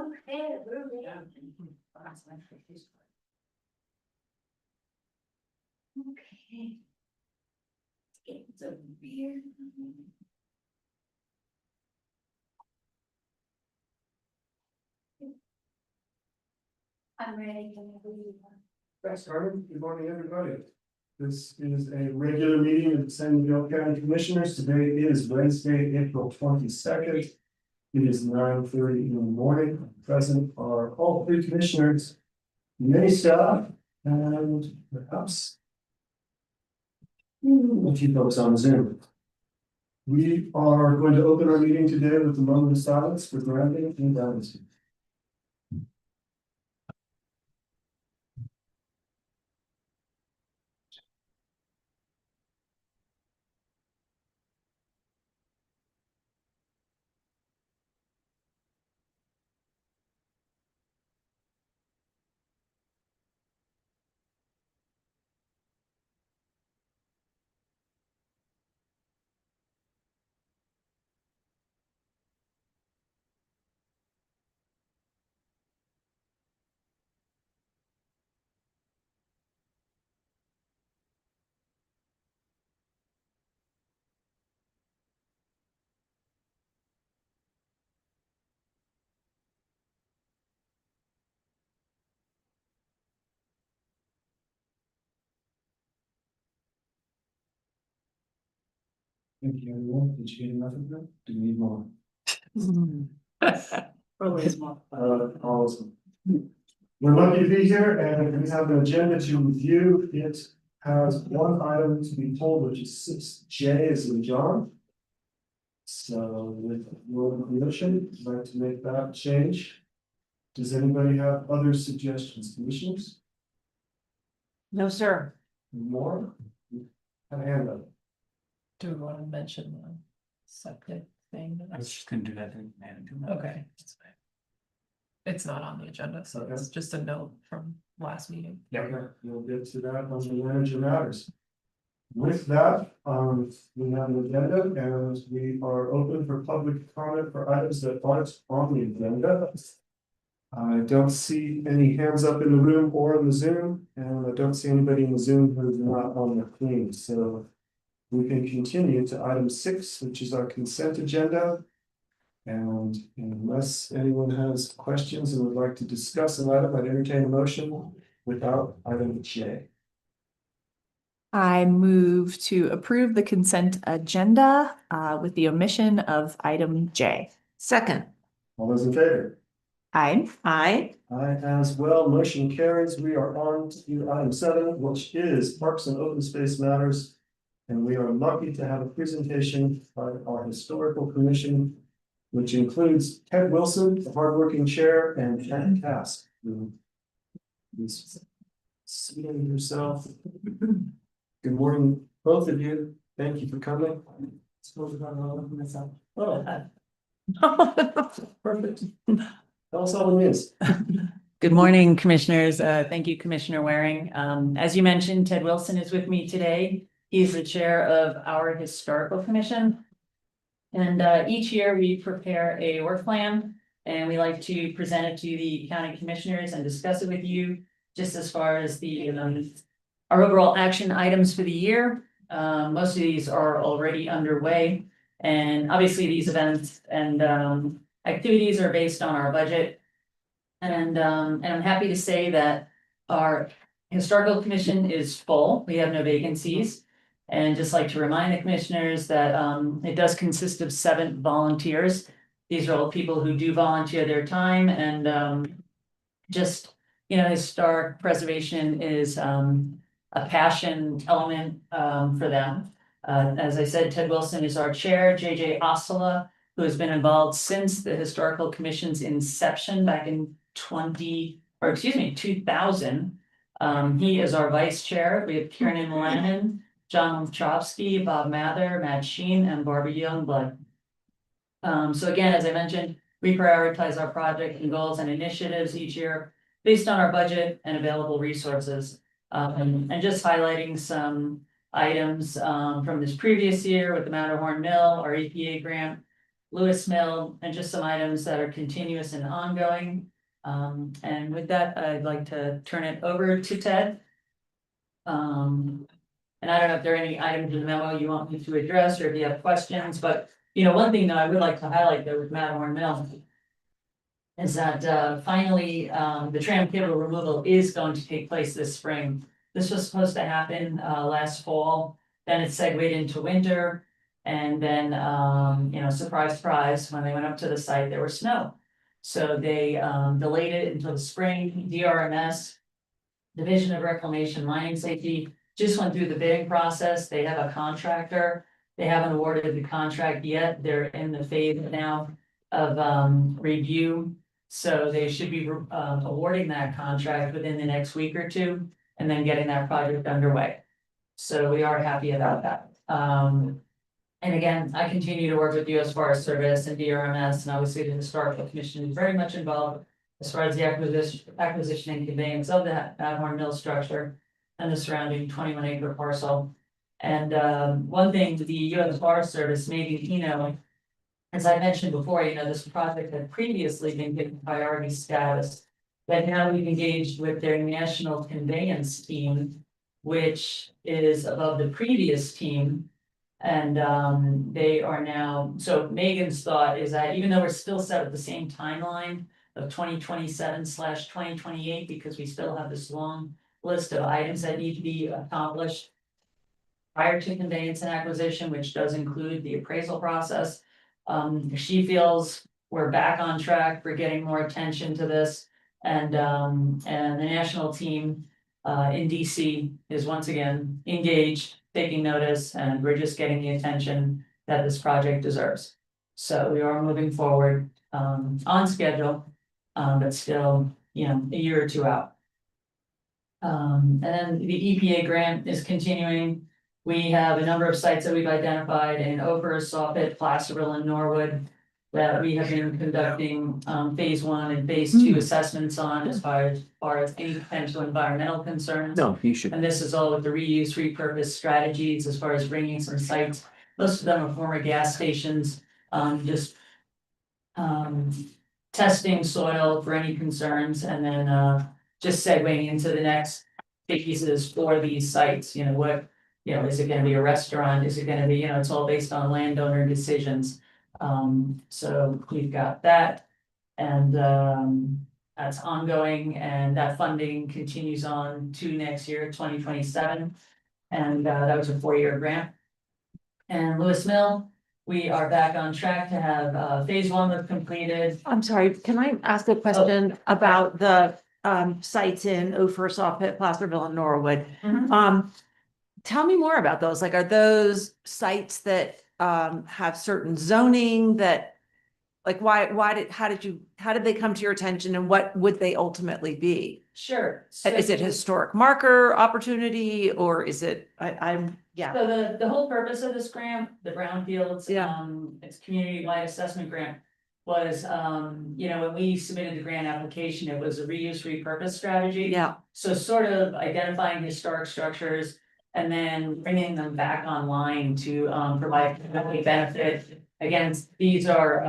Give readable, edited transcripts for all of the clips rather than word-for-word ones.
Okay, moving on. Okay. It's a weird. I'm ready to move. Thanks, Carmen. Good morning, everybody. This is a regular meeting of the San Miguel County Commissioners. Today is Wednesday, April 22nd. It is 9:30 in the morning. Present are all three commissioners, many staff, and perhaps a few folks on Zoom. We are going to open our meeting today with a moment of silence for grounding and gratitude. Thank you, everyone. Did you get enough of that? Do you need more? Always more. Awesome. We're lucky to be here and we have an agenda to review. It has one item to be pulled, which is 6J as in John. So with your permission, I'd like to make that change. Does anybody have other suggestions, commissioners? No, sir. More? Have a hand up. Do we want to mention the septic thing? I was just gonna do that thing, man. Okay. It's not on the agenda, so it's just a note from last meeting. Okay, we'll get to that on the manager matters. With that, we have an agenda and we are open for public comment for items that aren't on the agenda. I don't see any hands up in the room or in the Zoom, and I don't see anybody in the Zoom who's not on the screen, so we can continue to item 6, which is our consent agenda. And unless anyone has questions and would like to discuss an item, I'd entertain a motion without item J. I move to approve the consent agenda with the omission of item J. Second. All those in favor? Aye. Aye. Aye as well, motion carries. We are on to item 7, which is Parks and Open Space Matters. And we are lucky to have a presentation by our Historical Commission, which includes Ted Wilson, the hardworking chair, and Ken Cass, who is seating herself. Good morning, both of you. Thank you for coming. Oh, perfect. Tell us all it is. Good morning, commissioners. Thank you, Commissioner Waring. As you mentioned, Ted Wilson is with me today. He's the chair of our Historical Commission. And each year we prepare a work plan and we like to present it to the county commissioners and discuss it with you just as far as the our overall action items for the year. Most of these are already underway. And obviously these events and activities are based on our budget. And I'm happy to say that our Historical Commission is full. We have no vacancies. And just like to remind the commissioners that it does consist of 7 volunteers. These are all people who do volunteer their time and just, you know, historic preservation is a passion element for them. As I said, Ted Wilson is our chair, JJ Ostala, who has been involved since the Historical Commission's inception back in 2000. He is our vice chair. We have Kieran Lannon, John Wachowski, Bob Mather, Matt Sheen, and Barbara Youngblood. So again, as I mentioned, we prioritize our project and goals and initiatives each year based on our budget and available resources. And just highlighting some items from this previous year with the Matterhorn Mill, our EPA grant. Lewis Mill, and just some items that are continuous and ongoing. And with that, I'd like to turn it over to Ted. And I don't know if there are any items in the memo you want me to address, or if you have questions, but, you know, one thing that I would like to highlight though with Matterhorn Mill is that, finally, the tram cable removal is going to take place this spring. This was supposed to happen, last fall, then it segued into winter. And then, you know, surprise, surprise, when they went up to the site, there was snow. So they, delayed it until the spring. DRMS, Division of Reclamation Mining Safety, just went through the bidding process. They have a contractor. They haven't awarded the contract yet. They're in the phase now of, review. So they should be, awarding that contract within the next week or two, and then getting that project underway. So we are happy about that. And again, I continue to work with US Forest Service and DRMS, and obviously the Historical Commission is very much involved as far as the acquisition and conveyance of that Matterhorn Mill structure and the surrounding 21-acre parcel. And one thing the US Forest Service, maybe, you know, as I mentioned before, you know, this project had previously been given priority status, but now we've engaged with their national conveyance team, which is above the previous team. And they are now, so Megan's thought is that even though we're still set with the same timeline of 2027/2028, because we still have this long list of items that need to be accomplished prior to conveyance and acquisition, which does include the appraisal process. She feels we're back on track for getting more attention to this. And the national team in DC is once again engaged, taking notice, and we're just getting the attention that this project deserves. So we are moving forward on schedule, but still, you know, a year or two out. And then the EPA grant is continuing. We have a number of sites that we've identified in Ophir, Sawpit, Placerville, and Norwood that we have been conducting phase 1 and phase 2 assessments on as far as any potential environmental concerns. No, you should. And this is all with the reuse, repurpose strategies as far as bringing some sites. Most of them are former gas stations, just testing soil for any concerns, and then just segueing into the next phases for these sites. You know, what, you know, is it gonna be a restaurant? Is it gonna be, you know, it's all based on landowner decisions. So we've got that, and that's ongoing, and that funding continues on to next year, 2027. And that was a 4-year grant. And Lewis Mill, we are back on track to have phase 1 was completed. I'm sorry, can I ask a question about the sites in Ophir, Sawpit, Placerville, and Norwood? Tell me more about those. Like, are those sites that have certain zoning that, like, how did they come to your attention, and what would they ultimately be? Sure. Is it historic marker opportunity, or is it, yeah. So the whole purpose of this grant, the Brownfields, Yeah. It's community-wide assessment grant, was, you know, when we submitted the grant application, it was a reuse, repurpose strategy. Yeah, So sort of identifying historic structures and then bringing them back online to provide community benefit. Again, these are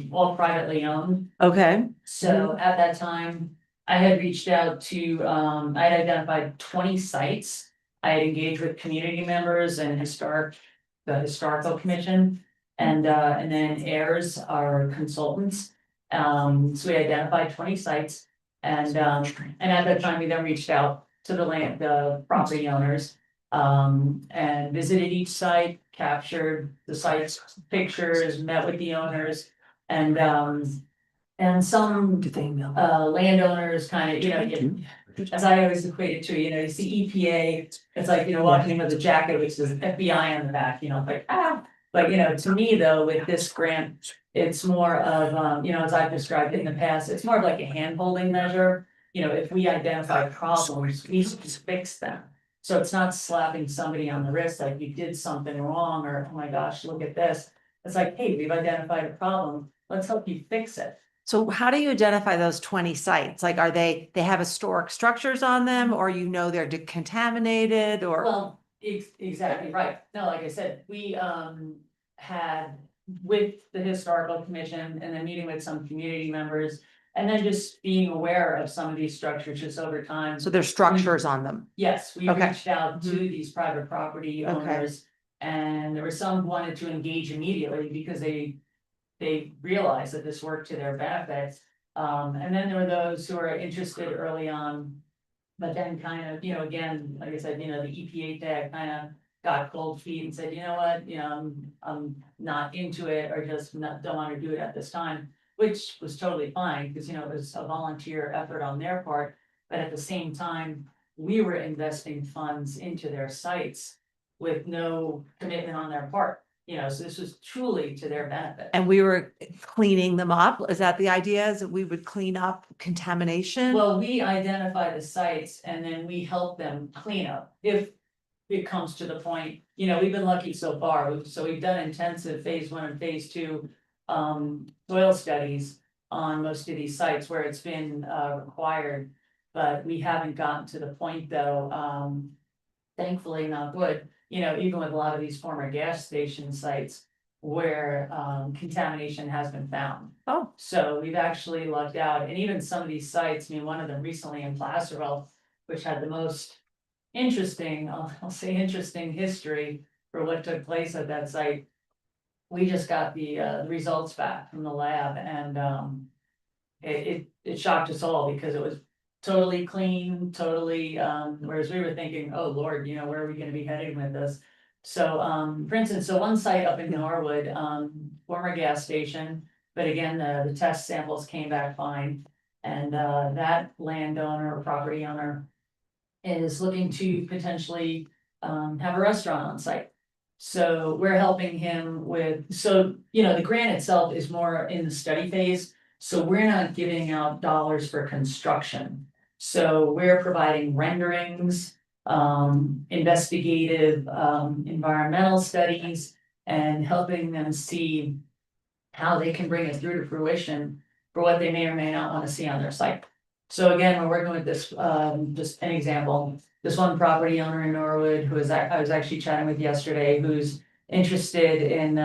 all privately owned. okay, So at that time, I had reached out to, I had identified 20 sites. I had engaged with community members and the historical commission, and then heirs, our consultants. So we identified 20 sites, and at that time, we then reached out to the property owners. And visited each site, captured the site's pictures, met with the owners, and some landowners kind of, you know, as I always equate it to, you know, you see EPA, it's like, you know, walking in with a jacket which says FBI on the back, you know, like, but, you know, to me though, with this grant, it's more of, you know, as I've described it in the past, it's more of like a hand-holding measure. You know, if we identify problems, we just fix them. So it's not slapping somebody on the wrist like you did something wrong, or, oh my gosh, look at this. It's like, hey, we've identified a problem, let's help you fix it. so how do you identify those 20 sites? Like, are they have historic structures on them, or you know they're contaminated, or? Well, exactly right. No, like I said, we had with the historical commission and then meeting with some community members. And then just being aware of some of these structures just over time. So there's structures on them. Yes, we Okay. reached out to Mhm. these private property Okay. owners. And there were some who wanted to engage immediately because they realized that this worked to their benefit. And then there were those who are interested early on. But then kind of, again, like I said, the EPA tag kind of got cold feet and said, you know what, I'm not into it or just don't want to do it at this time. Which was totally fine, because it was a volunteer effort on their part, but at the same time, we were investing funds into their sites. With no commitment on their part, so this was truly to their benefit. And we were cleaning them up. Is that the idea, is that we would clean up contamination? Well, we identify the sites and then we help them clean up if it comes to the point, we've been lucky so far. So we've done intensive phase 1 and phase 2 soil studies on most of these sites where it's been required. But we haven't gotten to the point though, thankfully, not good, even with a lot of these former gas station sites where contamination has been found. Oh, So we've actually lucked out, and even some of these sites, one of them recently in Placerville, which had the most interesting, I'll say interesting history for what took place at that site. We just got the results back from the lab, and it shocked us all because it was totally clean, totally, whereas we were thinking, oh Lord, where are we gonna be heading with this? So, for instance, one site up in Norwood, former gas station, but again, the test samples came back fine. And, that landowner or property owner is looking to potentially, have a restaurant on site. So we're helping him with, the grant itself is more in the study phase. So we're not giving out dollars for construction. So we're providing renderings, investigative, environmental studies, and helping them see how they can bring it through to fruition for what they may or may not want to see on their site. So again, we're working with this, just an example, this one property owner in Norwood who I was actually chatting with yesterday, who's interested in,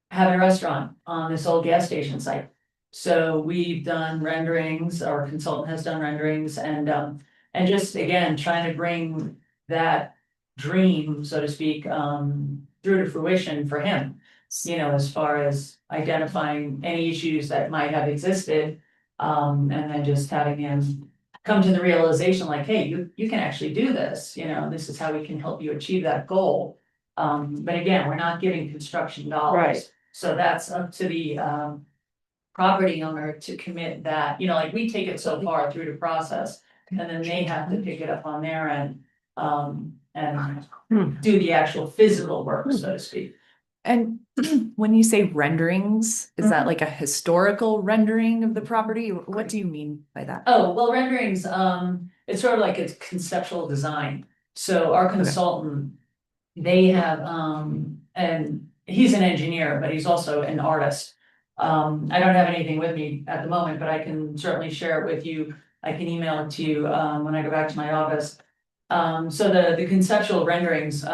having a restaurant on this old gas station site. So we've done renderings, our consultant has done renderings, and just again, trying to bring that dream, so to speak, through to fruition for him. As far as identifying any issues that might have existed, and then just having him come to the realization like, hey, you can actually do this, this is how we can help you achieve that goal. But again, we're not giving construction dollars. Right. So that's up to the property owner to commit that, like we take it so far through the process. And then they have to pick it up on their end, and do the actual physical work, so to speak. And when you say renderings, is that like a historical rendering of the property? What do you mean by that? Oh, well, renderings, it's sort of like it's conceptual design. So our consultant, they have, and he's an engineer, but he's also an artist. I don't have anything with me at the moment, but I can certainly share it with you. I can email it to you, when I go back to my office. So the conceptual renderings,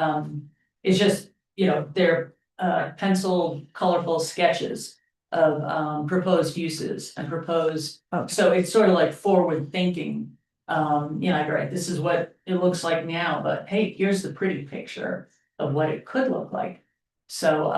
is just, they're pencil colorful sketches of proposed uses and proposed. Oh. So it's sort of like forward thinking. Like, right, this is what it looks like now, but hey, here's the pretty picture of what it could look like. So,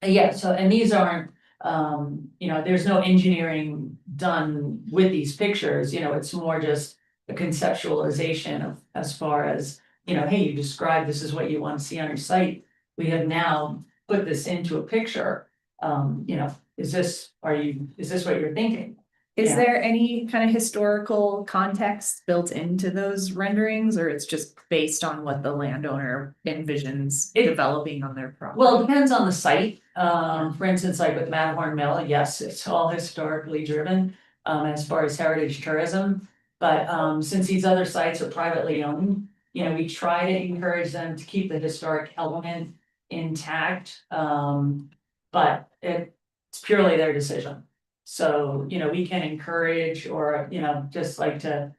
yeah, so, and these aren't, there's no engineering done with these pictures, it's more just a conceptualization of, as far as, hey, you described this is what you want to see on your site. We have now put this into a picture. Is this what you're thinking? Is Yeah. there any kind of historical context built into those renderings, or it's just based on what the landowner envisions developing on their property? Well, it depends on the site. For instance, like with Matterhorn Mill, yes, it's all historically driven, as far as heritage tourism. But, since these other sites are privately owned, we try to encourage them to keep the historic element intact. But it's purely their decision. So, we can encourage or, just like to,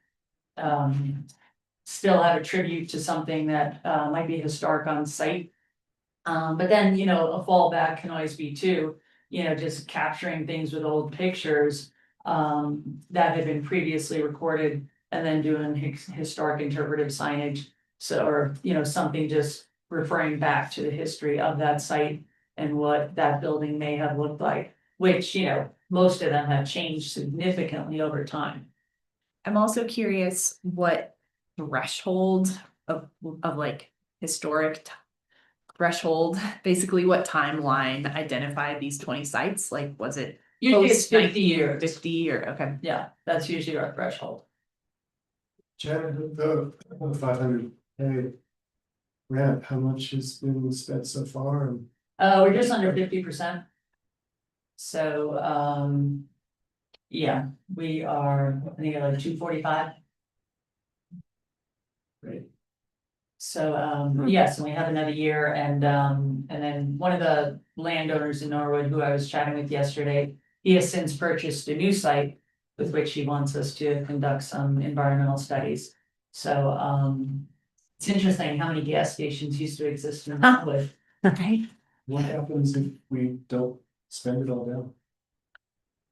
still have a tribute to something that, might be historic on site. But then, you know, a fallback can always be too, you know, just capturing things with old pictures. That had been previously recorded and then doing historic interpretive signage. So, or, you know, something just referring back to the history of that site and what that building may have looked like, which, you know, most of them have changed significantly over time. I'm also curious what threshold of like historic threshold, basically what timeline identified these 20 sites? Like, was it Usually it's post 50 years. 1950 or, okay. Yeah, that's usually our threshold. Jen, the 500K grant, how much has been spent so far? And We're just under 50%. So, yeah, we are, I think like 245. Great. So, yes, and we have another year and then one of the landowners in Norwood who I was chatting with yesterday, he has since purchased a new site with which he wants us to conduct some environmental studies. So, it's interesting how many gas stations used to exist in Norwood. Right. what happens if we don't spend it all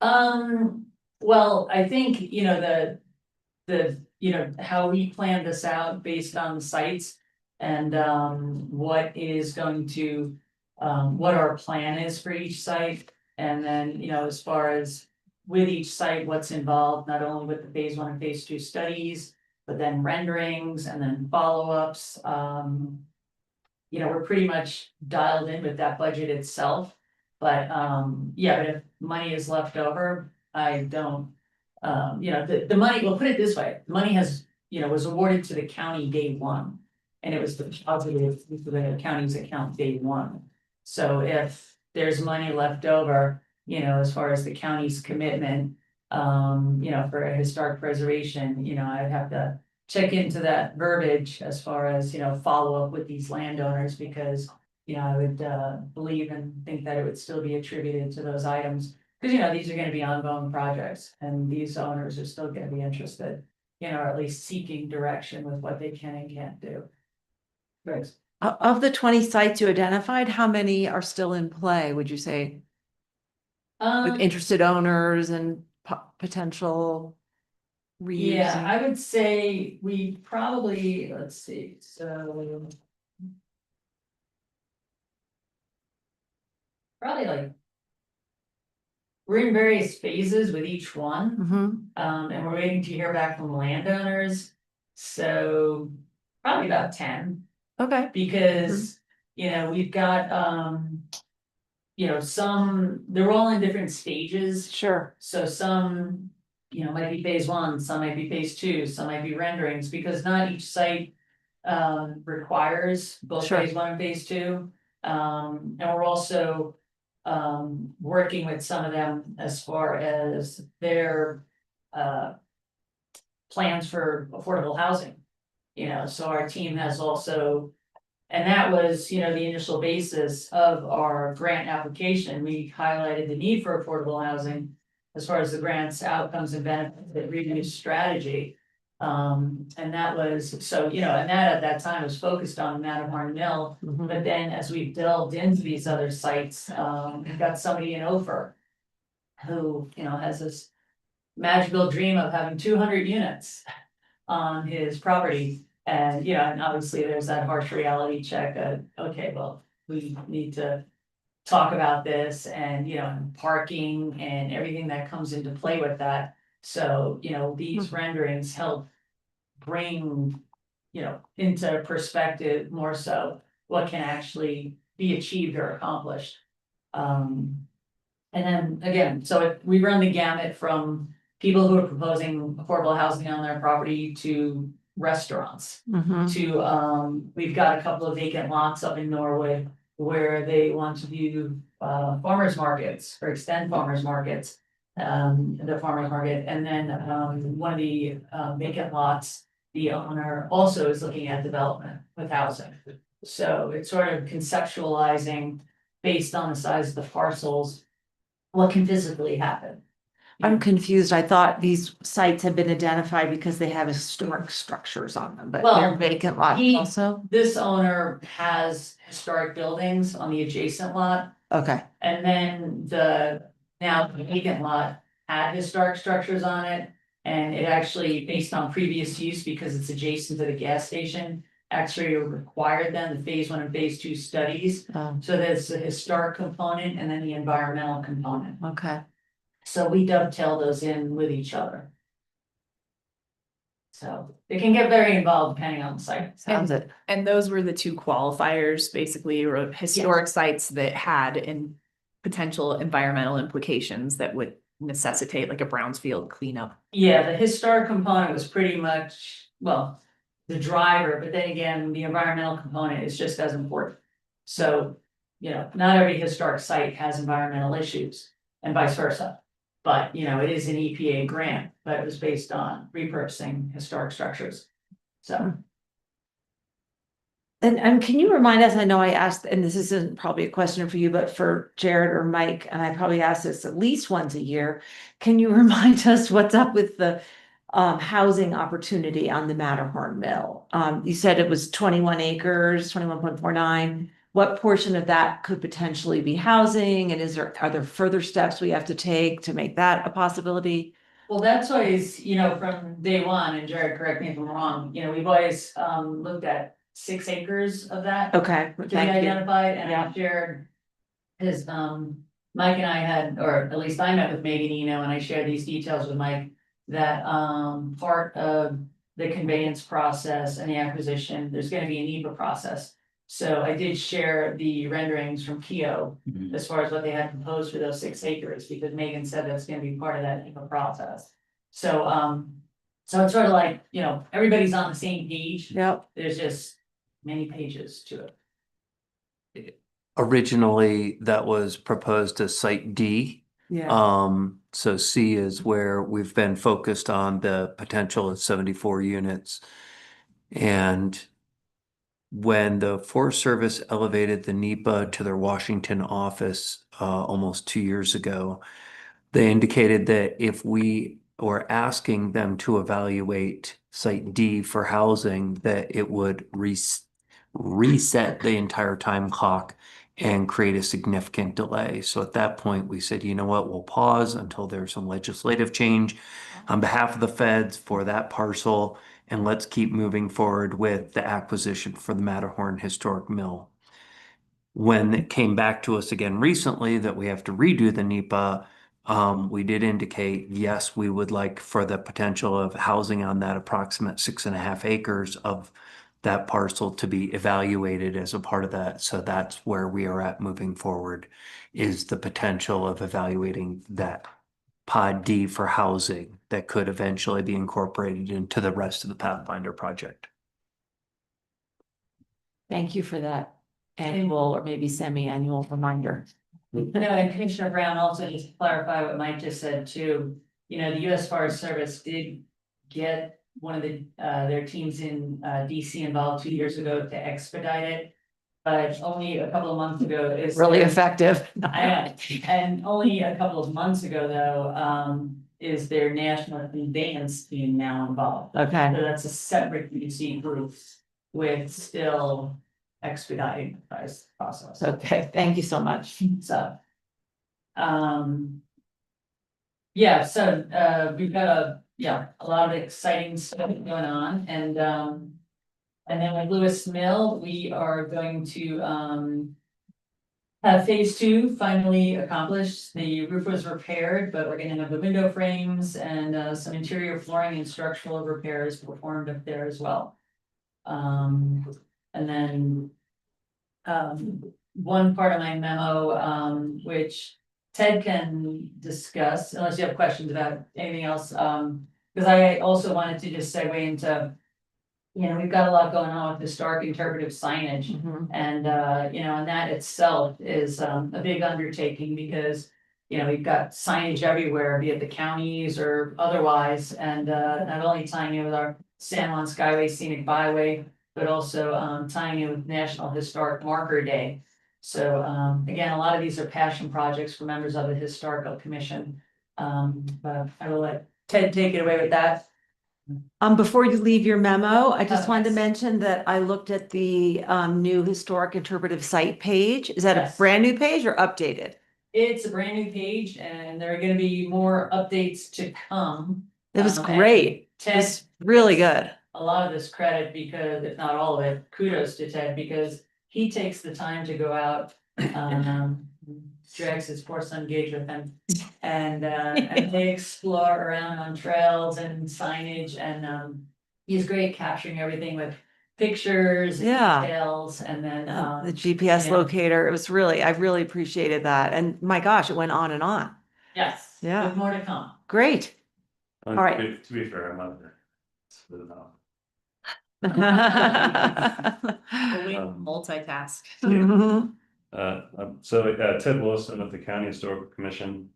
down? Well, I think, you know, you know, how we planned this out based on the sites. And what is going to, what our plan is for each site. And then, you know, as far as with each site, what's involved, not only with the phase 1 and phase 2 studies, but then renderings and then follow-ups. You know, we're pretty much dialed in with that budget itself. But yeah, but if money is left over, I don't, you know, the money, we'll put it this way, the money has, you know, was awarded to the county day 1. And it was deposited into the county's account day 1. So if there's money left over, you know, as far as the county's commitment, you know, for a historic preservation, you know, I'd have to check into that verbiage as far as, you know, follow up with these landowners because, you know, I would believe and think that it would still be attributed to those items. Because, you know, these are gonna be ongoing projects and these owners are still gonna be interested, you know, or at least seeking direction with what they can and can't do. Right. Of the 20 sites you identified, how many are still in play, would you say? With interested owners and potential Yeah, reusing? I would say we probably, let's see, so. Probably like. We're in various phases with each one, Mhm. and we're waiting to hear back from landowners. So probably about 10. Okay, Because, you know, we've got, you know, some, they're all in different stages. sure. So some, you know, might be phase 1, some might be phase 2, some might be renderings, because not each site. Requires both Sure. phase 1 and phase 2. And we're also. Working with some of them as far as their. Plans for affordable housing. You know, so our team has also. And that was, you know, the initial basis of our grant application. We highlighted the need for affordable housing. As far as the grants, outcomes and benefits, the review strategy. And that was, so, you know, and that at that time was focused on Matterhorn Mill. Mhm. But then as we delved into these other sites, we've got somebody in Ophir. Who, you know, has this magical dream of having 200 units on his property. And, you know, and obviously there's that harsh reality check of, okay, well, we need to talk about this and, you know, and parking and everything that comes into play with that. So, you know, these renderings help bring, you know, into perspective more so what can actually be achieved or accomplished. And then again, so we run the gamut from people who are proposing affordable housing on their property to restaurants. Mhm. To, we've got a couple of vacant lots up in Norwood where they want to do farmers markets or extend farmers markets. The farmers market, and then one of the vacant lots, the owner also is looking at development with housing. So it's sort of conceptualizing based on the size of the parcels, what can physically happen. I'm confused. I thought these sites had been identified because they have historic structures on them, but they're Well, vacant lots he- also? This owner has historic buildings on the adjacent lot. Okay, And then now the vacant lot had historic structures on it. And it actually, based on previous use, because it's adjacent to the gas station, actually required then the phase 1 and phase 2 studies. So there's the historic component and then the environmental component. okay. So we dovetail those in with each other. So it can get very involved depending on the site. Sounds it. And those were the two qualifiers, basically, or historic sites that had in potential environmental implications that would necessitate like a Brownsfield cleanup. Yeah, the historic component was pretty much, well, the driver, but then again, the environmental component is just as important. So, not every historic site has environmental issues and vice versa. But, it is an EPA grant, but it was based on repurposing historic structures. So, And can you remind us, I know I asked, and this isn't probably a question for you, but for Jared or Mike, and I probably ask this at least once a year. Can you remind us what's up with the housing opportunity on the Matterhorn Mill? You said it was 21 acres, 21.49. What portion of that could potentially be housing? And are there further steps we have to take to make that a possibility? well, that's always, from day one, and Jared, correct me if I'm wrong, we've always looked at 6 acres of that. Okay, To be thank you. identified, and Yeah. I shared his, Mike and I had, or at least I met with Megan Eno, and I shared these details with Mike. That, part of the conveyance process and the acquisition, there's gonna be a NEPA process. So I did share the renderings from Keo Mhm. as far as what they had proposed for those 6 acres, because Megan said that's gonna be part of that NEPA process. So it's sort of like, everybody's on the same page, Yep, there's just many pages to it. Originally, that was proposed as site D. yeah, So C is where we've been focused on the potential of 74 units. And when the Forest Service elevated the NEPA to their Washington office almost 2 years ago, they indicated that if we were asking them to evaluate Site D for housing, that it would reset the entire time clock and create a significant delay. So at that point, we said, you know what, we'll pause until there's some legislative change on behalf of the feds for that parcel. And let's keep moving forward with the acquisition for the Matterhorn Historic Mill. When it came back to us again recently that we have to redo the NEPA, we did indicate, yes, we would like for the potential of housing on that approximate 6.5 acres of that parcel to be evaluated as a part of that. So that's where we are at moving forward, is the potential of evaluating that Pod D for housing that could eventually be incorporated into the rest of the Pathfinder project. thank you for that annual or maybe semi-annual reminder. No, and Commissioner Brown, also just to clarify what Mike just said too, the US Forest Service did get one of their teams in DC involved 2 years ago to expedite it. But only a couple of months ago is. Really effective. And only a couple of months ago though, is their national conveyance team now involved. Okay, So that's a separate UC group with still expediting the process. okay, thank you so much. So. Yeah, so we've got a lot of exciting stuff going on, and then with Lewis Mill, we are going to have phase 2 finally accomplished. The roof was repaired, but we're gonna have the window frames and some interior flooring and structural repairs performed up there as well. And then one part of my memo, which Ted can discuss, unless you have questions about anything else, because I also wanted to just segue into, we've got a lot going on with historic interpretive signage. Mhm. And, and that itself is a big undertaking because, we've got signage everywhere, be it the counties or otherwise, and not only tying in with our San Juan Skyway Scenic Byway, but also tying in with National Historic Marker Day. So again, a lot of these are passion projects for members of the Historical Commission. But I will let Ted take it away with that. Before you leave your memo, I just Oh, wanted to yes. mention that I looked at the, new historic interpretive site page. Is that a Yes. brand new page or updated? It's a brand new page and there are gonna be more updates to come. It was And great. It Ted, was really good. a lot of this credit because, if not all of it, kudos to Ted because he takes the time to go out. Drags his poor son Gage with him and they explore around on trails and signage and he's great capturing everything with pictures and Yeah. details and then The GPS yeah. locator, it was really, I really appreciated that. And my gosh, it went on and on. Yes, Yeah. with more to come. Great. All right. To be fair, I'm not there. Split it out. Well, we Um, multitask. Mhm. Ted Wilson with the County Historical Commission.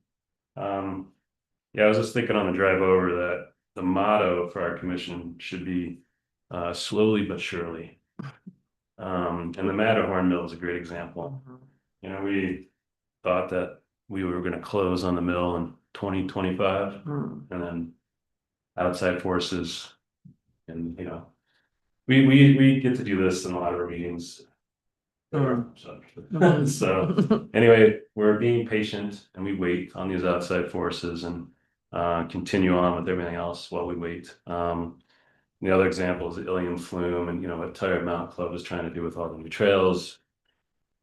Yeah, I was just thinking on the drive over that the motto for our commission should be slowly but surely. And the Matterhorn Mill is a great example. You know, we thought that we were gonna close on the mill in 2025 Mm. and then outside forces. And, you know, we get to do this in a lot of our meetings. So anyway, we're being patient and we wait on these outside forces and continue on with everything else while we wait. The other example is the Ilium Flume and, you know, what Tired Mountain Club is trying to do with all the new trails.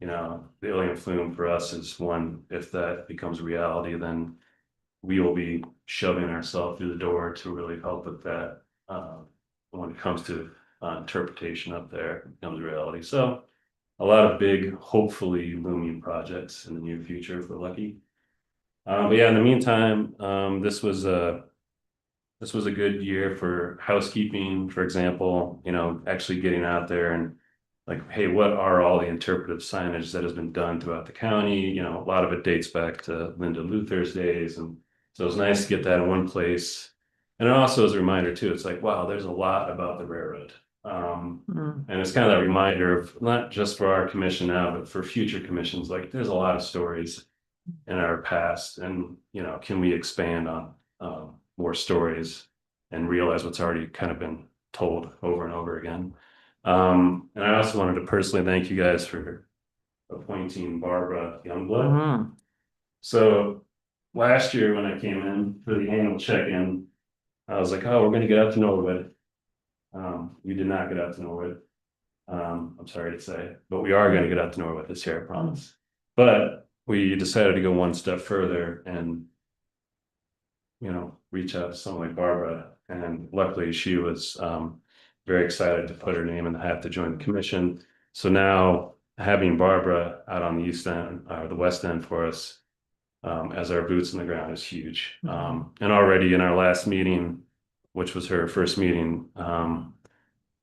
You know, the Ilium Flume for us is one, if that becomes reality, then we will be shoving ourselves through the door to really help with that. When it comes to interpretation up there, it becomes reality. So a lot of big, hopefully looming projects in the near future if we're lucky. But yeah, in the meantime, this was a good year for housekeeping, for example, you know, actually getting out there and like, hey, what are all the interpretive signage that has been done throughout the county? You know, a lot of it dates back to Linda Luther's days. And so it was nice to get that in one place. And it also is a reminder too, it's like, wow, there's a lot about the railroad. Mm. And it's kind of that reminder of not just for our commission now, but for future commissions, like there's a lot of stories in our past and, you know, can we expand on more stories and realize what's already kind of been told over and over again. And I also wanted to personally thank you guys for appointing Barbara Youngblood. Mhm. So last year when I came in for the annual check-in, I was like, oh, we're gonna get out to Norwood. We did not get out to Norwood. I'm sorry to say, but we are gonna get out to Norwood this year, I promise. But we decided to go one step further and, you know, reach out to someone like Barbara. And luckily she was very excited to put her name in the hat to join the commission. So now having Barbara out on the east end or the west end for us as our boots in the ground is huge. And already in our last meeting, which was her first meeting,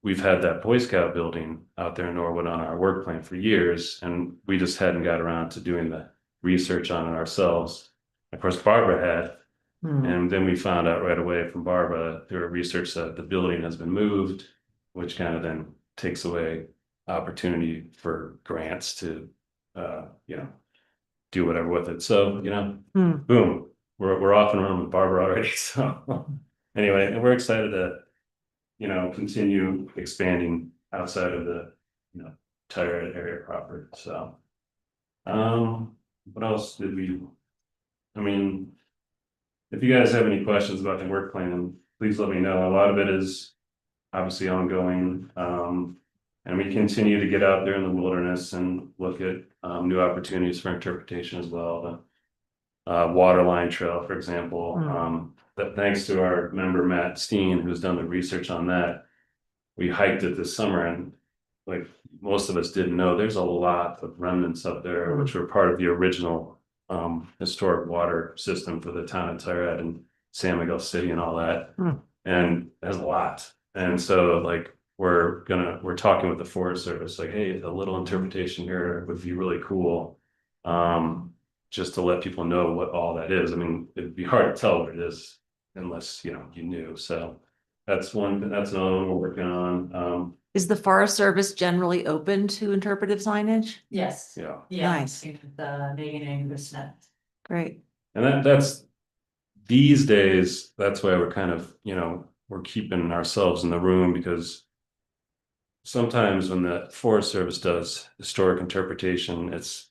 we've had that Boy Scout building out there in Norwood on our work plan for years, and we just hadn't got around to doing the research on it ourselves. Of course, Barbara had, Mm. and then we found out right away from Barbara through our research that the building has been moved, which kind of then takes away opportunity for grants to, you know, do whatever with it. So, you know, Mm. boom, we're off and running with Barbara already. So anyway, and we're excited to, you know, continue expanding outside of the, you know, Tyrant area proper. So, what else did we? I mean, if you guys have any questions about the work plan, please let me know. A lot of it is obviously ongoing. And we continue to get out there in the wilderness and look at new opportunities for interpretation as well. The Waterline Trail, for example, that thanks to our member Matt Steen, who's done the research on that, we hiked it this summer and like most of us didn't know, there's a lot of remnants up there, which were part of the original historic water system for the town of Tyrant and San Miguel City and all that. And there's a lot. And so like we're talking with the Forest Service, like, hey, a little interpretation here would be really cool. Just to let people know what all that is. I mean, it'd be hard to tell what it is unless, you know, you knew. So that's another one we're working on. Is the Forest Service generally open to interpretive signage? Yes. Yeah. Yeah. Nice. With Megan and Chris Smith. Great. And that's these days, that's why we're kind of, we're keeping ourselves in the room because sometimes when the Forest Service does historic interpretation, it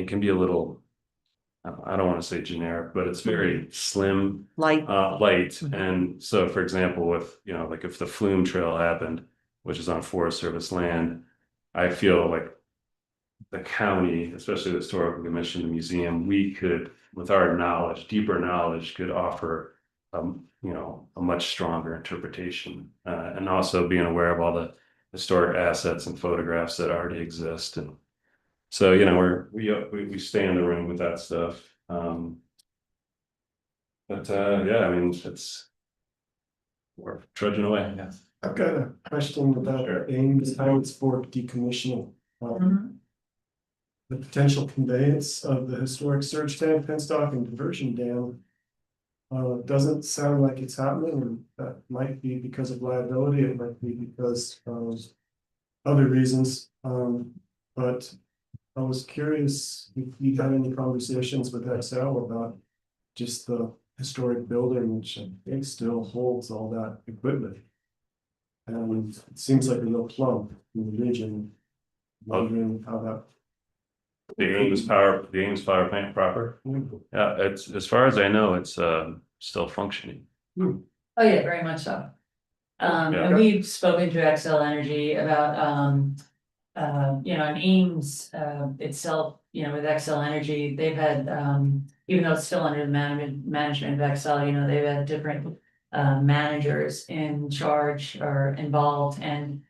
can be a little, I don't want to say generic, but it's very slim, Like, light. And so, for example, with, like if the Flume Trail happened, which is on Forest Service land, I feel like the county, especially the Historical Commission, the museum, we could, with our knowledge, deeper knowledge, could offer, a much stronger interpretation. And also being aware of all the historic assets and photographs that already exist. And so, we stay in the room with that stuff. We're trudging away. Yeah. I've got a question about Ames, how it's for decommissioning. The potential conveyance of the historic surge tank, penstock and diversion dam. Doesn't sound like it's happening, and that might be because of liability, it might be because of other reasons. But I was curious if you had any conversations with XL about just the historic building, which I think still holds all that equipment. And it seems like a real plum in the region. Wondering how that. The Ames power plant proper. Yeah, it's, as far as I know, it's still functioning. Oh, yeah, very much so. And we've spoken to XL Energy about, in Ames, itself, with XL Energy, they've had, even though it's still under the management of XL, they've had different managers in charge or involved, and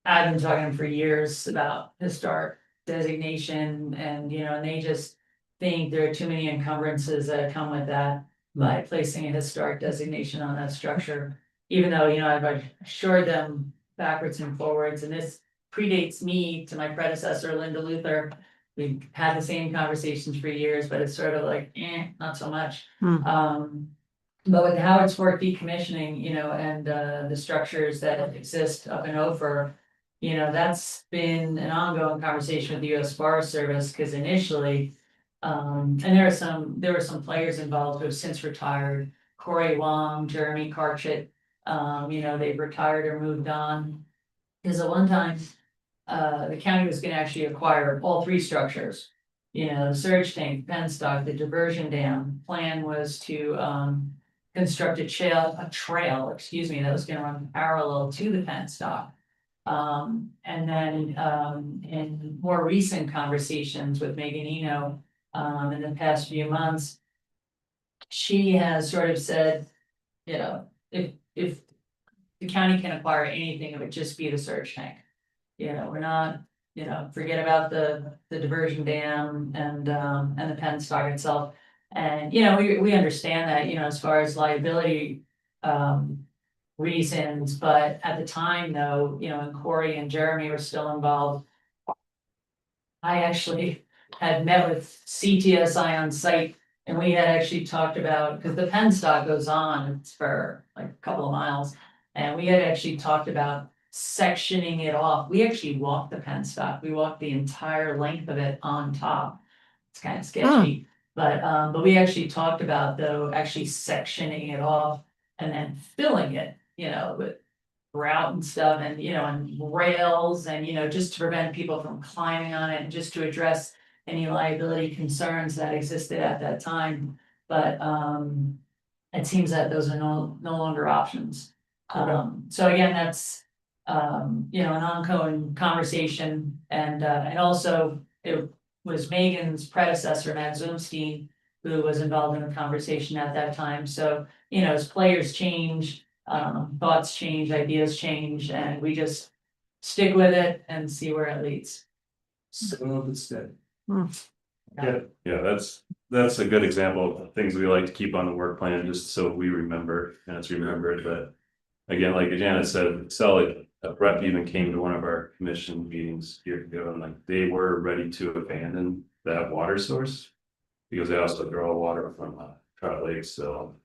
I've been talking to them for years about historic designation, and they just think there are too many encumbrances that come with that by placing a historic designation on that structure. Even though, I've assured them backwards and forwards, and this predates me to my predecessor, Linda Luther. We've had the same conversations for years, but it's sort of like, not so much. But with how it's for decommissioning, and the structures that exist up in Ophir, that's been an ongoing conversation with the US Forest Service, because initially, and there were some players involved who have since retired, Corey Wong, Jeremy Karchit, they've retired or moved on. Because at one time, the county was gonna actually acquire all three structures. The surge tank, penstock, the diversion dam. Plan was to construct a trail, that was gonna run parallel to the penstock. And then in more recent conversations with Megan Eno, in the past few months, she has sort of said, if the county can acquire anything, it would just be the surge tank. We're not, forget about the diversion dam and the penstock itself. And, we understand that, as far as liability reasons, but at the time though, when Corey and Jeremy were still involved, I actually had met with CTSI on site, and we had actually talked about, because the penstock goes on, it's for like a couple of miles, and we had actually talked about sectioning it off. We actually walked the penstock, we walked the entire length of it on top. It's kind of sketchy, but we actually talked about though, actually sectioning it off and then filling it, with grout and stuff, and and rails, and just to prevent people from climbing on it, and just to address any liability concerns that existed at that time. But it seems that those are no longer options. So again, that's an ongoing conversation, and also it was Megan's predecessor, Matt Zoomstein, who was involved in the conversation at that time. So as players change, thoughts change, ideas change, and we just stick with it and see where it leads. So it's dead. Yeah, that's a good example of things we like to keep on the work plan, just so we remember, and it's remembered. But again, like Janet said, Sally, a rep even came to one of our commission meetings years ago, and like they were ready to abandon that water source because they also draw water from Trout Lake still.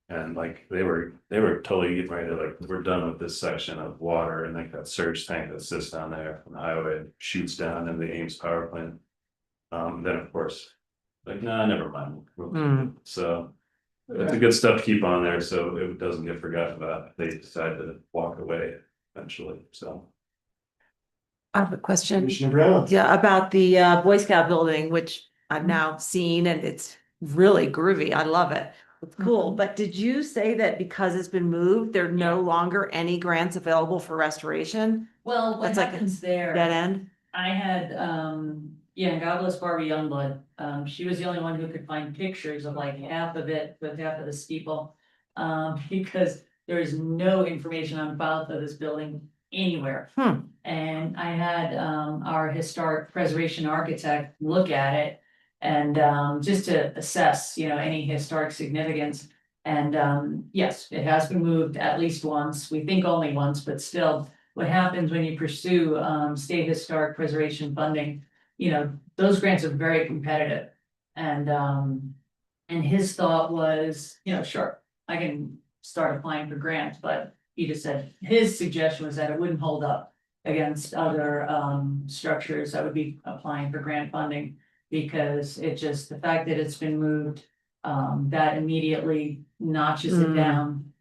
And like they were totally getting ready to, like, we're done with this section of water, and like that surge tank that sits down there from the highway shoots down in the Ames power plant. Then of course, like, nah, never mind. We'll keep Hmm. it. So it's a good stuff to keep on there, so it doesn't get forgotten about, if they decide to walk away eventually, so. I have a question. Commissioner Brown? Yeah, about the Boy Scout building, which I've now seen and it's really groovy. I love it. It's cool. But did you say that because it's been moved, there are no longer any grants available for restoration? Well, what That's like a happens there? Dead end? I had, yeah, God bless Barbie Youngblood. She was the only one who could find pictures of like half of it with half of the steeple. Because there is no information on file for this building anywhere. And I had, our historic preservation architect look at it. And, just to assess, any historic significance. And, yes, it has been moved at least once. We think only once, but still. What happens when you pursue state historic preservation funding, those grants are very competitive. And his thought was, sure, I can start applying for grants, but he just said, his suggestion was that it wouldn't hold up against other structures that would be applying for grant funding. Because it just, the fact that it's been moved, that immediately notches it down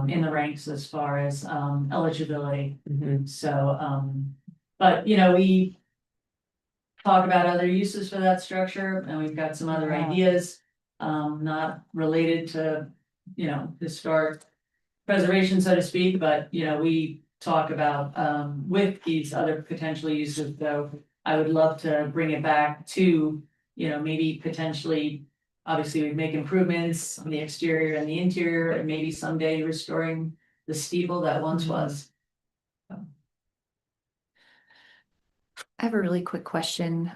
in the ranks as far as eligibility. So, but we talk about other uses for that structure, and we've got some other ideas. Not related to, historic preservation, so to speak, but we talk about with these other potential uses, though. I would love to bring it back to, maybe potentially. Obviously, we'd make improvements on the exterior and the interior, and maybe someday restoring the steeple that once was. I have a really quick question.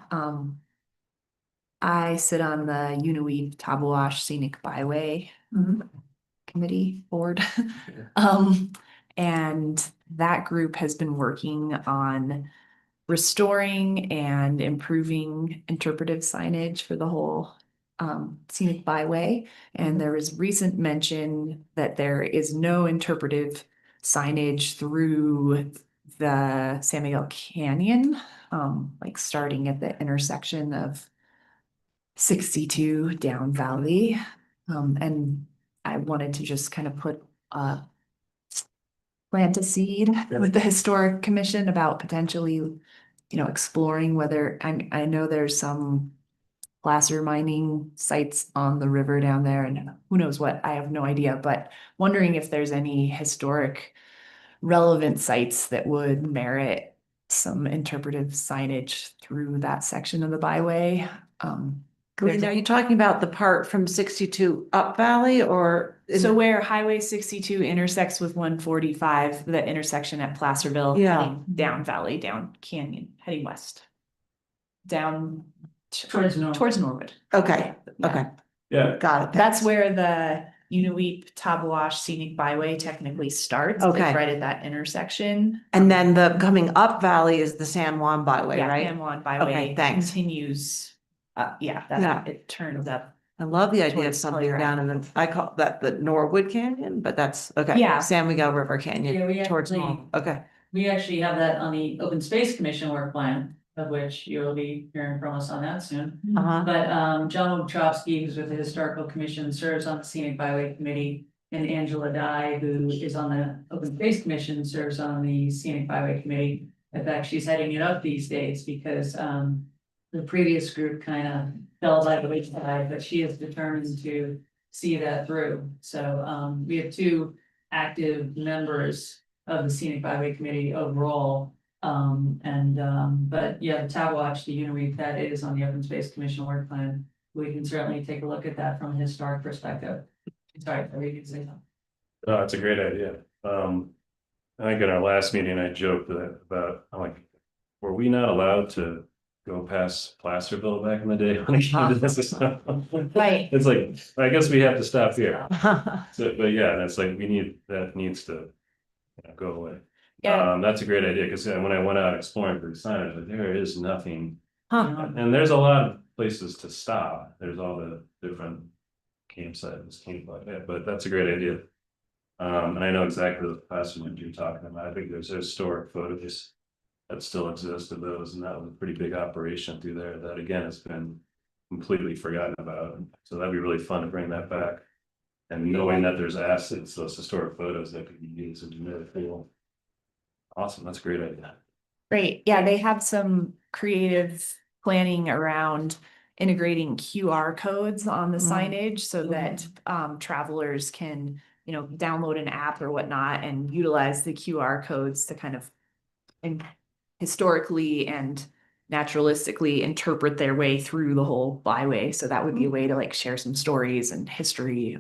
I sit on the Unaweeb Tabawash Scenic Byway Committee board. And that group has been working on restoring and improving interpretive signage for the whole scenic byway. And there was recent mention that there is no interpretive signage through the San Miguel Canyon, like starting at the intersection of 62 down valley. And I wanted to just kind of plant a seed with the historic commission about potentially, exploring whether, I know there's some placer mining sites on the river down there, and who knows what, I have no idea, but wondering if there's any historic relevant sites that would merit some interpretive signage through that section of the byway. Are you talking about the part from 62 up valley or? So where Highway 62 intersects with 145, the intersection at Placerville, Yeah. heading down valley, down canyon, heading west. Down Towards Norwood. towards Norwood. Okay, Yeah. okay, Yeah, got it. That's where the Unaweep Tabawash Scenic Byway technically starts. like Okay. Right at that intersection. And then the coming up valley is the San Juan Byway, Yeah, right? San Juan Byway. Okay, thanks. Continues, Yeah. it turns up. I love the idea of Towards something Collier down in the, I call that the Norwood Canyon, but that's, okay. Yeah. San Miguel River Yeah, Canyon we towards actually- Norwood, okay. We actually have that on the Open Space Commission work plan, of which you'll be hearing from us on that soon. Uh-huh. But John Wachowski, who's with the Historical Commission, serves on the Scenic Byway Committee. And Angela Dye, who is on the Open Space Commission, serves on the Scenic Byway Committee. In fact, she's heading it up these days because the previous group kind of fell by the wayside, but she is determined to see that through. So we have two active members of the Scenic Byway Committee overall. But yeah, the Tabawash, the Unaweep, that is on the Open Space Commission work plan. We can certainly take a look at that from a historic perspective. Sorry, are you gonna say something? no, it's a great idea. I think in our last meeting, I joked about, I'm like, were we not allowed to go past Placerville back in the day when it came to this? Right. It's like, I guess we have to stop here. So, but yeah, that's like, that needs to go away. Yeah. That's a great idea, because when I went out exploring for the signage, like, there is nothing. Huh. And there's a lot of places to stop. There's all the different campsites, but that's a great idea. And I know exactly the classroom you're talking about. I think there's historic photos that still exist of those, and that was a pretty big operation through there that again has been completely forgotten about. So that'd be really fun to bring that back. And knowing that there's assets, those historic photos that could be used would be really cool. Awesome, that's a great idea. Great. Yeah, they have some creative planning around integrating QR codes on the signage so that travelers can, download an app or whatnot and utilize the QR codes to kind of historically and naturalistically interpret their way through the whole byway. So that would be a way to like share some stories and history,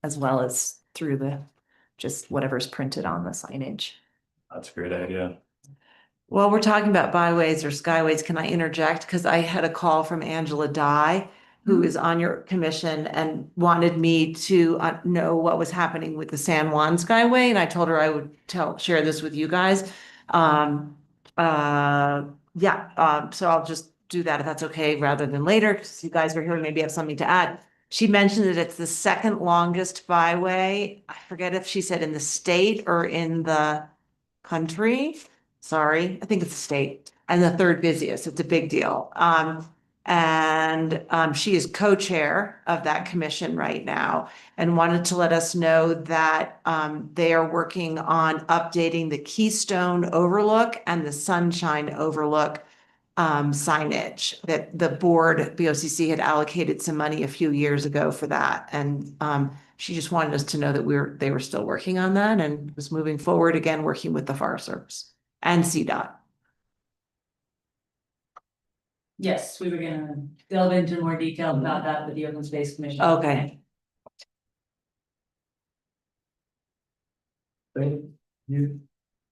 as well as through the just whatever's printed on the signage. That's a great idea. Well, we're talking about byways or skyways. Can I interject? Because I had a call from Angela Dye, who is on your commission and wanted me to know what was happening with the San Juan Skyway. And I told her I would share this with you guys. So I'll just do that if that's okay, rather than later, because you guys are here and maybe have something to add. She mentioned that it's the second longest byway. I forget if she said in the state or in the country. Sorry, I think it's the state, and the third busiest. It's a big deal. She is co-chair of that commission right now and wanted to let us know that they are working on updating the Keystone Overlook and the Sunshine Overlook signage, that the board, BOCC, had allocated some money a few years ago for that. And she just wanted us to know that they were still working on that and was moving forward, again, working with the Forest Service and CDOT. Yes, we were gonna delve into more detail about that with the Open Space Commission. Okay. Thank you.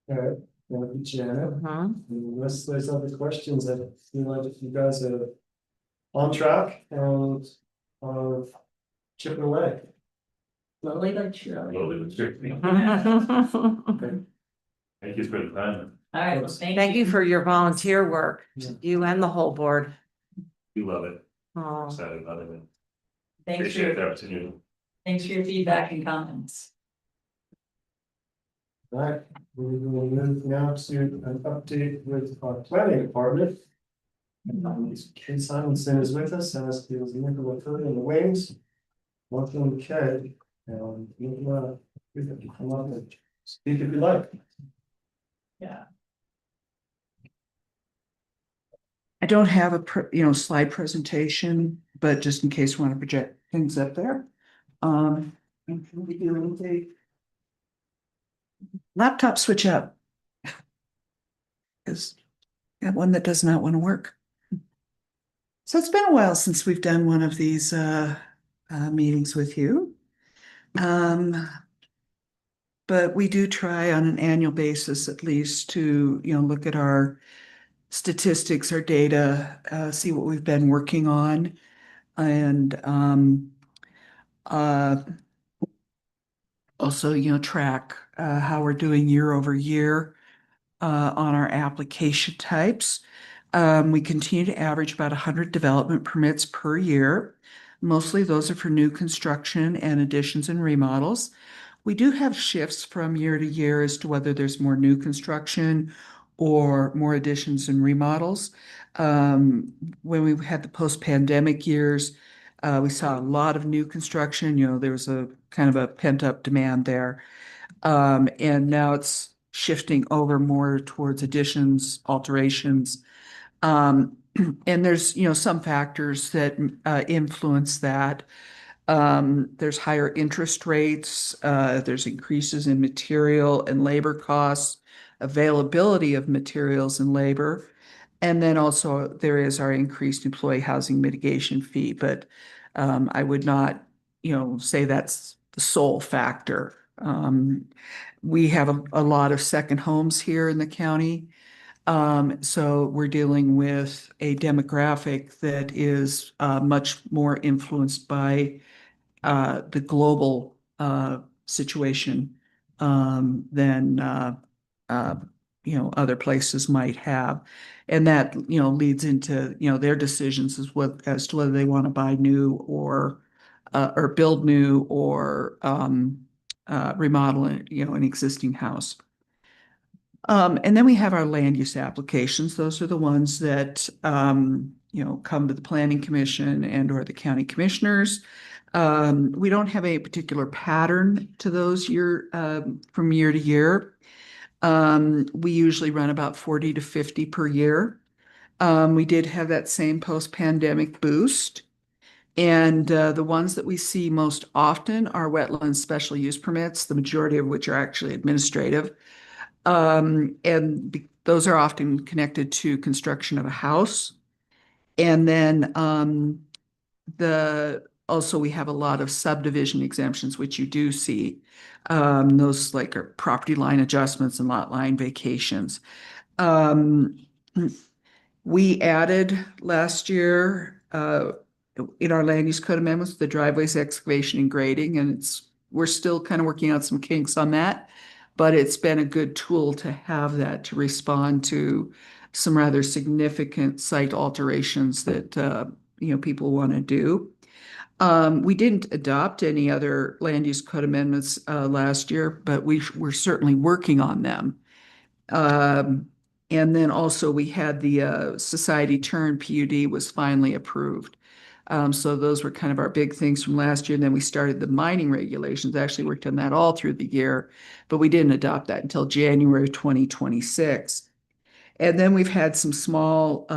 Thank you, Janet. Mhm. Unless there's other questions, I feel like if you guys are on track and are chipping away. Slowly but surely. Slowly but surely. Okay. Thank you for the time. All right, well, thank you. Thank you for your volunteer work, Yeah. you and the whole board. We love it. Oh. Excited about it. Thanks Appreciate for, the opportunity. thanks for your feedback and comments. All right, we will move now to an update with our planning department. Kay Simonson is with us, as is Nicola Curry in the wings. Welcome, Kay. And you can come up and speak if you like. Yeah. I don't have a slide presentation, but just in case you want to project things up there. And we do a laptop switch up. Is one that does not want to work. So it's been a while since we've done one of these meetings with you. But we do try on an annual basis at least to, look at our statistics, our data, see what we've been working on. And also, track how we're doing year over year on our application types. We continue to average about 100 development permits per year. Mostly those are for new construction and additions and remodels. We do have shifts from year to year as to whether there's more new construction or more additions and remodels. When we had the post-pandemic years, we saw a lot of new construction. There was a kind of a pent-up demand there. And now it's shifting over more towards additions, alterations. And there's, some factors that influence that. There's higher interest rates, there's increases in material and labor costs, availability of materials and labor. And then also there is our increased employee housing mitigation fee, but I would not, say that's the sole factor. We have a lot of second homes here in the county. So we're dealing with a demographic that is much more influenced by the global situation than other places might have. And that, leads into, their decisions as to whether they want to buy new or build new or remodel an existing house. And then we have our land use applications. Those are the ones that, come to the planning commission and or the county commissioners. We don't have a particular pattern to those from year to year. We usually run about 40 to 50 per year. We did have that same post-pandemic boost. And the ones that we see most often are wetland special use permits, the majority of which are actually administrative. Those are often connected to construction of a house. And then also we have a lot of subdivision exemptions, which you do see. Those like are property line adjustments and lot line vacations. We added last year in our land use code amendments, the driveways excavation and grading, and we're still kind of working out some kinks on that, but it's been a good tool to have that to respond to some rather significant site alterations that people want to do. We didn't adopt any other land use code amendments last year, but we're certainly working on them. And then also we had the Society Turn PUD was finally approved. So those were kind of our big things from last year. And then we started the mining regulations, actually worked on that all through the year, but we didn't adopt that until January 2026. And then we've had some small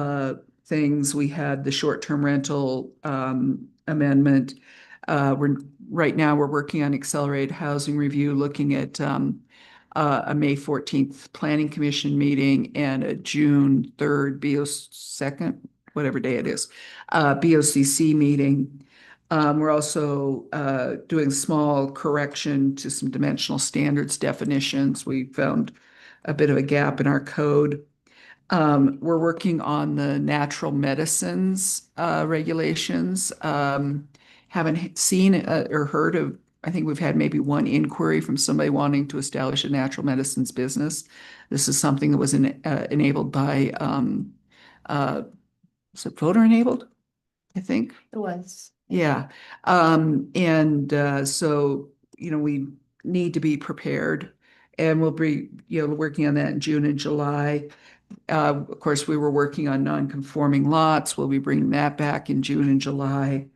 things. We had the short-term rental amendment. Right now we're working on accelerated housing review, looking at a May 14th Planning Commission meeting and a June 3rd BOCC, whatever day it is, BOCC meeting. We're also doing small correction to some dimensional standards definitions. We found a bit of a gap in our code. We're working on the natural medicines regulations. Haven't seen or heard of, I think we've had maybe one inquiry from somebody wanting to establish a natural medicines business. This is something that was enabled by, was it voter enabled? I think. It was. Yeah. So, we need to be prepared, and we'll be, working on that in June and July. Of course, we were working on non-conforming lots. We'll be bringing that back in June and July.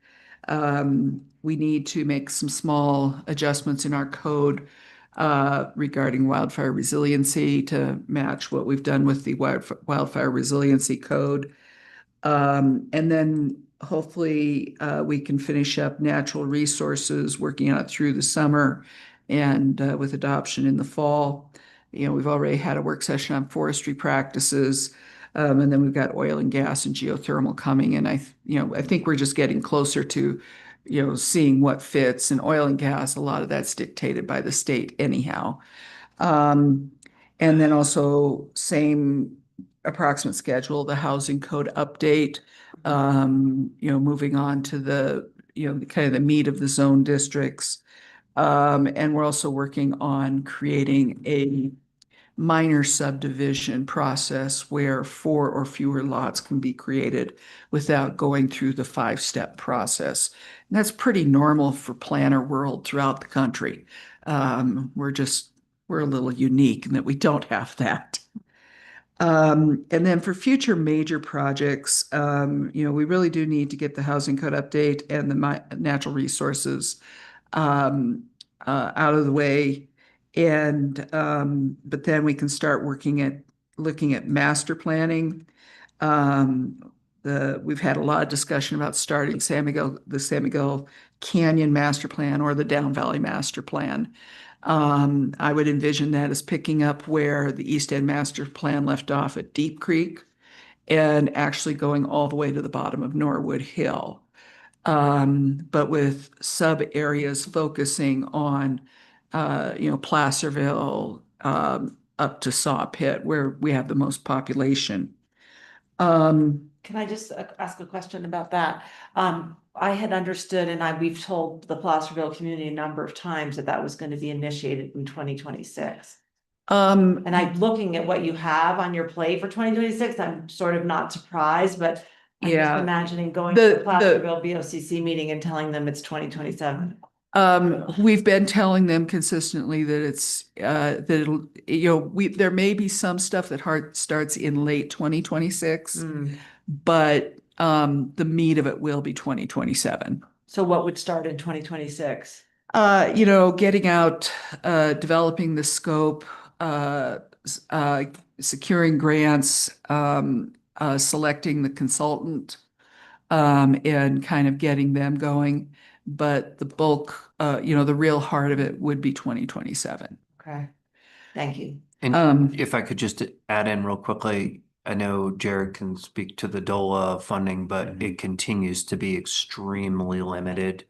We need to make some small adjustments in our code regarding wildfire resiliency to match what we've done with the wildfire resiliency code. And then hopefully we can finish up natural resources, working on it through the summer and with adoption in the fall. We've already had a work session on forestry practices, and then we've got oil and gas and geothermal coming. And I think we're just getting closer to, seeing what fits. And oil and gas, a lot of that's dictated by the state anyhow. And then also same approximate schedule, the housing code update, moving on to the, kind of the meat of the zone districts. And we're also working on creating a minor subdivision process where 4 or fewer lots can be created without going through the 5-step process. And that's pretty normal for planner world throughout the country. We're a little unique in that we don't have that. And then for future major projects, we really do need to get the housing code update and the natural resources out of the way. And but then we can start looking at master planning. We've had a lot of discussion about starting the San Miguel Canyon master plan or the Down Valley master plan. I would envision that as picking up where the East End master plan left off at Deep Creek and actually going all the way to the bottom of Norwood Hill. But with sub areas focusing on Placerville, up to Saw Pit, where we have the most population. Can I just ask a question about that? I had understood, and we've told the Placerville community a number of times that was going to be initiated in 2026. And I'm looking at what you have on your plate for 2026. I'm sort of not surprised, but I'm just imagining going to the Placerville BOCC meeting and telling them it's 2027. We've been telling them consistently that it's that it'll, there may be some stuff that starts in late 2026, but the meat of it will be 2027. So what would start in 2026? Getting out, developing the scope, securing grants, selecting the consultant, and kind of getting them going. But the bulk, the real heart of it would be 2027. Okay, thank you. And if I could just add in real quickly, I know Jared can speak to the DOLA funding, but it continues to be extremely limited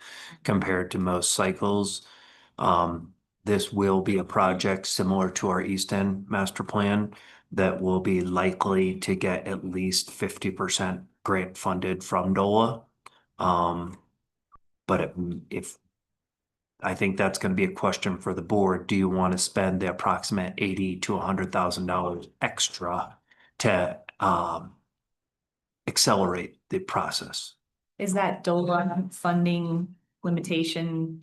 compared to most cycles. This will be a project similar to our East End master plan that will be likely to get at least 50% grant funded from DOLA. But if I think that's going to be a question for the board. Do you want to spend the approximate $80,000 to $100,000 extra to accelerate the process? Is that DOLA funding limitation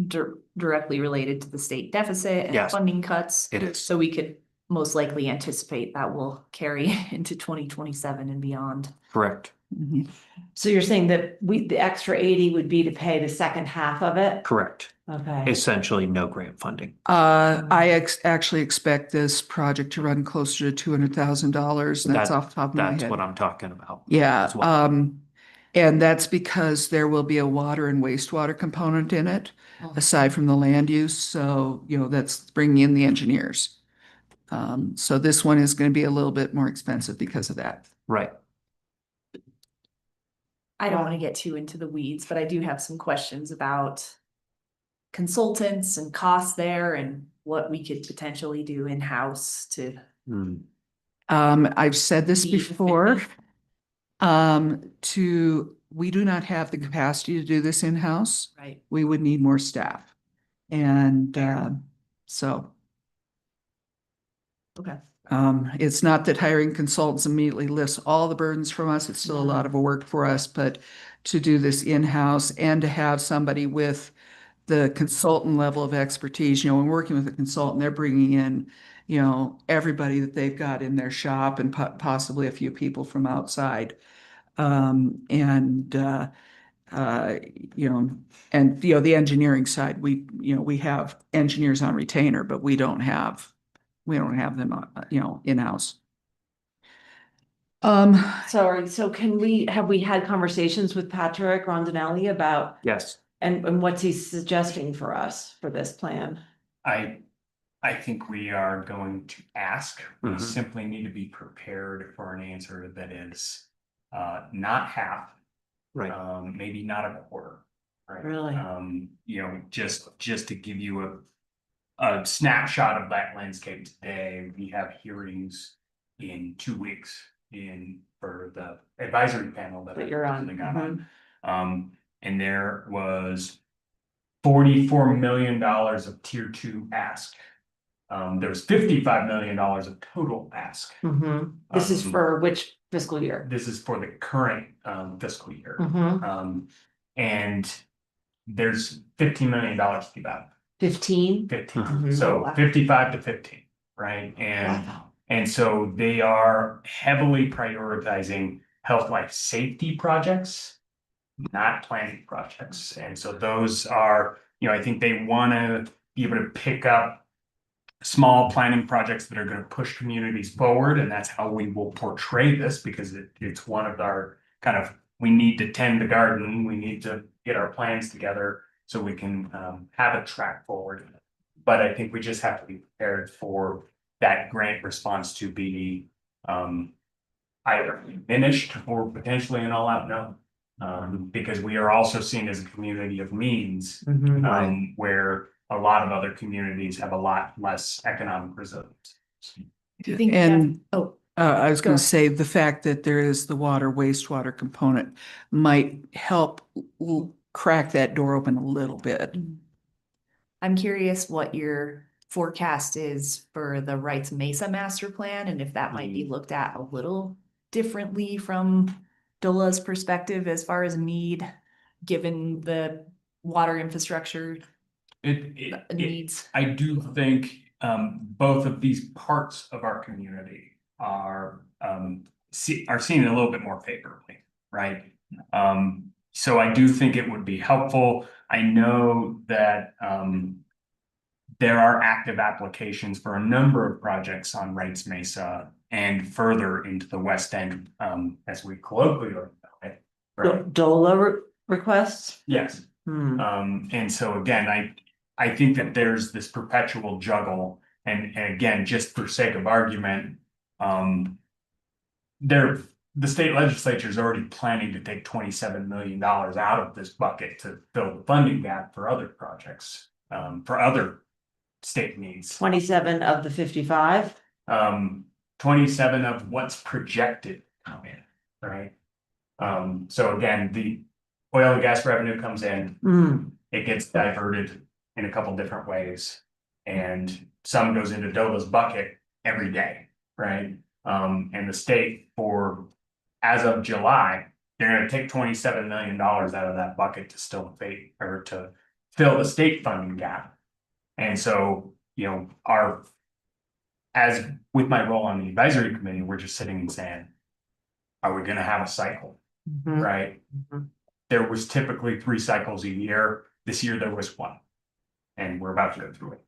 directly related to the state deficit and Yes. funding cuts? It is. So we could most likely anticipate that will carry into 2027 and beyond. Correct. Mhm. So you're saying that the extra 80 would be to pay the second half of it? Correct. Okay, Essentially no grant funding. I actually expect this project to run closer to $200,000. That's off the top of my That's head. what I'm talking about. Yeah, as well. and that's because there will be a water and wastewater component in it, aside from the land use. So, that's bringing in the engineers. So this one is going to be a little bit more expensive because of that. Right. I don't want to get too into the weeds, but I do have some questions about consultants and costs there and what we could potentially do in-house to. Hmm. I've said this Be before. We do not have the capacity to do this in-house. Right. We would need more staff. And, so. Okay. It's not that hiring consultants immediately lifts all the burdens from us. It's still a lot of work for us, but to do this in-house and to have somebody with the consultant level of expertise, when working with a consultant, they're bringing in, everybody that they've got in their shop and possibly a few people from outside. The engineering side, we have engineers on retainer, but we don't have them, in-house. so have we had conversations with Patrick Rondinelli about, Yes. and what's he suggesting for us for this plan? I think we are going to ask, we Mhm. simply need to be prepared for an answer that is not half, Right. maybe not a quarter. Right. Really? Just to give you a snapshot of that landscape today, we have hearings in 2 weeks for the advisory panel That you're on. got on. And there was $44 million of tier 2 ask. There was $55 million of total ask. This is for which fiscal year? This is for the current fiscal year. And there's $15 million to be about 15? 15. Mhm. So Wow. 55 to 15, right? And so they are heavily prioritizing health, life, safety projects, not planning projects. And so those are, I think they want to be able to pick up small planning projects that are going to push communities forward. And that's how we will portray this, because it's one of our kind of, we need to tend the garden. We need to get our plans together so we can have a track forward. But I think we just have to be prepared for that grant response to be either diminished or potentially an all-out no. Because we are also seen as a community of means, where a lot of other communities have a lot less economic resilience. Do you think? And I was Go going to ahead. say the fact that there is the water wastewater component might help crack that door open a little bit. I'm curious what your forecast is for the Wrights Mesa master plan and if that might be looked at a little differently from DOLA's perspective as far as need, given the water infrastructure needs. I do think both of these parts of our community are seen a little bit more favorably. right? So I do think it would be helpful. I know that, there are active applications for a number of projects on Wrights Mesa and further into the West End, as we colloquially know it. Right? DOLA requests? Yes. Hmm. And so again, I think that there's this perpetual juggle, and again, just for sake of argument, the state legislature is already planning to take $27 million out of this bucket to fill the funding gap for other projects, for other state needs. 27 of the 55? 27 of what's projected come in, right? So again, the oil and gas revenue comes in, Hmm. it gets diverted in a couple different ways. And some goes into DOLA's bucket every day, right? And the state as of July, they're gonna take $27 million out of that bucket to still pay, or to fill the state funding gap. And so, as with my role on the advisory committee, we're just sitting and saying, are we gonna have a cycle, Mhm. right? Mhm. There was typically 3 cycles a year. This year there was 1. And we're about to go through it.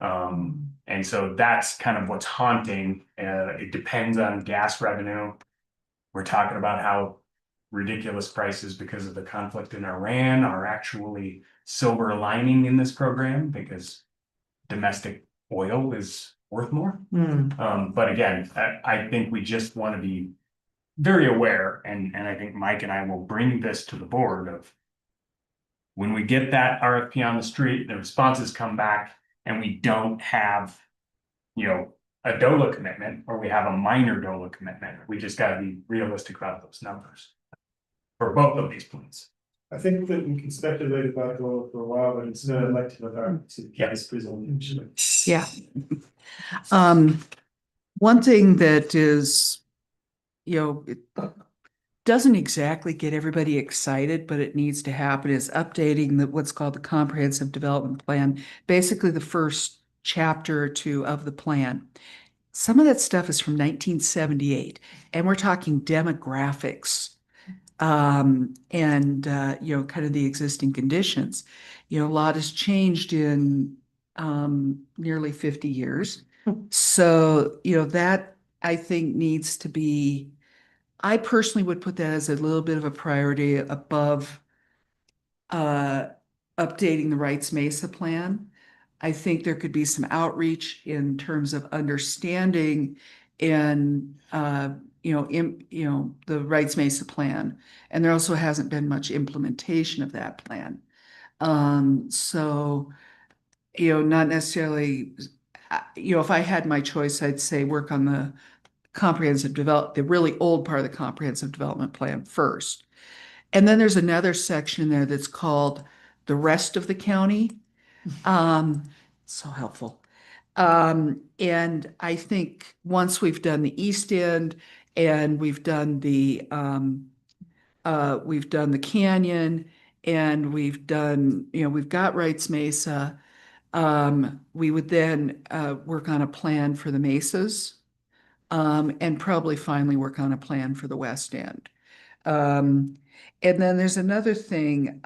And so that's kind of what's haunting. It depends on gas revenue. We're talking about how ridiculous prices because of the conflict in Iran are actually silver lining in this program, because domestic oil is worth more. Hmm. But again, I think we just want to be very aware, and I think Mike and I will bring this to the board of, when we get that RFP on the street, the responses come back, and we don't have, a DOLA commitment, or we have a minor DOLA commitment. We just gotta be realistic about those numbers for both of these points. I think that we can speculate about DOLA for a while, but it's not elected authority. Yes. Presentation. Yeah. One thing that is, it doesn't exactly get everybody excited, but it needs to happen, is updating what's called the comprehensive development plan, basically the first chapter or 2 of the plan. Some of that stuff is from 1978, and we're talking demographics, and kind of the existing conditions. A lot has changed in nearly 50 years. So, that I think needs to be, I personally would put that as a little bit of a priority above updating the Wrights Mesa plan. I think there could be some outreach in terms of understanding and the Wrights Mesa plan. And there also hasn't been much implementation of that plan. So, not necessarily, if I had my choice, I'd say work on the the really old part of the comprehensive development plan first. And then there's another section there that's called the rest of the county. So helpful. And I think once we've done the East End and we've done the canyon, and we've got Wrights Mesa, we would then work on a plan for the mesas, and probably finally work on a plan for the West End. And then there's another thing,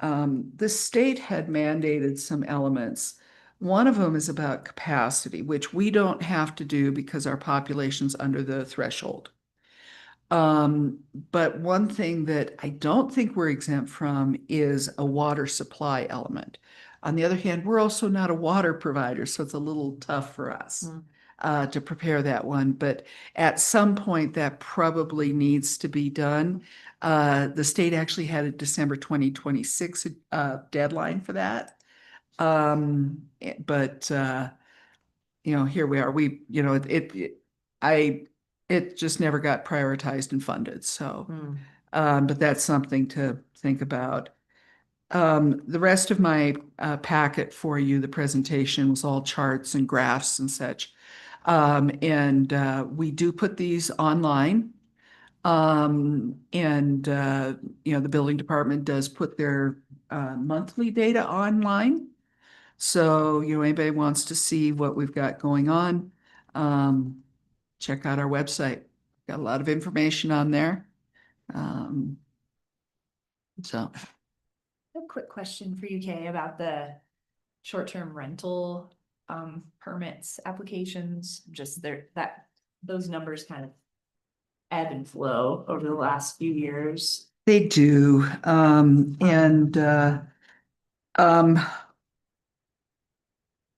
the state had mandated some elements. One of them is about capacity, which we don't have to do because our population's under the threshold. But one thing that I don't think we're exempt from is a water supply element. On the other hand, we're also not a water provider, so it's a little tough for us to prepare that one. But at some point, that probably needs to be done. The state actually had a December 2026 deadline for that. But here we are. It just never got prioritized and funded. So, but that's something to think about. The rest of my packet for you, the presentation, was all charts and graphs and such. And we do put these online. The building department does put their monthly data online. So, anybody wants to see what we've got going on, check out our website. Got a lot of information on there. So, A quick question for you, Kay, about the short-term rental permits, applications, just there, that, those numbers kind of ebb and flow over the last few years. they do,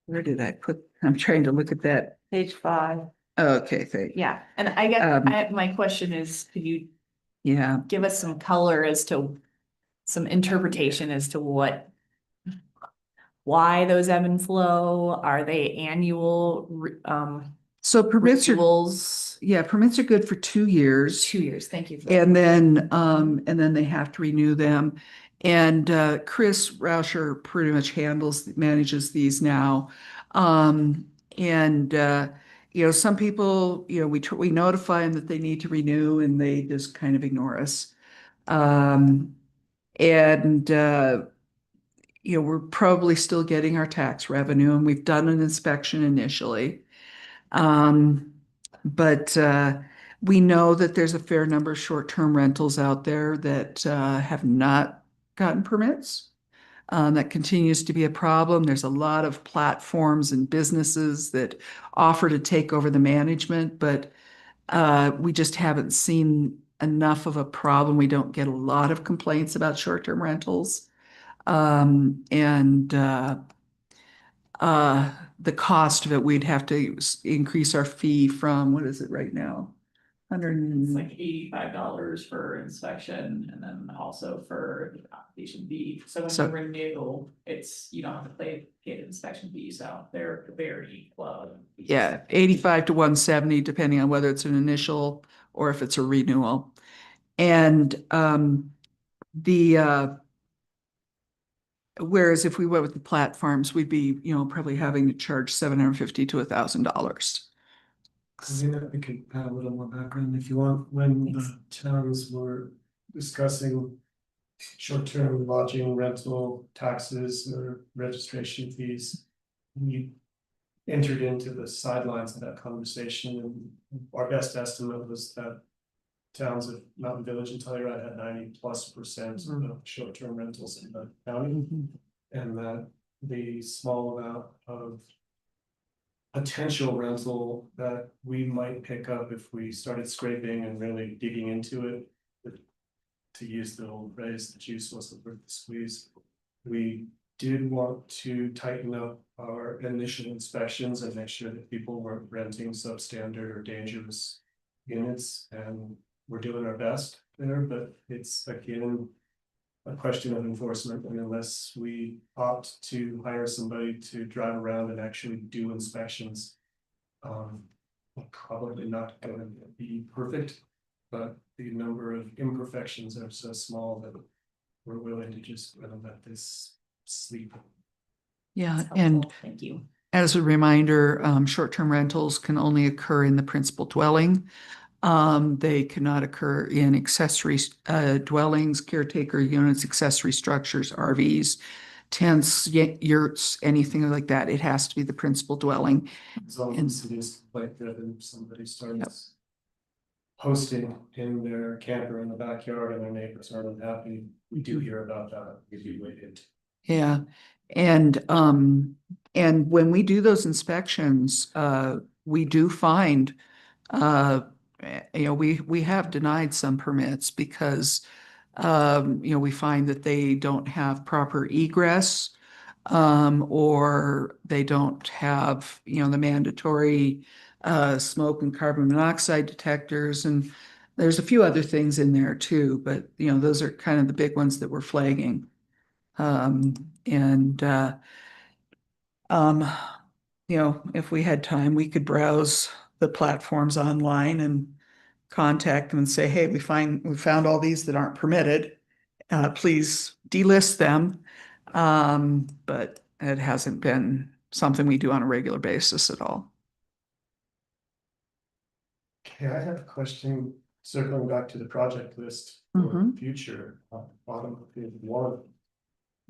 where did I put, I'm trying to look at that. Page 5. Okay, thank you. Yeah, and I guess, Um, my question is, could you Yeah, give us some color as to some interpretation as to why those ebb and flow? Are they annual, so permits are, renewals? yeah, permits are good for 2 years. 2 years, thank you. And then they have to renew them. And Chris Rauscher pretty much manages these now. Some people, we notify them that they need to renew and they just kind of ignore us. Um, and we're probably still getting our tax revenue and we've done an inspection initially. But we know that there's a fair number of short-term rentals out there that have not gotten permits. That continues to be a problem. There's a lot of platforms and businesses that offer to take over the management, but we just haven't seen enough of a problem. We don't get a lot of complaints about short-term rentals. The cost of it, we'd have to increase our fee from, what is it right now? It's 100, like $85 for inspection and then also for the application fee. So when So- you renew, you don't have to pay the inspection fee, so they're very low. yeah, 85 to 170, depending on whether it's an initial or if it's a renewal. And whereas if we went with the platforms, we'd be, probably having to charge $750 to $1,000. We could add a little more background if you want. When the towns were discussing short-term lodging rental taxes or registration fees, we entered into the sidelines of that conversation, and our best estimate was that towns of Mountain Village and Telluride had 90+% of short-term rentals in the county, and that the small amount of potential rental that we might pick up if we started scraping and really digging into it. To use the old phrase, the juice wasn't worth the squeeze. We did want to tighten up our initial inspections and make sure that people weren't renting substandard or dangerous units, and we're doing our best there, but it's again a question of enforcement, and unless we opt to hire somebody to drive around and actually do inspections, we're probably not going to be perfect, but the number of imperfections are so small that we're willing to just let this sleep. Yeah, That's and helpful. Thank you. as a reminder, short-term rentals can only occur in the principal dwelling. They cannot occur in accessory dwellings, caretaker units, accessory structures, RVs, tents, yurts, anything like that. It has to be the principal dwelling. As long as it is like that, and somebody starts posting in their camper in the backyard and their neighbors aren't unhappy, we do hear about that. We do wait. Yeah, and when we do those inspections, we do find, we have denied some permits because, we find that they don't have proper egress, or they don't have, the mandatory smoke and carbon monoxide detectors, and there's a few other things in there too, but those are kind of the big ones that we're flagging. If we had time, we could browse the platforms online and contact them and say, hey, we found all these that aren't permitted. Please delist them. But it hasn't been something we do on a regular basis at all. Okay, I have a question circling back to the project list for the future, bottom of page 1.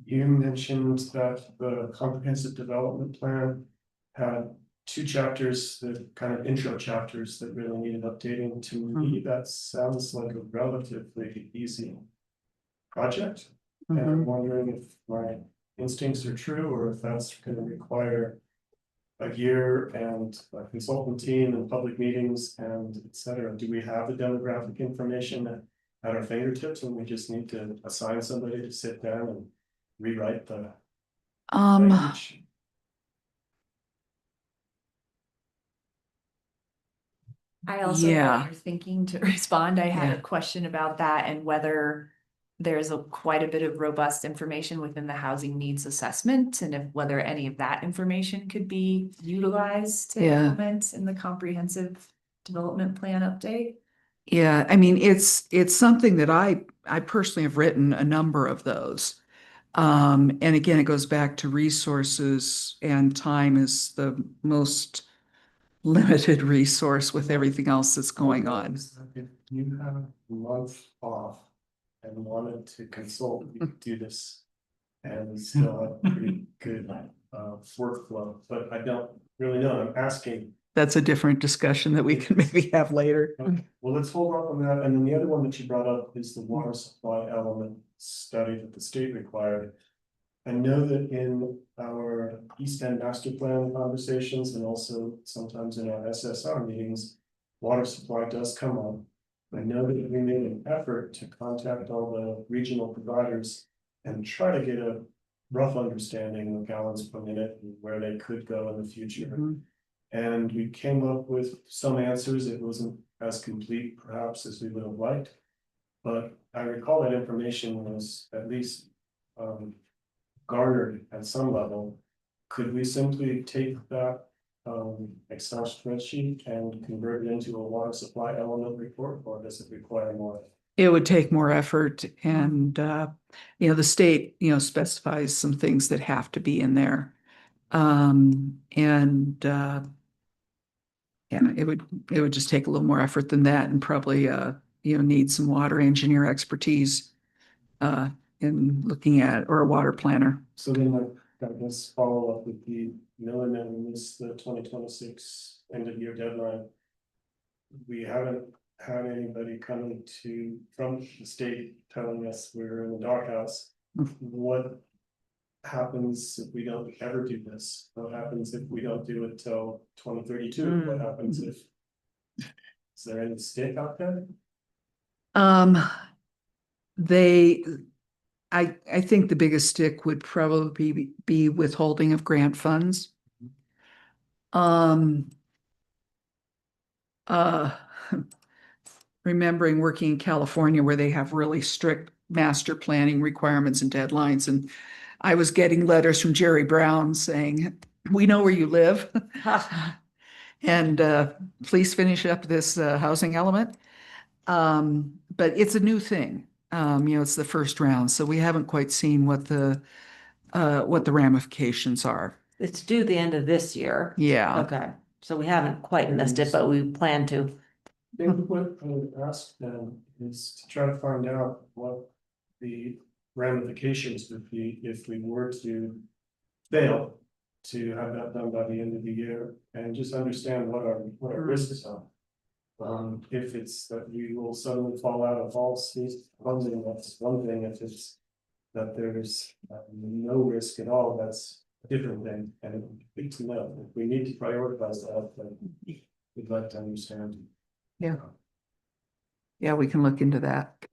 You mentioned that the comprehensive development plan had 2 chapters, the kind of intro chapters that really needed updating. To me, that sounds like a relatively easy project. And I'm wondering if my instincts are true, or if that's gonna require a year and a consultant team and public meetings and et cetera. Do we have the demographic information at our fingertips, and we just need to assign somebody to sit down and rewrite the language? I also, Yeah. while you're thinking to respond, I had Yeah. a question about that and whether there's quite a bit of robust information within the housing needs assessment, and if whether any of that information could be utilized to Yeah. implement in the comprehensive development plan update. Yeah, I mean, it's something that I personally have written a number of those. And again, it goes back to resources, and time is the most limited resource with everything else that's going on. If you have a month off and wanted to consult, you could do this. And still have pretty good workflow, but I don't really know. I'm asking. That's a different discussion that we can maybe have later. Okay, well, let's hold off on that. And then the other one that you brought up is the water supply element study that the state required. I know that in our East End master plan conversations, and also sometimes in our SSR meetings, water supply does come up. I know that we made an effort to contact all the regional providers and try to get a rough understanding of gallons per minute and where they could go in the future. And we came up with some answers. It wasn't as complete perhaps as we would have liked. But I recall that information was at least garnered at some level. Could we simply take that Excel spreadsheet and convert it into a water supply element report, or does it require more? It would take more effort, and the state, specifies some things that have to be in there. Yeah, it would just take a little more effort than that, and probably need some water engineer expertise in looking at, or a water planner. So then I guess follow up with the Millen and this the 2026 end of year deadline. We haven't had anybody coming from the state telling us we're in the doghouse. What happens if we don't ever do this? What happens if we don't do it till 2032? What happens if? Is there any stick out there? I think the biggest stick would probably be withholding of grant funds. Remembering working in California where they have really strict master planning requirements and deadlines, and I was getting letters from Jerry Brown saying, "We know where you live." And please finish up this housing element. But it's a new thing. It's the first round, so we haven't quite seen what the ramifications are. It's due the end of this year. Yeah. Okay, so we haven't quite missed it, but we plan to. Maybe what I would ask them is to try to find out what the ramifications would be if we were to fail to have that done by the end of the year, and just understand what our risks are. If it's that we will suddenly fall out of all state funding, that's one thing. If it's that there's no risk at all, that's a different thing, and it would be good to know. If we need to prioritize that, then we'd like to understand. Yeah, we can look into that.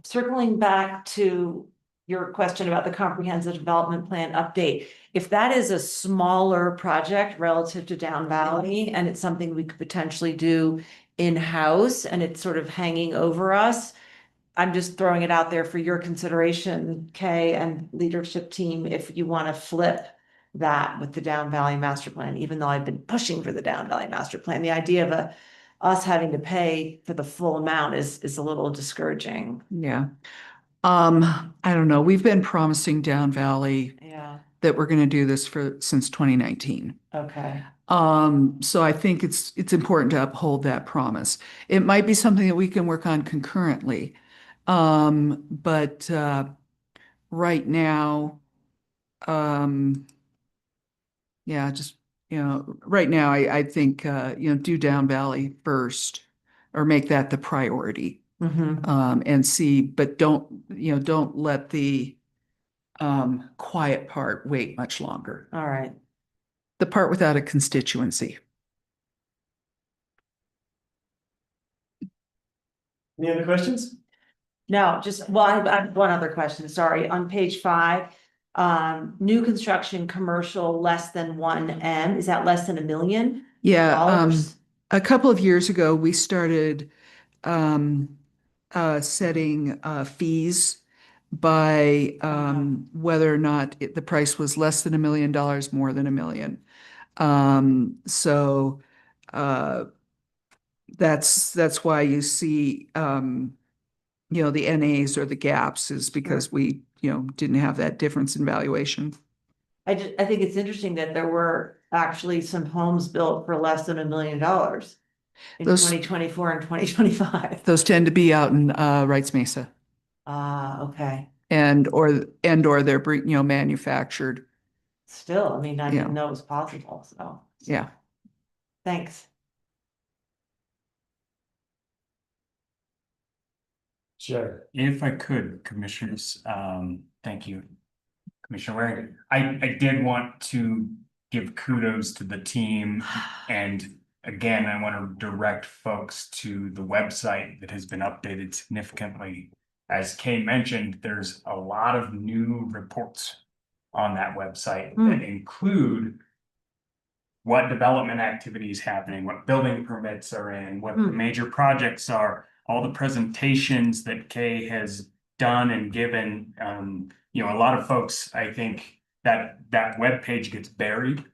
Circling back to your question about the comprehensive development plan update. If that is a smaller project relative to Down Valley, and it's something we could potentially do in-house, and it's sort of hanging over us, I'm just throwing it out there for your consideration, Kay and leadership team, if you want to flip that with the Down Valley master plan, even though I've been pushing for the Down Valley master plan, the idea of us having to pay for the full amount is a little discouraging. Yeah. I don't know. We've been promising Down Valley Yeah, that we're going to do this since 2019. okay. So I think it's important to uphold that promise. It might be something that we can work on concurrently. But right now, yeah, just, right now, I think, do Down Valley first, or make that the priority. Mhm. And see, but don't let the quiet part wait much longer. All right. The part without a constituency. Any other questions? No, well, I have one other question, sorry, on page 5, new construction, commercial, less than 1 M, is that less than $1 million? Yeah, Dollars? a couple of years ago, we started setting fees by whether or not the price was less than $1 million, more than $1 million. So that's why you see the NAs or the gaps is because we didn't have that difference in valuation. I think it's interesting that there were actually some homes built for less than $1 million in Those- 2024 and 2025. Those tend to be out in Wrights Mesa Okay, or they're manufactured. still, I mean, I Yeah. didn't know it was possible, so, Yeah. thanks. Sure. If I could, commissioners, thank you, Commissioner Waring. I did want to give kudos to the team. And again, I want to direct folks to the website that has been updated significantly. As Kay mentioned, there's a lot of new reports on that website that include what development activity is happening, what building permits are in, what the major projects are, all the presentations that Kay has done and given. A lot of folks, I think that webpage gets buried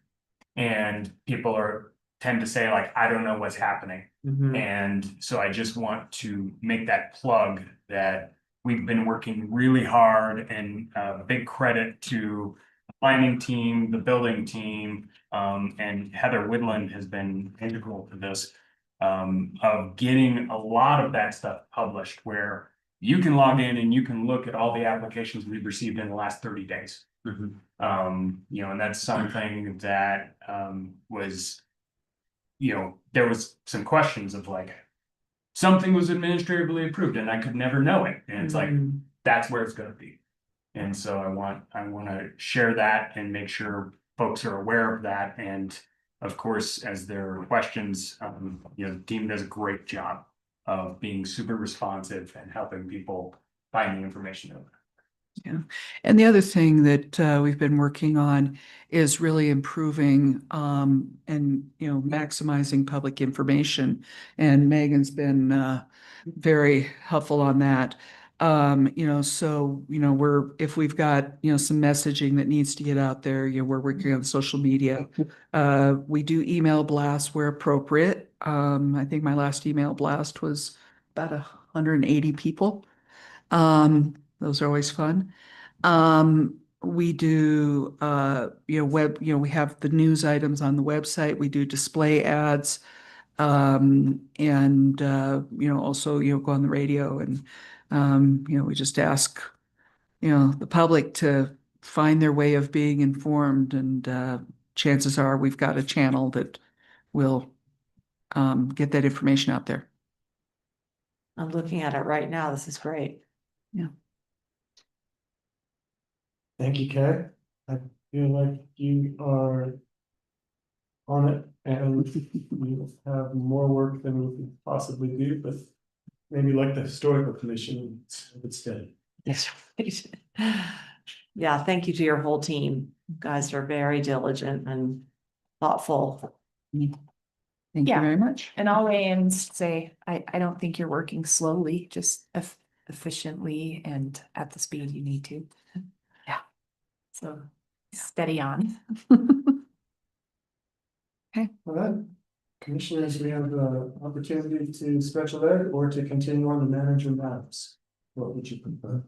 and people tend to say like, I don't know what's happening. And so I just want to make that plug that we've been working really hard, and big credit to the planning team, the building team, and Heather Woodland has been integral to this, of getting a lot of that stuff published where you can log in and you can look at all the applications we've received in the last 30 days. And that's something that was, there was some questions of like, something was administratively approved and I could never know it. And it's like, that's where it's gonna be. And so I want to share that and make sure folks are aware of that. And of course, as there are questions, the team does a great job of being super responsive and helping people find the information. Yeah. And the other thing that we've been working on is really improving and maximizing public information. And Megan's been very helpful on that. If we've got some messaging that needs to get out there, we're working on social media. We do email blasts where appropriate. I think my last email blast was about 180 people. Those are always fun. We do, we have the news items on the website. We do display ads. And also, go on the radio and, we just ask, the public to find their way of being informed. And chances are we've got a channel that will get that information out there. I'm looking at it right now, this is great. Thank you, Kay. I feel like you are on it and you have more work than we can possibly do, but maybe like the historical commission instead. Yes. Yeah, thank you to your whole team. You guys are very diligent and thoughtful. Thank you Yeah. very much. And I'll weigh in and say, I don't think you're working slowly, just efficiently and at the speed you need to. Yeah. So steady on. All right. Commissioners, we have the opportunity to special ed or to continue on the manager matters. What would you prefer?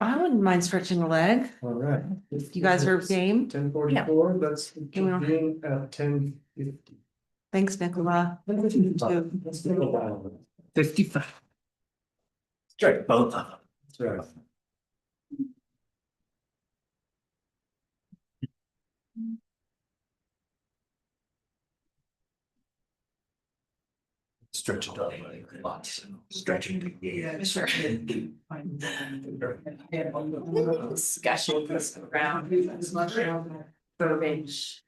I wouldn't mind stretching a leg. All right. You guys are game? 10:44, let's Can we- convene at 10:50. Thanks, Nicola. Let's take a while. 55. Strike both of them. That's right. Stretch it out. Lots. Stretch it. Yeah, sure. Discussion goes around. Verbiage.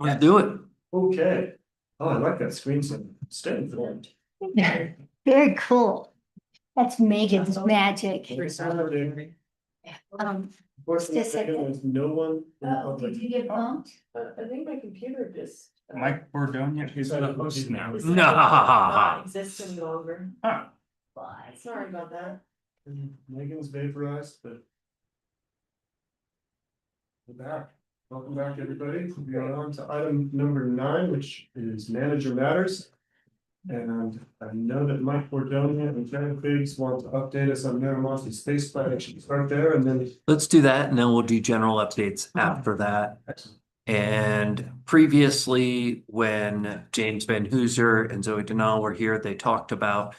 Let's do it. Okay. Oh, I like that screen saver. Stay informed. Very cool. That's Megan's magic. Unfortunately, Specific. there's no one in the public. Did you get bumped? I think my computer just. Mike Bordonia, who's the host now. Nah. Exists any longer. Huh. Sorry about that. Megan's vaporized, but. We're back. Welcome back, everybody. We are on to item number 9, which is manager matters. And I know that Mike Bordonia and Jenna Biggs want to update us on Miramonte space plan. Should we start there and then? Let's do that and then we'll do general updates after that. And previously, when James Van Hooser and Zoe Denal were here, they talked about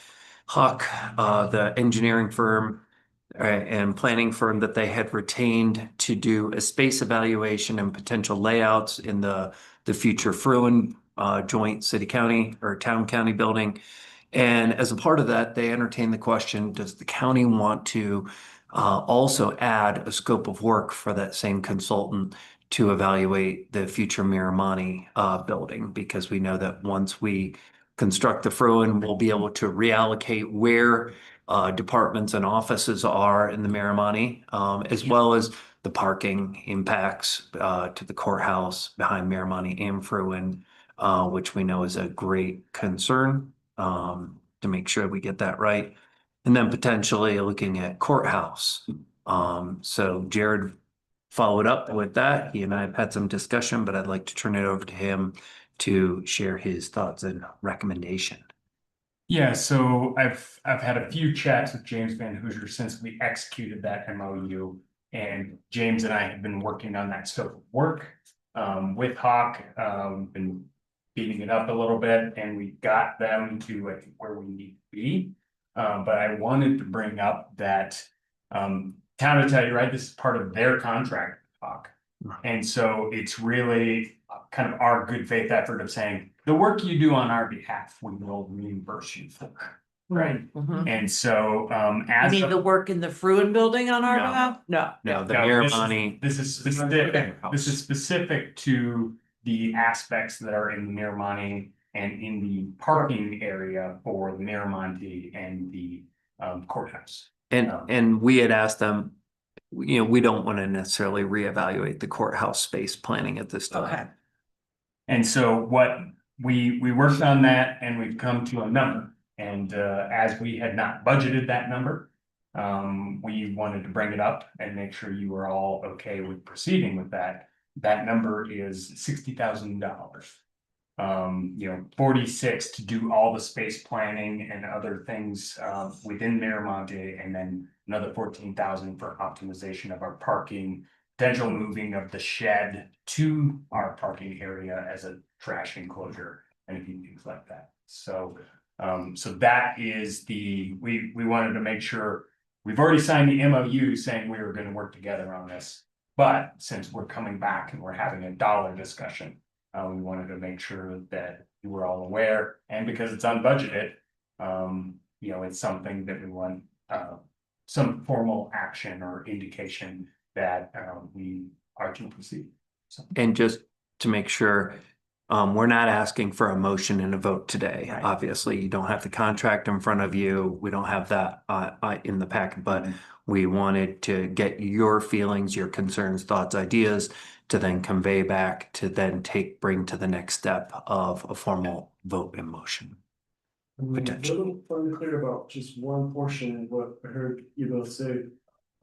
Huck, the engineering firm and planning firm that they had retained to do a space evaluation and potential layouts in the future Fruin joint city-county or town-county building. And as a part of that, they entertained the question, does the county want to also add a scope of work for that same consultant to evaluate the future Miramonte building? Because we know that once we construct the Fruin, we'll be able to reallocate where departments and offices are in the Miramonte, as well as the parking impacts to the courthouse behind Miramonte and Fruin, which we know is a great concern to make sure we get that right. And then potentially looking at courthouse. So Jared followed up with that. He and I have had some discussion, but I'd like to turn it over to him to share his thoughts and recommendation. Yeah, so I've had a few chats with James Van Hooser since we executed that MOU. And James and I have been working on that scope of work with Hawk, been beating it up a little bit, and we got them to I think where we need to be. But I wanted to bring up that town to tell you, right, this is part of their contract with Hawk. And so it's really kind of our good faith effort of saying, the work you do on our behalf, we will reimburse you for. Right. And so I as mean, the work in the Fruin building on our No. behalf? No. No, the No, Miramonte. this is specific to the aspects that are in the Miramonte and in the parking area for the Miramonte and the courthouse. And we had asked them, you know, we don't want to necessarily reevaluate the courthouse space planning at this time. Okay. And so what we worked on that and we've come to a number. And as we had not budgeted that number, we wanted to bring it up and make sure you were all okay with proceeding with that. That number is $60,000. 46 to do all the space planning and other things within Miramonte, and then another 14,000 for optimization of our parking, potential moving of the shed to our parking area as a trash enclosure and a few things like that. So that is we wanted to make sure we've already signed the MOU saying we were going to work together on this. But since we're coming back and we're having a dollar discussion, we wanted to make sure that you were all aware, and because it's unbudgeted, it's something that we want some formal action or indication that we are to proceed. So. And just to make sure, we're not asking for a motion and a vote today. Right. Obviously, you don't have the contract in front of you. We don't have that in the packet, but we wanted to get your feelings, your concerns, thoughts, ideas to then convey back to then bring to the next step of a formal vote and motion. I'm a little unclear about just one portion of what I heard you both say.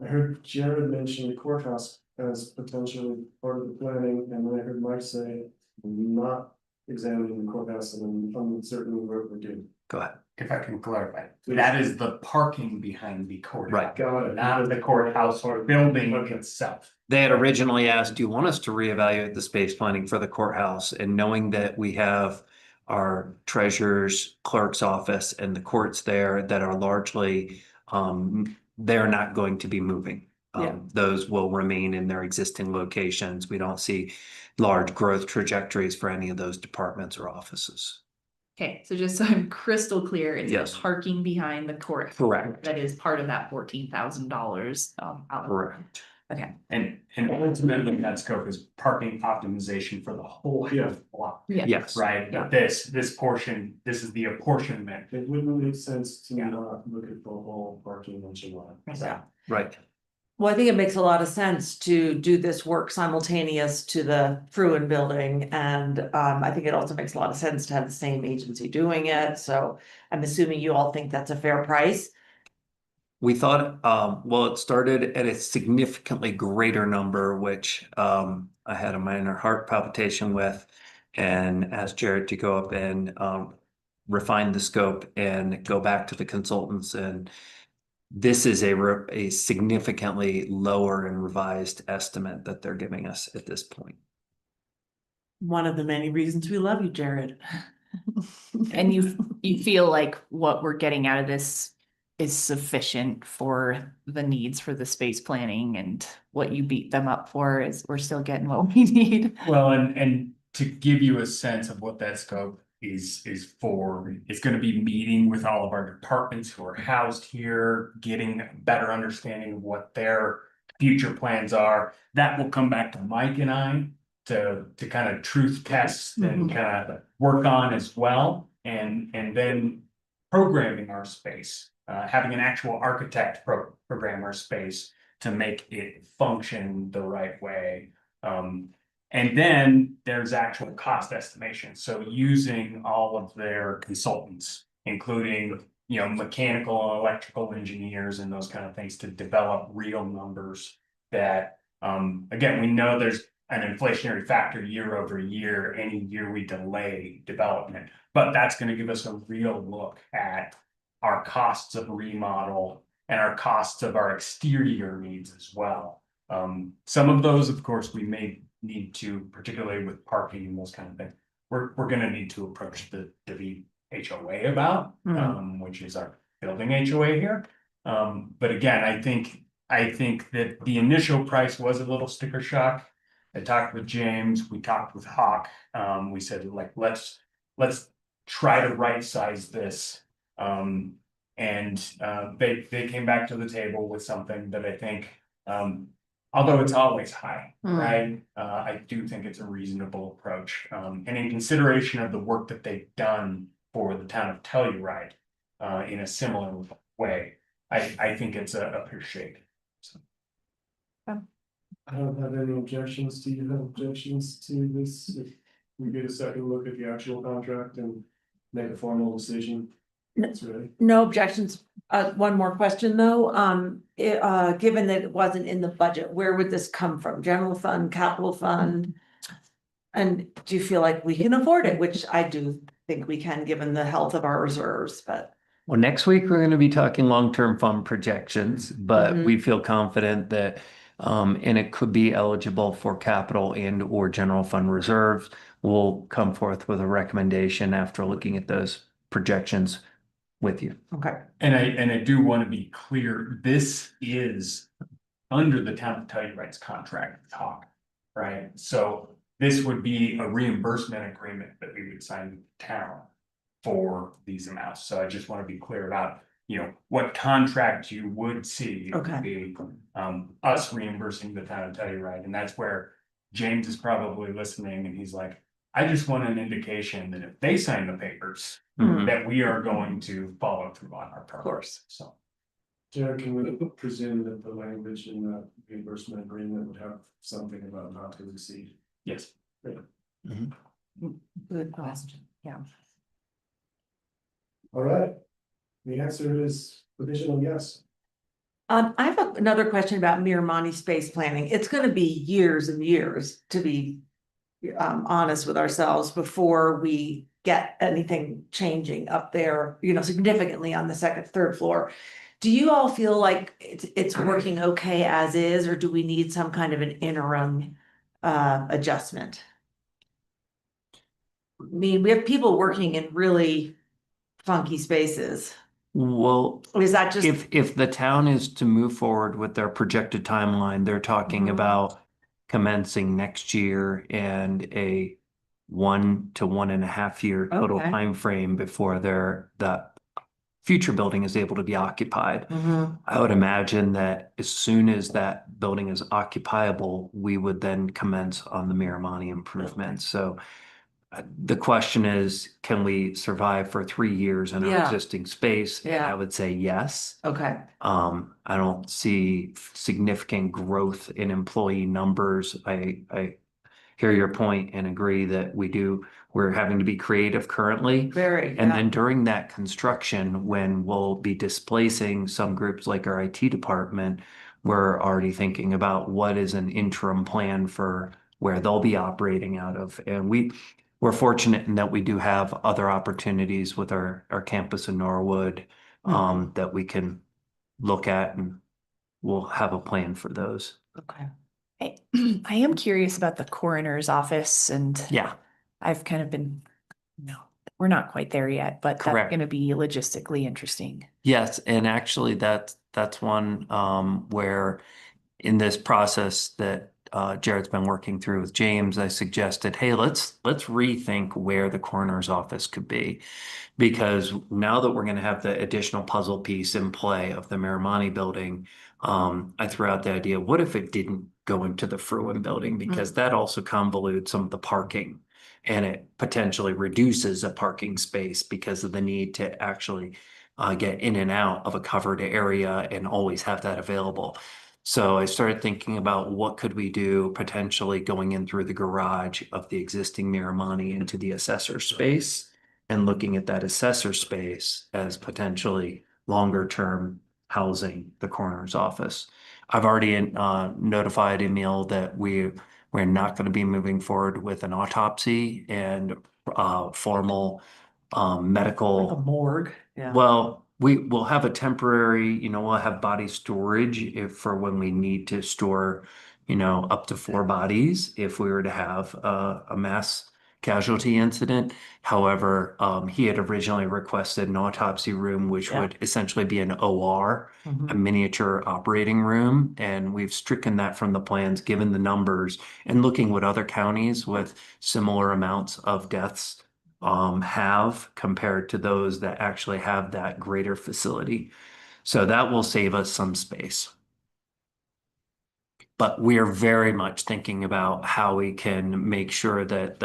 I heard Jared mention the courthouse as potentially part of the planning, and then I heard Mike say, not examining the courthouse, and I'm uncertain where we're doing. Go ahead. If I can clarify, that is the parking behind the courthouse. Right. Got it. Not the courthouse or building itself. They had originally asked, do you want us to reevaluate the space planning for the courthouse? And knowing that we have our treasurer's clerk's office and the courts there that are largely, they're not going to be moving. Those will remain in their existing locations. We don't see large growth trajectories for any of those departments or offices. Okay, so just so I'm crystal clear, it's Yes. the parking behind the court. Correct. That is part of that $14,000. Correct. Okay. And ultimately that scope is parking optimization for the whole Yeah. block, Yeah. Yes. right? Yeah. But this portion, this is the apportionment. It wouldn't make sense to Yeah. not look at the whole parking nationwide. Yeah. Right. Well, I think it makes a lot of sense to do this work simultaneous to the Fruin building. And I think it also makes a lot of sense to have the same agency doing it. So I'm assuming you all think that's a fair price. We thought, well, it started at a significantly greater number, which I had a minor heart palpitation with, and asked Jared to go up and refine the scope and go back to the consultants. And this is a significantly lower and revised estimate that they're giving us at this point. One of the many reasons we love you, Jared. And you feel like what we're getting out of this is sufficient for the needs for the space planning, and what you beat them up for is we're still getting what we need. Well, and to give you a sense of what that scope is for, it's gonna be meeting with all of our departments who are housed here, getting a better understanding of what their future plans are. That will come back to Mike and I to kind of truth test and kind of work on as well. And then programming our space, having an actual architect program our space to make it function the right way. And then there's actual cost estimation. So using all of their consultants, including, mechanical and electrical engineers and those kind of things to develop real numbers that, again, we know there's an inflationary factor year over year, any year we delay development, but that's going to give us a real look at our costs of remodel and our costs of our exterior needs as well. Some of those, of course, we may need to, particularly with parking and those kind of things, we're gonna need to approach the HOA about, which is our building HOA here. But again, I think that the initial price was a little sticker shock. I talked with James, we talked with Hawk, we said, like, let's try to right size this. And they came back to the table with something that I think, although it's always high, right? I do think it's a reasonable approach. And in consideration of the work that they've done for the town of Telluride, in a similar way, I think it's a fair shake. So. I don't have any objections. Do you have objections to this? If we get a second look at the actual contract and make a formal decision. That's ready. No objections. One more question though. Given that it wasn't in the budget, where would this come from? General fund, capital fund? And do you feel like we can afford it? Which I do think we can, given the health of our reserves, but. Well, next week, we're going to be talking long-term fund projections, but we feel confident that, and it could be eligible for capital and or general fund reserves. We'll come forth with a recommendation after looking at those projections with you. Okay. And I do want to be clear, this is under the town of Telluride's contract with Hawk, right? So this would be a reimbursement agreement that we would sign with the town for these amounts. So I just want to be clear about, what contract you would see. It would be us reimbursing the town of Telluride, and that's where James is probably listening, and he's like, I just want an indication that if they sign the papers, that we are going to follow through on our part. Of course. So. Jared, can we presume that the language in the reimbursement agreement would have something about not to exceed? Yes. Good question. Yeah. All right. The answer is provisional yes. I have another question about Miramani space planning. It's gonna be years and years, to be honest with ourselves, before we get anything changing up there, significantly on the second, third floor. Do you all feel like it's working okay as is, or do we need some kind of an interim adjustment? I mean, we have people working in really funky spaces. Well, Is that just? if the town is to move forward with their projected timeline, they're talking about commencing next year and a 1 to 1.5 year total Okay. time frame before the future building is able to be occupied. Mhm. I would imagine that as soon as that building is occupiable, we would then commence on the Miramani improvements. So the question is, can we survive for 3 years in our Yeah. existing space? And Yeah. I would say yes. Okay. I don't see significant growth in employee numbers. I hear your point and agree that we're having to be creative currently. Very, And yeah. then during that construction, when we'll be displacing some groups like our IT department, we're already thinking about what is an interim plan for where they'll be operating out of. And we're fortunate in that we do have other opportunities with our campus in Norwood that we can look at, and we'll have a plan for those. Okay. I am curious about the coroner's office, and Yeah, I've kind of been, no, we're not quite there yet, but that's Correct. gonna be logistically interesting. yes, and actually that's one where in this process that Jared's been working through with James, I suggested, hey, let's rethink where the coroner's office could be. Because now that we're going to have the additional puzzle piece in play of the Miramani building, I threw out the idea, what if it didn't go into the Fruin building? Because that also convolutes some of the parking, and it potentially reduces a parking space because of the need to actually get in and out of a covered area and always have that available. So I started thinking about what could we do potentially going in through the garage of the existing Miramani into the assessor space, and looking at that assessor space as potentially longer term housing the coroner's office. I've already notified Emil that we're not going to be moving forward with an autopsy and formal medical. Like a morgue. Yeah. Well, we will have a temporary, we'll have body storage for when we need to store, up to 4 bodies if we were to have a mass casualty incident. However, he had originally requested an autopsy room, which Yeah. would essentially be an OR, a Mhm. miniature operating room, and we've stricken that from the plans, given the numbers and looking what other counties with similar amounts of deaths have compared to those that actually have that greater facility. So that will save us some space. But we are very much thinking about how we can make sure that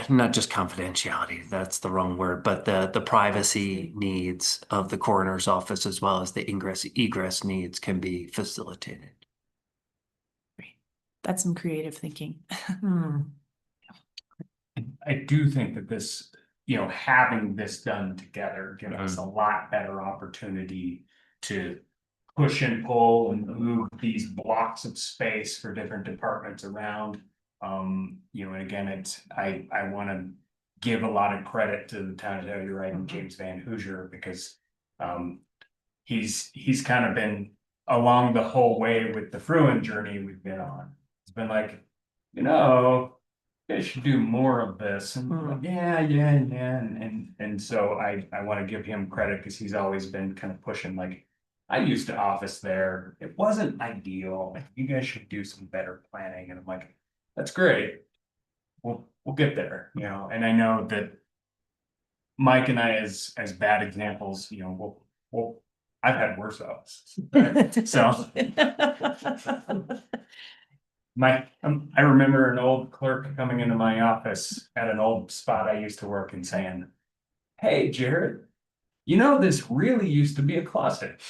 not just confidentiality, that's the wrong word, but the privacy needs of the coroner's office as well as the ingress egress needs can be facilitated. That's some creative thinking. Hmm. I do think that this, having this done together gives us a lot better opportunity to push and pull and move these blocks of space for different departments around. And again, I want to give a lot of credit to the town of Telluride and James Van Hoosier, because he's kind of been along the whole way with the Fruin journey we've been on. It's been like, they should do more of this. And we're like, yeah. And so I want to give him credit, because he's always been kind of pushing, like, I used to office there. It wasn't ideal. You guys should do some better planning. And I'm like, that's great. We'll get there, and I know that Mike and I, as bad examples, I've had worse offices. Right? So I remember an old clerk coming into my office at an old spot I used to work in, saying, "Hey, Jared, this really used to be a closet."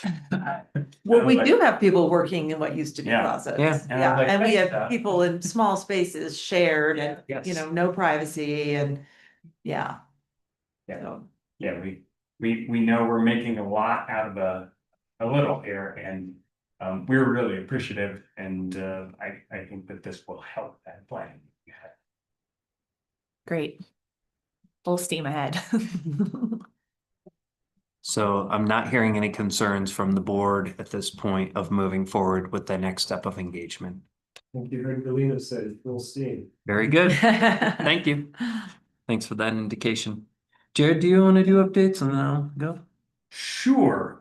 Well, we like- do have people working in what used to be Yeah. closets. Yeah. And I was like, And we "Thanks, have Doc." people in small spaces shared and, Yes. no privacy and, yeah. Yeah. So, Yeah, we know we're making a lot out of a little here, and we're really appreciative, and I think that this will help that plan. Great. Full steam ahead. So I'm not hearing any concerns from the board at this point of moving forward with the next step of engagement. I think you heard Galena say full steam. Very good. Thank you. Thanks for that indication. Jared, do you want to do updates and then I'll go? Sure.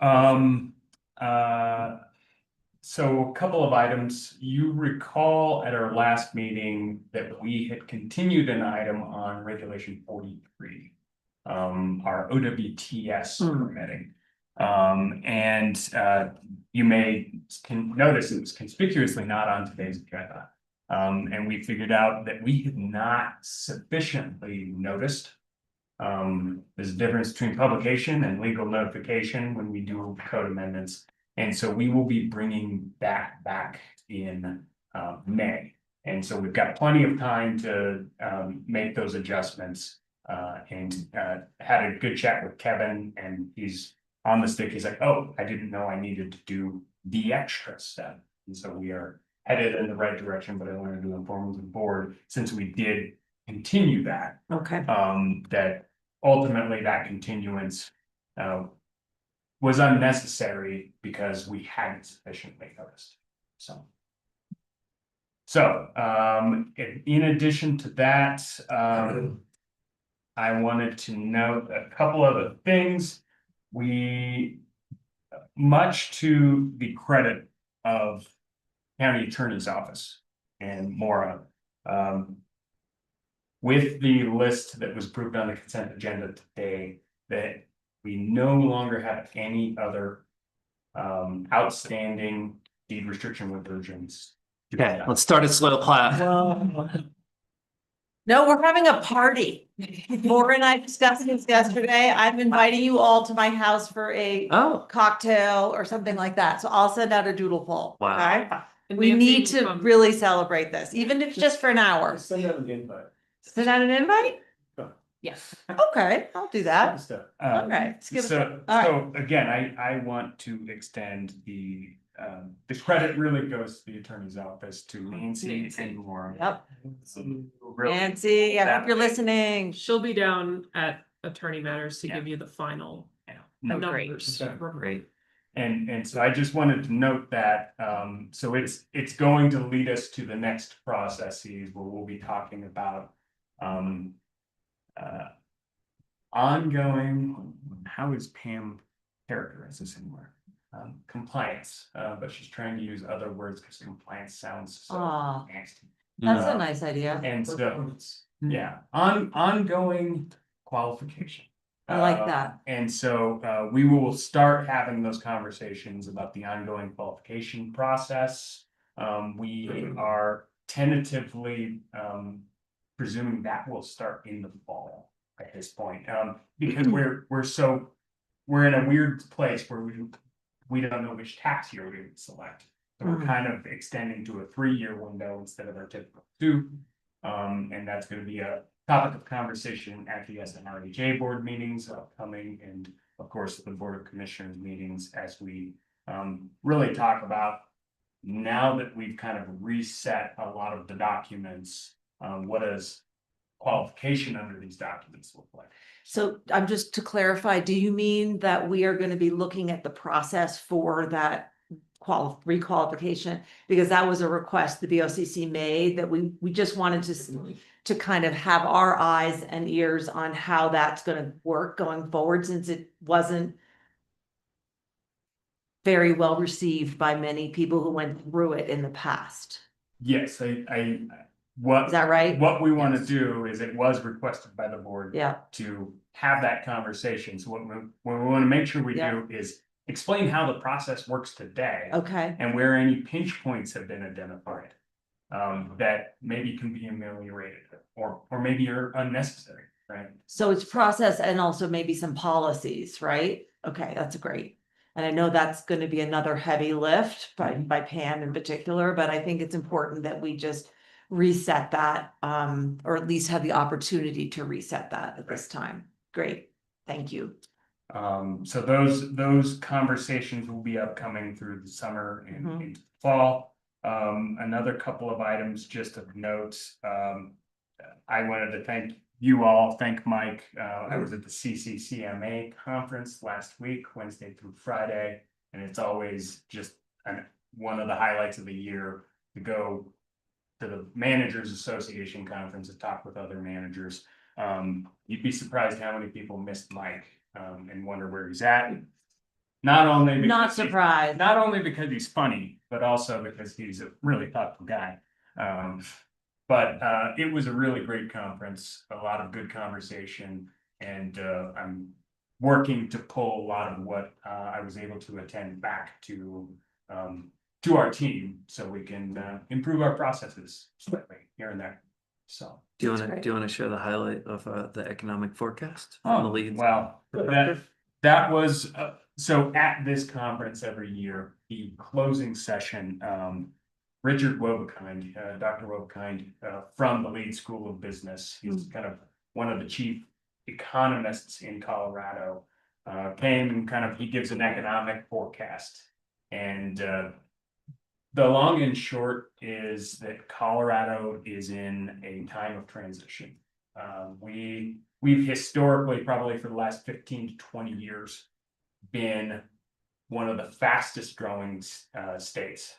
So a couple of items. You recall at our last meeting that we had continued an item on regulation 43. our OWTS permitting. You can notice it was conspicuously not on today's agenda. And we figured out that we had not sufficiently noticed. There's a difference between publication and legal notification when we do code amendments. And so we will be bringing that back in May. And so we've got plenty of time to make those adjustments. Had a good chat with Kevin, and he's on the stick. He's like, oh, I didn't know I needed to do the extra step. And so we are headed in the right direction, but I wanted to inform the board, since we did continue that, Okay. that ultimately that continuance was unnecessary because we hadn't sufficiently noticed. So in addition to that, I wanted to note a couple other things. We, much to the credit of County Attorney's Office and Maura, with the list that was approved on the consent agenda today, that we no longer have any other outstanding deed restriction reversions. Okay, let's start a slow clap. No, we're having a party. Maura and I discussed this yesterday. I'm inviting you all to my house for a Oh, cocktail or something like that. So I'll send out a doodle poll. Wow. Okay? And We Nancy need will to come. really celebrate this, even if it's just for an hour. Send out an invite. Send out an invite? Yes. Okay, I'll do that. Step. Okay. Let's give it- So, all right. so again, I want to extend the credit really goes to the attorney's office, to Nancy and Maura. Yep. Really, Nancy, I hope that you're way. listening. She'll be down at Attorney Matters to Yeah. give you the final no, numbers. Okay. great. And so I just wanted to note that, so it's going to lead us to the next processes where we'll be talking about ongoing, how is Pam characterize this anywhere? Compliance, but she's trying to use other words because compliance sounds so Aw. nasty. That's a Uh, nice idea. And so, yeah, ongoing qualification. I like that. And so we will start having those conversations about the ongoing qualification process. We are tentatively presuming that will start in the fall at this point. Because we're in a weird place where we don't know which tax year we would select. So we're Mhm. kind of extending to a 3-year window instead of our typical 2. And that's gonna be a topic of conversation at the SNRHA board meetings upcoming, and of course, the Board of Commissioners meetings, as we really talk about, now that we've kind of reset a lot of the documents, what does qualification under these documents look like? So I'm just to clarify, do you mean that we are going to be looking at the process for that requalification? Because that was a request the BOCC made, that we just wanted to kind of have our eyes and ears on how that's going to work going forward, since it wasn't very well received by many people who went through it in the past. Yes, Is that right? what we want to do is, it was requested by the board. Yeah. To have that conversation. So what we want to make sure we Yeah. do is explain how the process works today. Okay. And where any pinch points have been identified. That maybe can be ameliorated, or maybe are unnecessary, right? So it's process and also maybe some policies, right? Okay, that's great. And I know that's going to be another heavy lift by Pam in particular, but I think it's important that we just reset that, or at least have the opportunity to reset that at this time. Great, thank you. So those conversations will be upcoming through the summer and Mhm. into fall. Another couple of items just of note. I wanted to thank you all, thank Mike. I was at the CCCMA conference last week, Wednesday through Friday, and it's always just one of the highlights of the year to go to the Managers Association conference and talk with other managers. You'd be surprised how many people missed Mike and wonder where he's at. Not only Not because surprised. not only because he's funny, but also because he's a really thoughtful guy. But it was a really great conference, a lot of good conversation. And I'm working to pull a lot of what I was able to attend back to our team, so we can improve our processes slightly here and there. So. Do you That's want to, great. do you want to share the highlight of the economic forecast? from the Oh, leads? well, that was, so at this conference every year, the closing session, Richard Wobekind, Dr. Wobekind, from the Leeds School of Business, he's kind of one of the chief economists in Colorado, came and kind of, he gives an economic forecast. And the long and short is that Colorado is in a time of transition. We've historically, probably for the last 15 to 20 years, been one of the fastest growing states,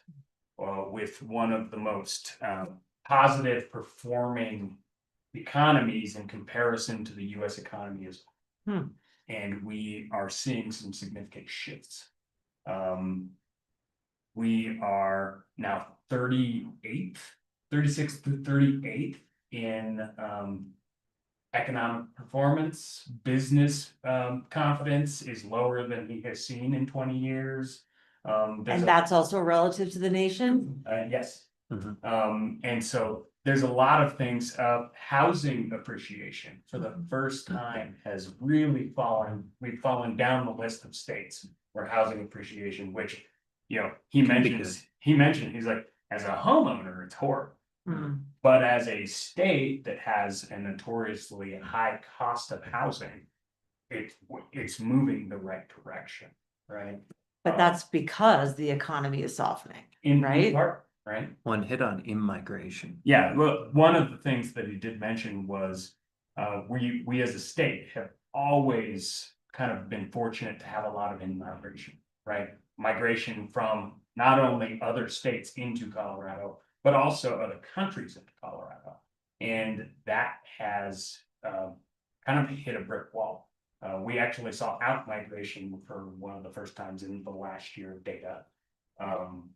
with one of the most positive performing economies in comparison to the US economy as well. And we are seeing some significant shifts. We are now 36th to 38th in economic performance. Business confidence is lower than he has seen in 20 years. And that's also relative to the nation? Yes. Mhm. And so there's a lot of things. Housing appreciation for the first time has really fallen. We've fallen down the list of states where housing appreciation, which, you know, he mentioned, he's like, as a homeowner, it's horrible. But as a state that has a notoriously high cost of housing, it's moving the right direction, right? But that's because the economy is softening. In Right? part, right? One hit on immigration. Yeah, well, one of the things that he did mention was, we as a state have always kind of been fortunate to have a lot of immigration, right? Migration from not only other states into Colorado, but also other countries into Colorado. And that has kind of hit a brick wall. We actually saw out migration for one of the first times in the last year of data,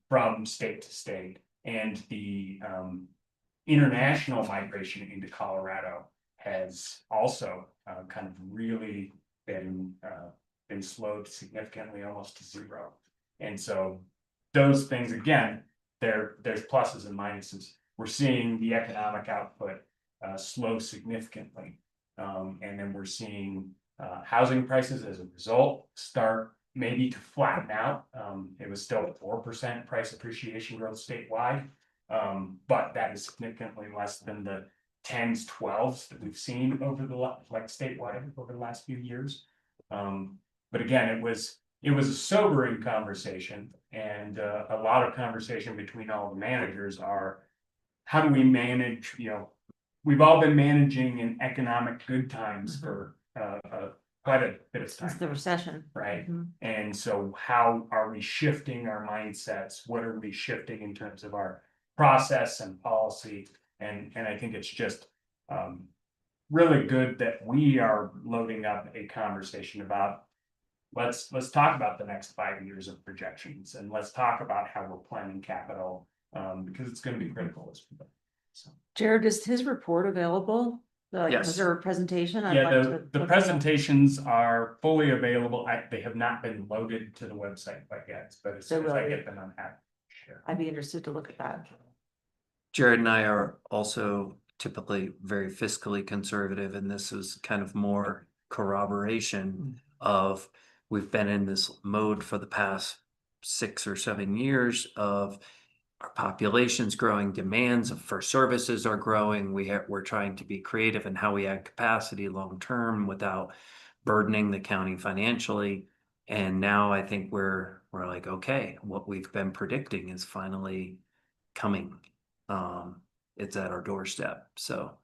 from state to state. And the international migration into Colorado has also kind of really been slowed significantly, almost to zero. And so those things, again, there's pluses and minuses. We're seeing the economic output slow significantly. And then we're seeing housing prices as a result start maybe to flatten out. It was still 4% price appreciation growth statewide. But that is significantly less than the 10s, 12s that we've seen over the statewide over the last few years. But again, it was a sobering conversation, and a lot of conversation between all the managers are, how do we manage, we've all been managing in economic good times for quite a bit of Since time, the recession. right? Mhm. And so how are we shifting our mindsets? What are we shifting in terms of our process and policy? And I think it's just really good that we are loading up a conversation about, let's talk about the next 5 years of projections, and let's talk about how we're planning capital, because it's going to be critical as well. So. Jared, is his report available? Yes. Was there a presentation? I'd Yeah, like to the look at that. presentations are fully available. They have not been loaded to the website quite yet, but as soon as I get them, I'm happy to share. I'd be interested to look at that. Jared and I are also typically very fiscally conservative, and this is kind of more corroboration of, we've been in this mode for the past 6 or 7 years of our population's growing, demands for services are growing. We're trying to be creative in how we add capacity long term without burdening the county financially. And now I think we're like, okay, what we've been predicting is finally coming. It's at our doorstep. So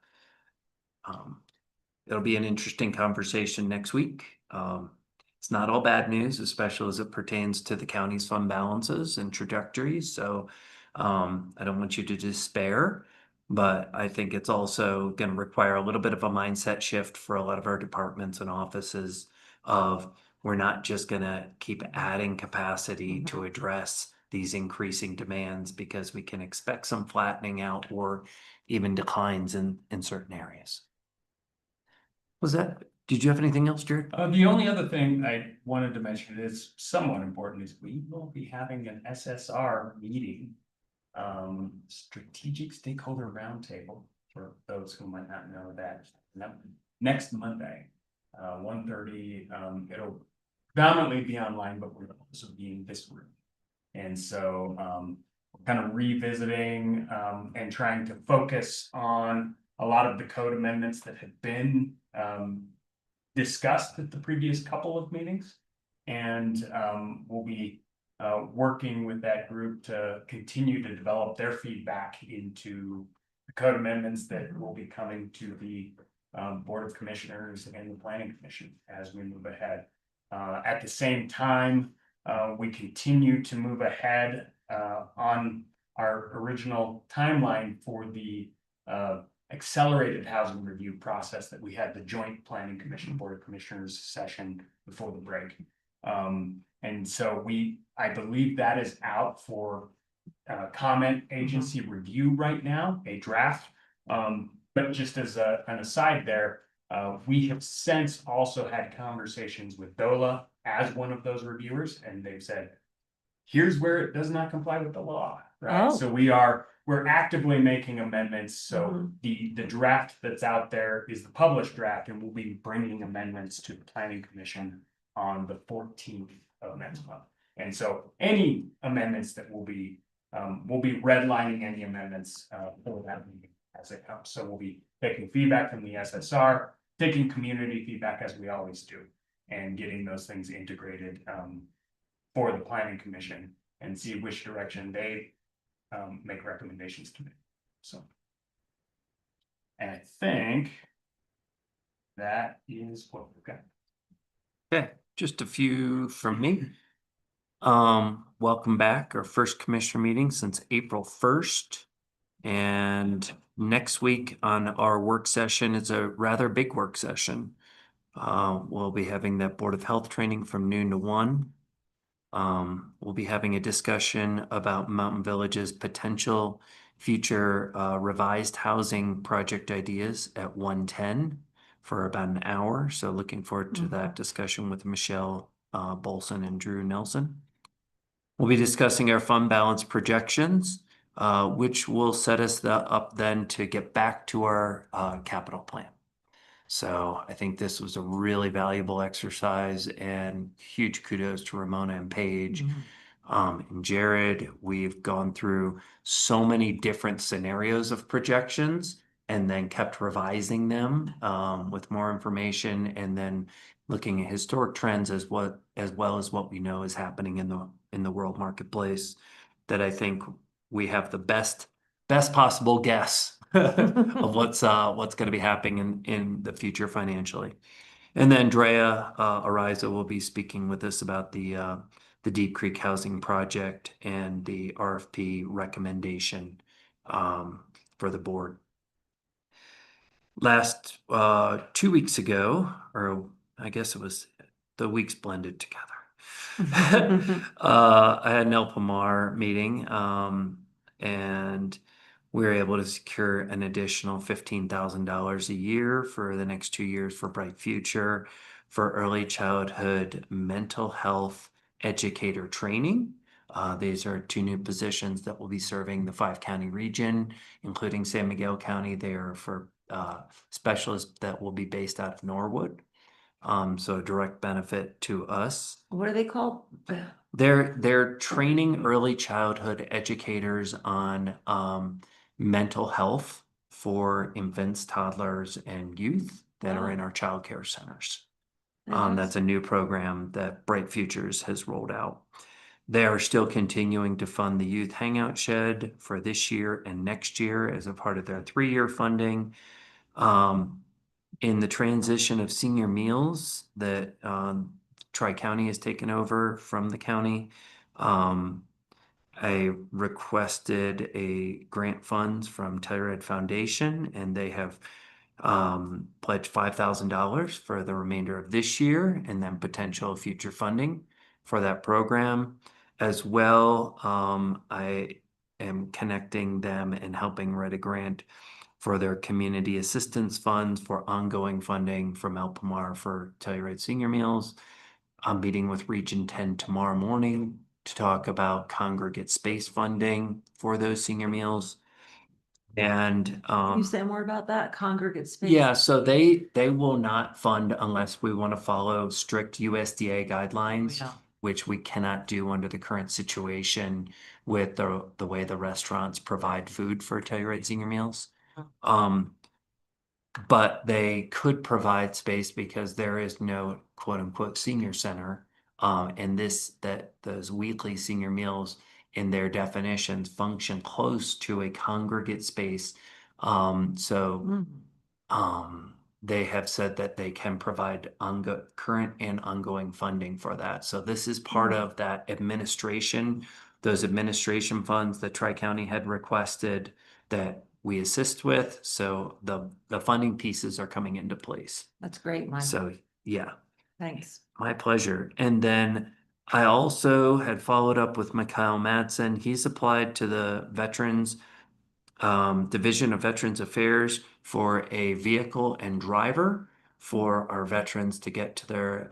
it'll be an interesting conversation next week. It's not all bad news, especially as it pertains to the county's fund balances and trajectories. So I don't want you to despair, but I think it's also going to require a little bit of a mindset shift for a lot of our departments and offices of, we're not just going to keep adding capacity to address these increasing demands, because we can expect some flattening out or even declines in certain areas. Was that Did you have anything else, Jared? The only other thing I wanted to mention is somewhat important is we will be having an SSR meeting. Strategic Stakeholder Roundtable, for those who might not know that, next Monday, 1:30, it'll predominantly be online, but we'll also be in this room. And so, kind of revisiting, and trying to focus on a lot of the code amendments that have been, discussed at the previous couple of meetings. And we'll be working with that group to continue to develop their feedback into the code amendments that will be coming to the Board of Commissioners and the Planning Commission as we move ahead. At the same time, we continue to move ahead on our original timeline for the accelerated housing review process that we had the joint Planning Commission Board of Commissioners session before the break. And so I believe that is out for comment agency review right now, a draft. But just as an aside there, we have since also had conversations with DOLA as one of those reviewers, and they've said, here's where it does not comply with the law, right? Oh. So we're actively making amendments. So the draft that's out there is the published draft, and we'll be bringing amendments to the Planning Commission on the 14th of next month. And so any amendments that we'll be redlining any amendments for that meeting as it comes. So we'll be taking feedback from the SSR, taking community feedback as we always do, and getting those things integrated for the Planning Commission and see which direction they make recommendations to me. So, and I think that is what we've got. Okay, just a few from me. Welcome back, our first commissioner meeting since April 1st. And next week on our work session is a rather big work session. We'll be having that Board of Health training from noon to 1. We'll be having a discussion about Mountain Village's potential future revised housing project ideas at 1:10 for about an hour. So looking forward to that discussion with Michelle Bolson and Drew Nelson. We'll be discussing our fund balance projections, which will set us up then to get back to our capital plan. So I think this was a really valuable exercise, and huge kudos to Ramona and Paige and Jared. We've gone through so many different scenarios of projections and then kept revising them with more information, and then looking at historic trends as well as what we know is happening in the world marketplace, that I think we have the best possible guess of what's going to be happening in the future financially. And then Drea Ariza will be speaking with us about the Deep Creek Housing Project and the RFP recommendation for the board. Last 2 weeks ago, or I guess it was the weeks blended together. I had an El Pomar meeting, and we were able to secure an additional $15,000 a year for the next 2 years for Bright Future for early childhood mental health educator training. These are 2 new positions that will be serving the 5-county region, including San Miguel County. They are for specialists that will be based out of Norwood. So a direct benefit to us. What are they called? They're training early childhood educators on mental health for infants, toddlers, and youth that are in our child care centers. That's a new program that Bright Futures has rolled out. They are still continuing to fund the Youth Hangout Shed for this year and next year as a part of their 3-year funding. In the transition of senior meals that Tri-County has taken over from the county, I requested a grant funds from Telluride Foundation, and they have pledged $5,000 for the remainder of this year, and then potential future funding for that program. As well, I am connecting them and helping write a grant for their community assistance funds for ongoing funding from Alpamar for Telluride senior meals. I'm meeting with Region 10 tomorrow morning to talk about congregate space funding for those senior meals. And Can you say more about that congregate space? yeah, so they will not fund unless we want to follow strict USDA guidelines, Yeah. which we cannot do under the current situation with the way the restaurants provide food for Telluride senior meals. But they could provide space because there is no quote unquote senior center. And those weekly senior meals in their definitions function close to a congregate space. So they have said that they can provide current and ongoing funding for that. So this is part of that administration, those administration funds that Tri-County had requested that we assist with. So the funding pieces are coming into place. That's great, Mike. So yeah, Thanks. my pleasure. And then I also had followed up with Mikhail Madsen. He's applied to the Veterans Division of Veterans Affairs for a vehicle and driver for our veterans to get to their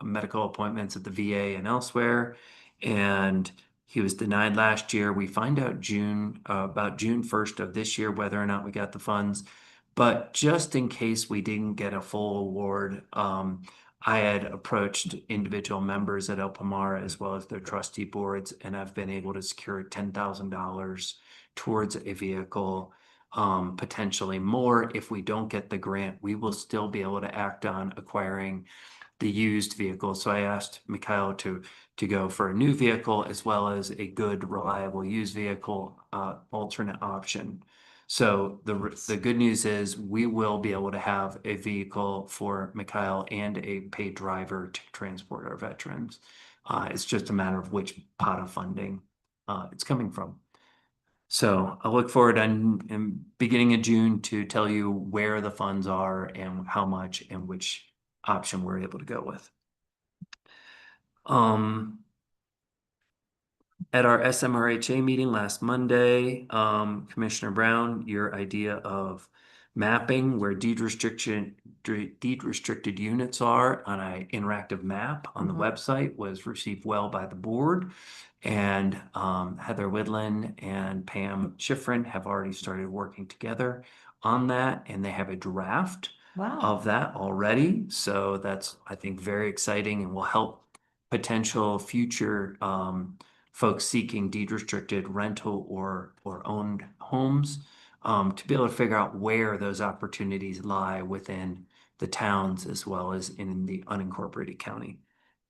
medical appointments at the VA and elsewhere. And he was denied last year. We find out about June 1st of this year whether or not we got the funds. But just in case we didn't get a full award, I had approached individual members at Alpamar as well as their trustee boards, and I've been able to secure $10,000 towards a vehicle, potentially more. If we don't get the grant, we will still be able to act on acquiring the used vehicle. So I asked Mikhail to go for a new vehicle as well as a good, reliable used vehicle alternate option. So the good news is we will be able to have a vehicle for Mikhail and a paid driver to transport our veterans. It's just a matter of which pot of funding it's coming from. So I look forward in beginning of June to tell you where the funds are and how much and which option we're able to go with. At our SMRHA meeting last Monday, Commissioner Brown, your idea of mapping where deed restricted units are on an interactive map on the website was received well by the board. And Heather Widlin and Pam Schifrin have already started working together on that, and they have a draft of that already. So that's, I think, very exciting and will help potential future folks seeking deed restricted rental or owned homes to be able to figure out where those opportunities lie within the towns as well as in the unincorporated county.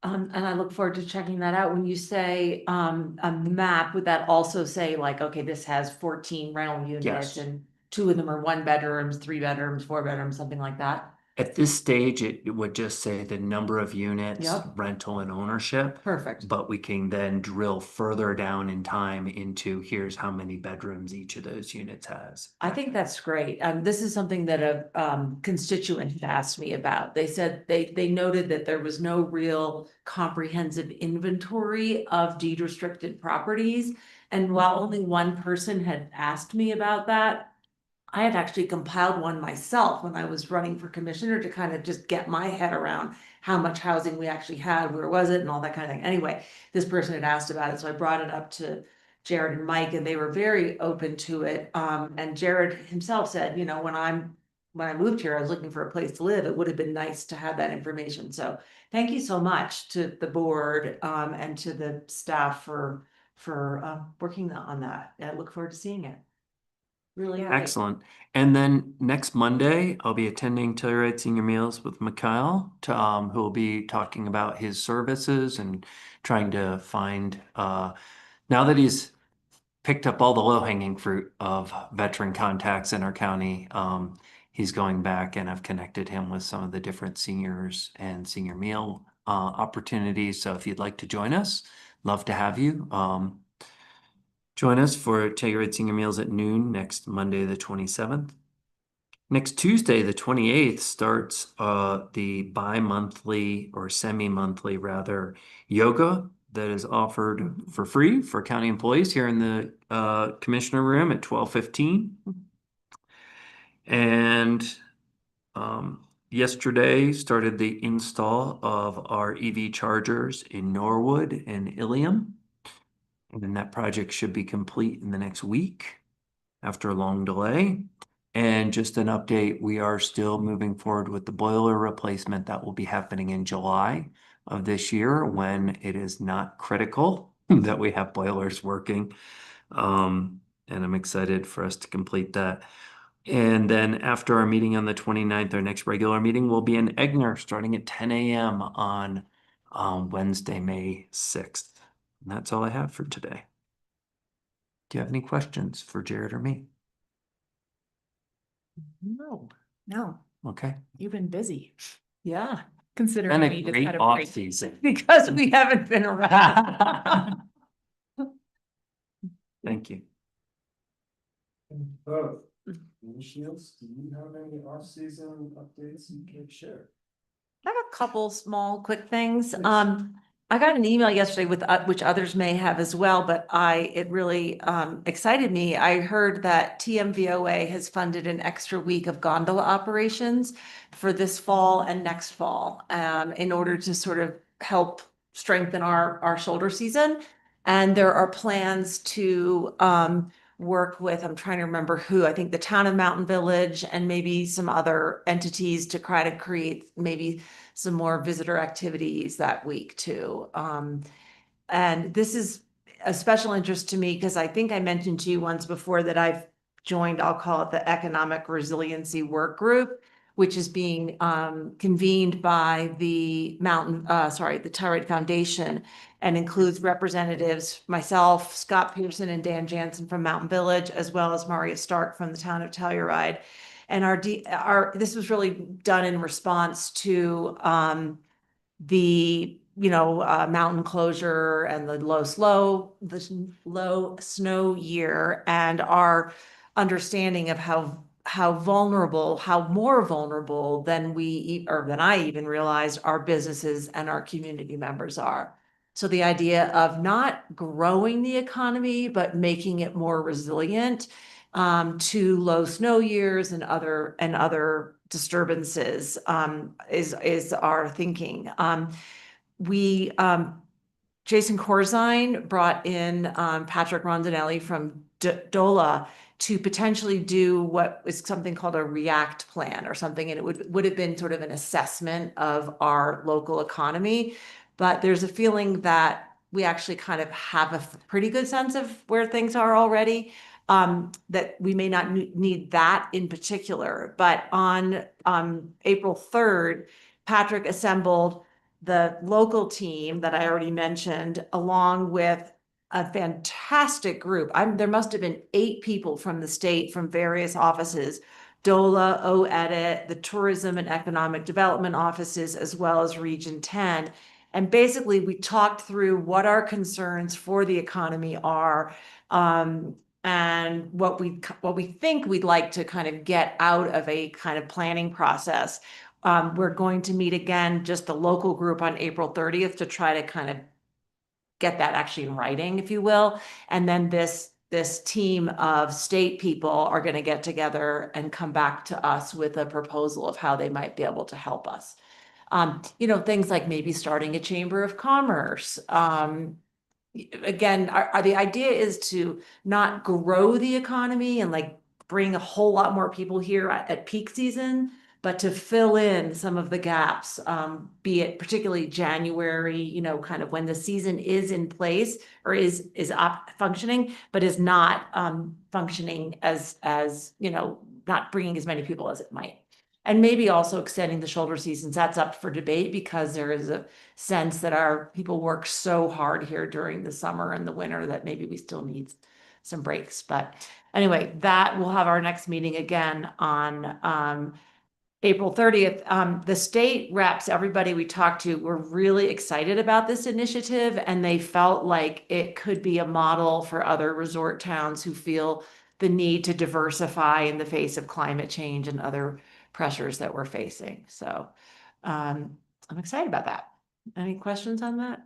And I look forward to checking that out. When you say a map, would that also say like, okay, this has 14 rental units Yes. and 2 of them are 1 bedrooms, 3 bedrooms, 4 bedrooms, something like that? At this stage, it would just say the number of units, Yep. rental and ownership. Perfect. But we can then drill further down in time into here's how many bedrooms each of those units has. I think that's great. This is something that a constituent had asked me about. They said they noted that there was no real comprehensive inventory of deed restricted properties. And while only one person had asked me about that, I had actually compiled one myself when I was running for commissioner to kind of just get my head around how much housing we actually had, where was it, and all that kind of thing. Anyway, this person had asked about it, so I brought it up to Jared and Mike, and they were very open to it. And Jared himself said, you know, when I moved here, I was looking for a place to live. It would have been nice to have that information. So thank you so much to the board and to the staff for working on that. I look forward to seeing it. Really great. Excellent. And then next Monday, I'll be attending Telluride Senior Meals with Mikhail, who will be talking about his services and trying to find, now that he's picked up all the low-hanging fruit of veteran contacts in our county, he's going back, and I've connected him with some of the different seniors and senior meal opportunities. So if you'd like to join us, love to have you. Join us for Telluride Senior Meals at noon next Monday, the 27th. Next Tuesday, the 28th, starts the bi-monthly or semi-monthly rather yoga that is offered for free for county employees here in the commissioner room at 12:15. And yesterday started the install of our EV chargers in Norwood and Ilium. And that project should be complete in the next week after a long delay. And just an update, we are still moving forward with the boiler replacement that will be happening in July of this year when it is not critical that we have boilers working. And I'm excited for us to complete that. And then after our meeting on the 29th, our next regular meeting will be in Egner, starting at 10 a.m. on Wednesday, May 6th. And that's all I have for today. Do you have any questions for Jared or me? No, No, Okay. you've been busy, yeah, considering And a we just great had a off break. season. because we haven't been around. Thank you. Shields, do you have any off-season updates you can share? I have a couple small quick things. Please. I got an email yesterday with, which others may have as well, but it really, excited me. I heard that TMVOA has funded an extra week of gondola operations for this fall and next fall, in order to sort of help strengthen our shoulder season. And there are plans to, work with, I'm trying to remember who, I think the town of Mountain Village and maybe some other entities to try to create maybe some more visitor activities that week too. And this is a special interest to me because I think I mentioned to you once before that I've joined, I'll call it the Economic Resiliency Work Group, which is being convened by the the Tyrant Foundation, and includes representatives, myself, Scott Pearson and Dan Jansen from Mountain Village, as well as Maria Stark from the town of Telluride. And this was really done in response to the mountain closure and the low snow year, and our understanding of how more vulnerable than than I even realized our businesses and our community members are. So the idea of not growing the economy, but making it more resilient to low snow years and other disturbances is our thinking. We Jason Corzine brought in Patrick Rondinelli from DOLA to potentially do what is something called a REACT plan or something, and it would have been sort of an assessment of our local economy. But there's a feeling that we actually kind of have a pretty good sense of where things are already. That we may not need that in particular, but on April 3rd, Patrick assembled the local team that I already mentioned, along with a fantastic group. There must have been 8 people from the state from various offices, DOLA, OEDIT, the Tourism and Economic Development offices, as well as Region 10. And basically, we talked through what our concerns for the economy are, and what we think we'd like to kind of get out of a kind of planning process. We're going to meet again, just a local group on April 30th to try to kind of get that actually in writing, if you will. And then this team of state people are going to get together and come back to us with a proposal of how they might be able to help us. Things like maybe starting a chamber of commerce. Again, the idea is to not grow the economy and like bring a whole lot more people here at peak season, but to fill in some of the gaps, be it particularly January, kind of when the season is in place or is functioning, but is not functioning as not bringing as many people as it might. And maybe also extending the shoulder seasons. That's up for debate because there is a sense that our people work so hard here during the summer and the winter that maybe we still need some breaks. But anyway, that we'll have our next meeting again on April 30th. The state reps, everybody we talked to, were really excited about this initiative, and they felt like it could be a model for other resort towns who feel the need to diversify in the face of climate change and other pressures that we're facing. So I'm excited about that. Any questions on that?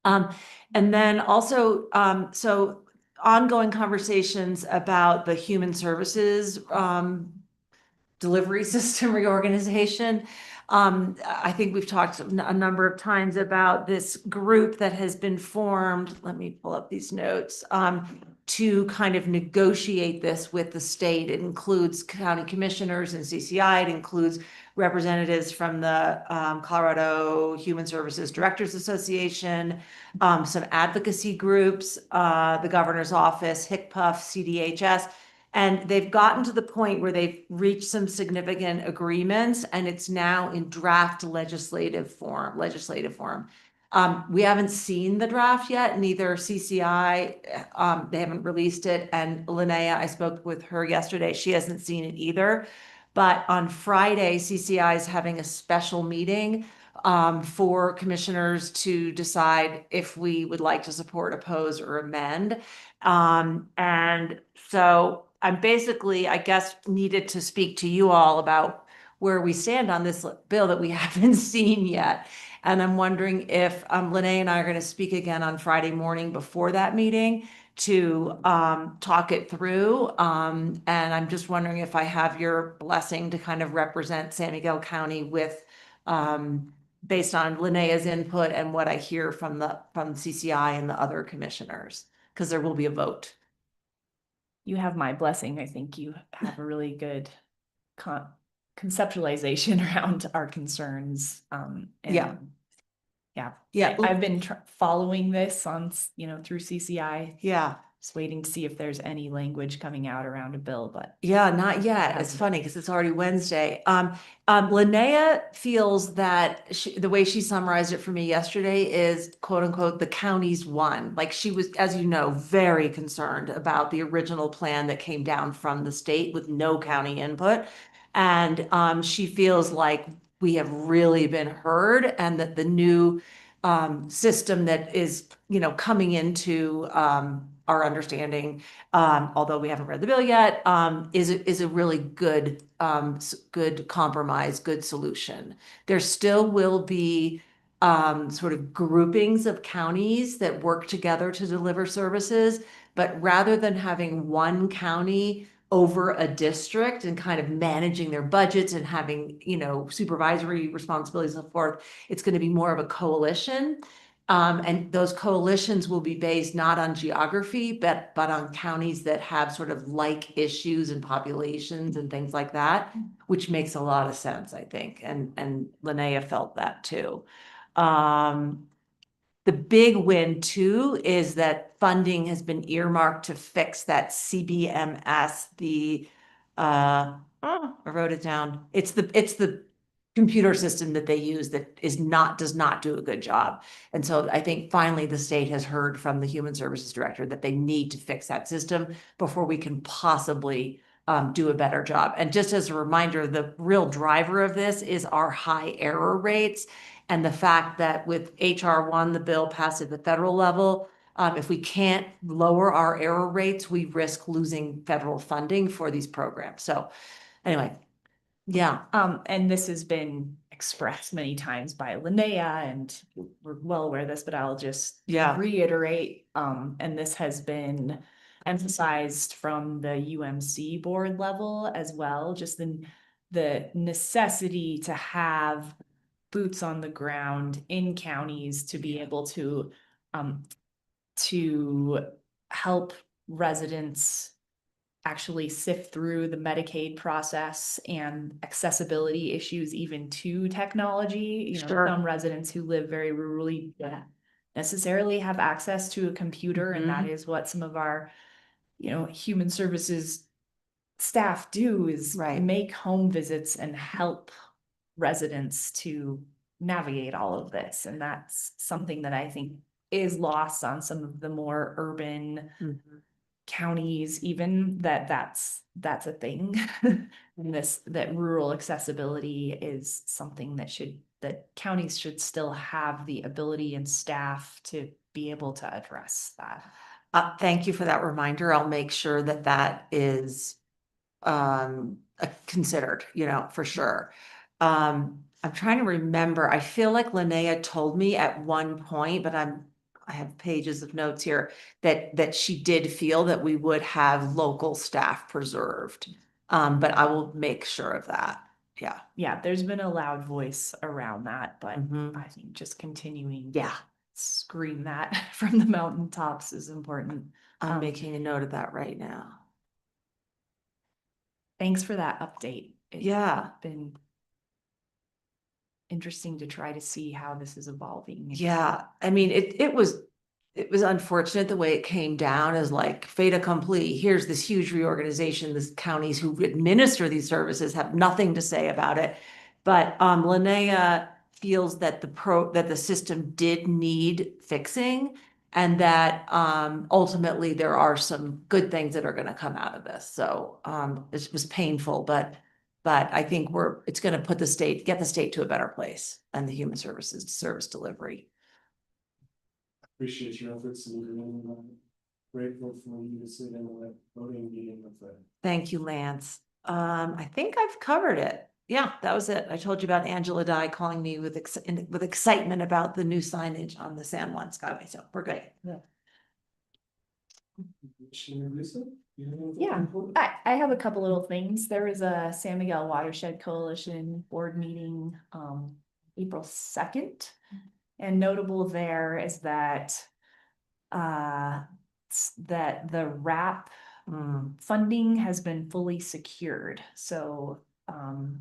And then also, so ongoing conversations about the human services delivery system reorganization. I think we've talked a number of times about this group that has been formed. Let me pull up these notes. To kind of negotiate this with the state. It includes county commissioners and CCI. It includes representatives from the Colorado Human Services Directors Association, some advocacy groups, the governor's office, HICPUF, CDHS. And they've gotten to the point where they've reached some significant agreements, and it's now in draft legislative form. We haven't seen the draft yet, neither CCI, they haven't released it, and Linnea, I spoke with her yesterday, she hasn't seen it either. But on Friday, CCI is having a special meeting for commissioners to decide if we would like to support, oppose, or amend. And so I'm basically, I guess, needed to speak to you all about where we stand on this bill that we haven't seen yet. And I'm wondering if Linnea and I are going to speak again on Friday morning before that meeting to talk it through. And I'm just wondering if I have your blessing to kind of represent San Miguel County with based on Linnea's input and what I hear from CCI and the other commissioners, because there will be a vote. You have my blessing. I think you have a really good conceptualization around our concerns. Yeah. Yeah. I've been following this on, through CCI. Yeah. Just waiting to see if there's any language coming out around a bill, but. Yeah, not yet. It's funny because it's already Wednesday. Linnea feels that the way she summarized it for me yesterday is quote unquote, the county's won. Like she was, as you know, very concerned about the original plan that came down from the state with no county input. And she feels like we have really been heard and that the new system that is, coming into our understanding, although we haven't read the bill yet, is a really good compromise, good solution. There still will be sort of groupings of counties that work together to deliver services, but rather than having one county over a district and kind of managing their budgets and having, supervisory responsibilities and so forth, it's going to be more of a coalition. And those coalitions will be based not on geography, but on counties that have sort of like issues and populations and things like that, which makes a lot of sense, I think. And Linnea felt that too. The big win too is that funding has been earmarked to fix that CBMS, I wrote it down. It's the computer system that they use that does not do a good job. And so I think finally the state has heard from the Human Services Director that they need to fix that system before we can possibly do a better job. And just as a reminder, the real driver of this is our high error rates and the fact that with HR1, the bill passed at the federal level, if we can't lower our error rates, we risk losing federal funding for these programs. So anyway, yeah. And this has been expressed many times by Linnea, and we're well aware of this, but I'll just reiterate. And this has been emphasized from the UMC board level as well, just the necessity to have boots on the ground in counties to be able to help residents actually sift through the Medicaid process and accessibility issues even to technology. Some residents who live very rurally don't necessarily have access to a computer, and that is what some of our, human services staff do is make home visits and help residents to navigate all of this. And that's something that I think is lost on some of the more urban counties, even that's a thing. And that rural accessibility is something that counties should still have the ability and staff to be able to address that. Thank you for that reminder. I'll make sure that is considered, for sure. I'm trying to remember. I feel like Linnea told me at one point, but I have pages of notes here that she did feel that we would have local staff preserved. But I will make sure of that. Yeah. Yeah, there's been a loud voice around that, but Mhm. I think just continuing. Yeah, Scream that from the mountaintops is important. I'm Um, making a note of that right now. Thanks for that update. It's Yeah. been interesting to try to see how this is evolving. Yeah, I mean, it was unfortunate the way it came down as like fait accompli. Here's this huge reorganization. These counties who administer these services have nothing to say about it. But Linnea feels that that the system did need fixing and that ultimately there are some good things that are going to come out of this. So it was painful, but I think it's going to get the state to a better place and the human service delivery. Appreciate your efforts and I'm grateful for you to sit in that voting meeting with that. Thank you, Lance. I think I've covered it. Yeah, that was it. I told you about Angela Dye calling me with excitement about the new signage on the San Juan Skyway, so we're good. Commissioner Russo, you have anything Yeah, to report? I have a couple little things. There was a San Miguel Watershed Coalition board meeting, April 2nd. And notable there is that, that the RAP funding has been fully secured. So,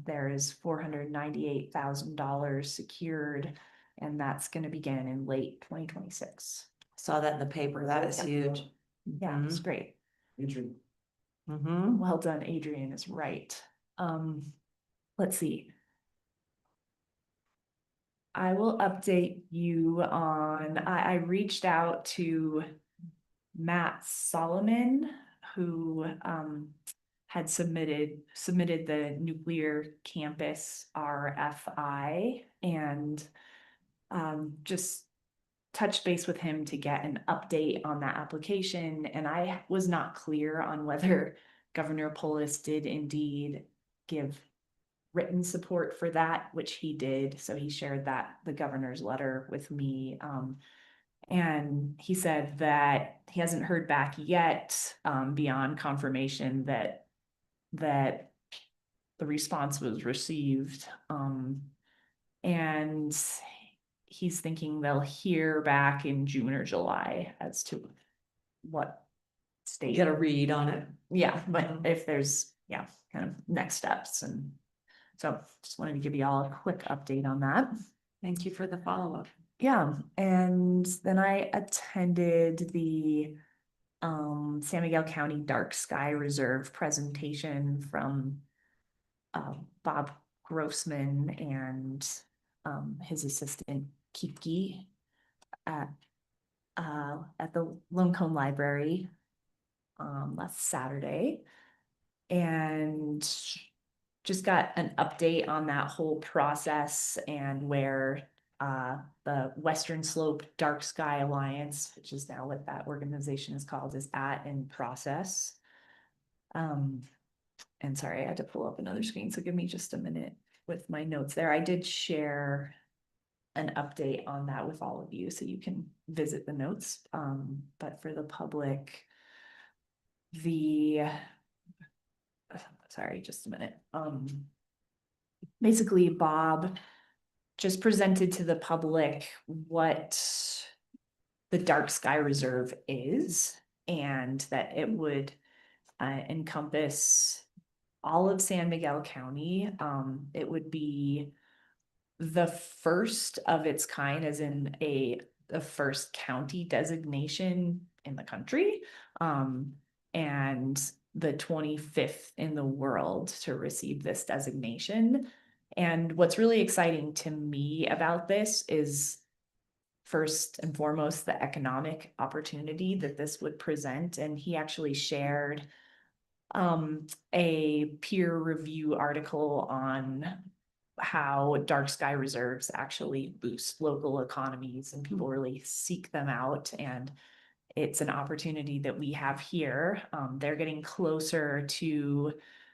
there is $498,000 secured, and that's gonna begin in late 2026. Saw that in the paper. That is huge. Yeah, it's great. Adrian. Mm-hmm. Well done, Adrian is right. Let's see. I will update you on, I reached out to Matt Solomon, who had submitted the nuclear campus RFI, and just touched base with him to get an update on that application. And I was not clear on whether Governor Polis did indeed give written support for that, which he did. So he shared the governor's letter with me. And he said that he hasn't heard back yet, beyond confirmation that the response was received. And he's thinking they'll hear back in June or July as to what state. Get a read on it. Yeah, but if there's, kind of next steps. And so just wanted to give you all a quick update on that. Thank you for the follow-up. Yeah, and then I attended the San Miguel County Dark Sky Reserve presentation from Bob Grossman and his assistant Kiki at the Lone Cone Library last Saturday, and just got an update on that whole process and where the Western Slope Dark Sky Alliance, which is now what that organization is called, is at in process. And sorry, I had to pull up another screen, so give me just a minute with my notes there. I did share an update on that with all of you, so you can visit the notes. But for the public, sorry, just a minute. Basically, Bob just presented to the public what the Dark Sky Reserve is, and that it would encompass all of San Miguel County. It would be the first of its kind, as in the first county designation in the country, and the 25th in the world to receive this designation. And what's really exciting to me about this is, first and foremost, the economic opportunity that this would present. And he actually shared a peer review article on how dark sky reserves actually boost local economies, and people really seek them out. And it's an opportunity that we have here. They're getting closer to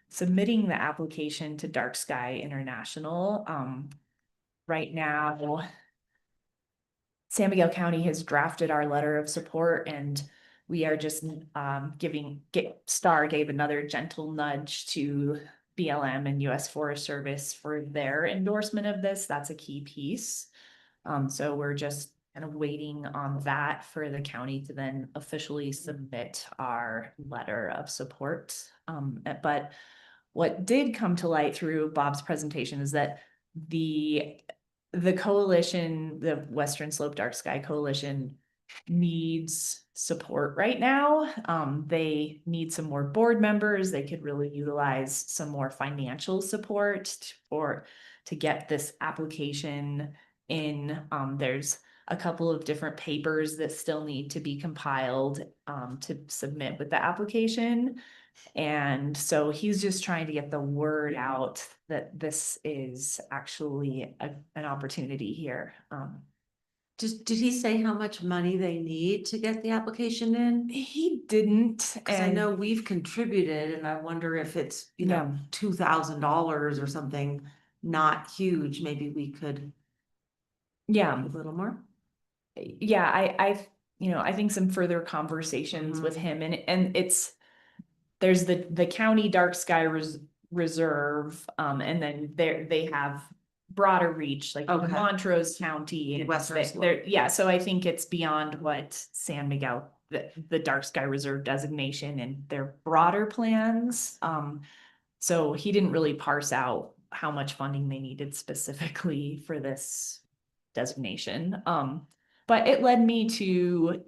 submitting the application to Dark Sky International. Right now, San Miguel County has drafted our letter of support, and we are just Star gave another gentle nudge to BLM and US Forest Service for their endorsement of this. That's a key piece. So we're just kind of waiting on that for the county to then officially submit our letter of support. But what did come to light through Bob's presentation is that the coalition, the Western Slope Dark Sky Coalition, needs support right now. They need some more board members. They could really utilize some more financial support to get this application in. There's a couple of different papers that still need to be compiled to submit with the application. And so he's just trying to get the word out that this is actually an opportunity here. Did he say how much money they need to get the application in? He didn't, Cause I and know we've contributed and I wonder if it's, you know, $2,000 or something, not huge, maybe we could yeah, a little more. yeah, I think some further conversations with him and there's the county dark sky reserve, and then they have broader reach, like Okay. Montrose County. And Western yeah, so I think it's beyond what San Miguel, the dark sky reserve designation and their broader plans. So he didn't really parse out how much funding they needed specifically for this designation. But it led me to,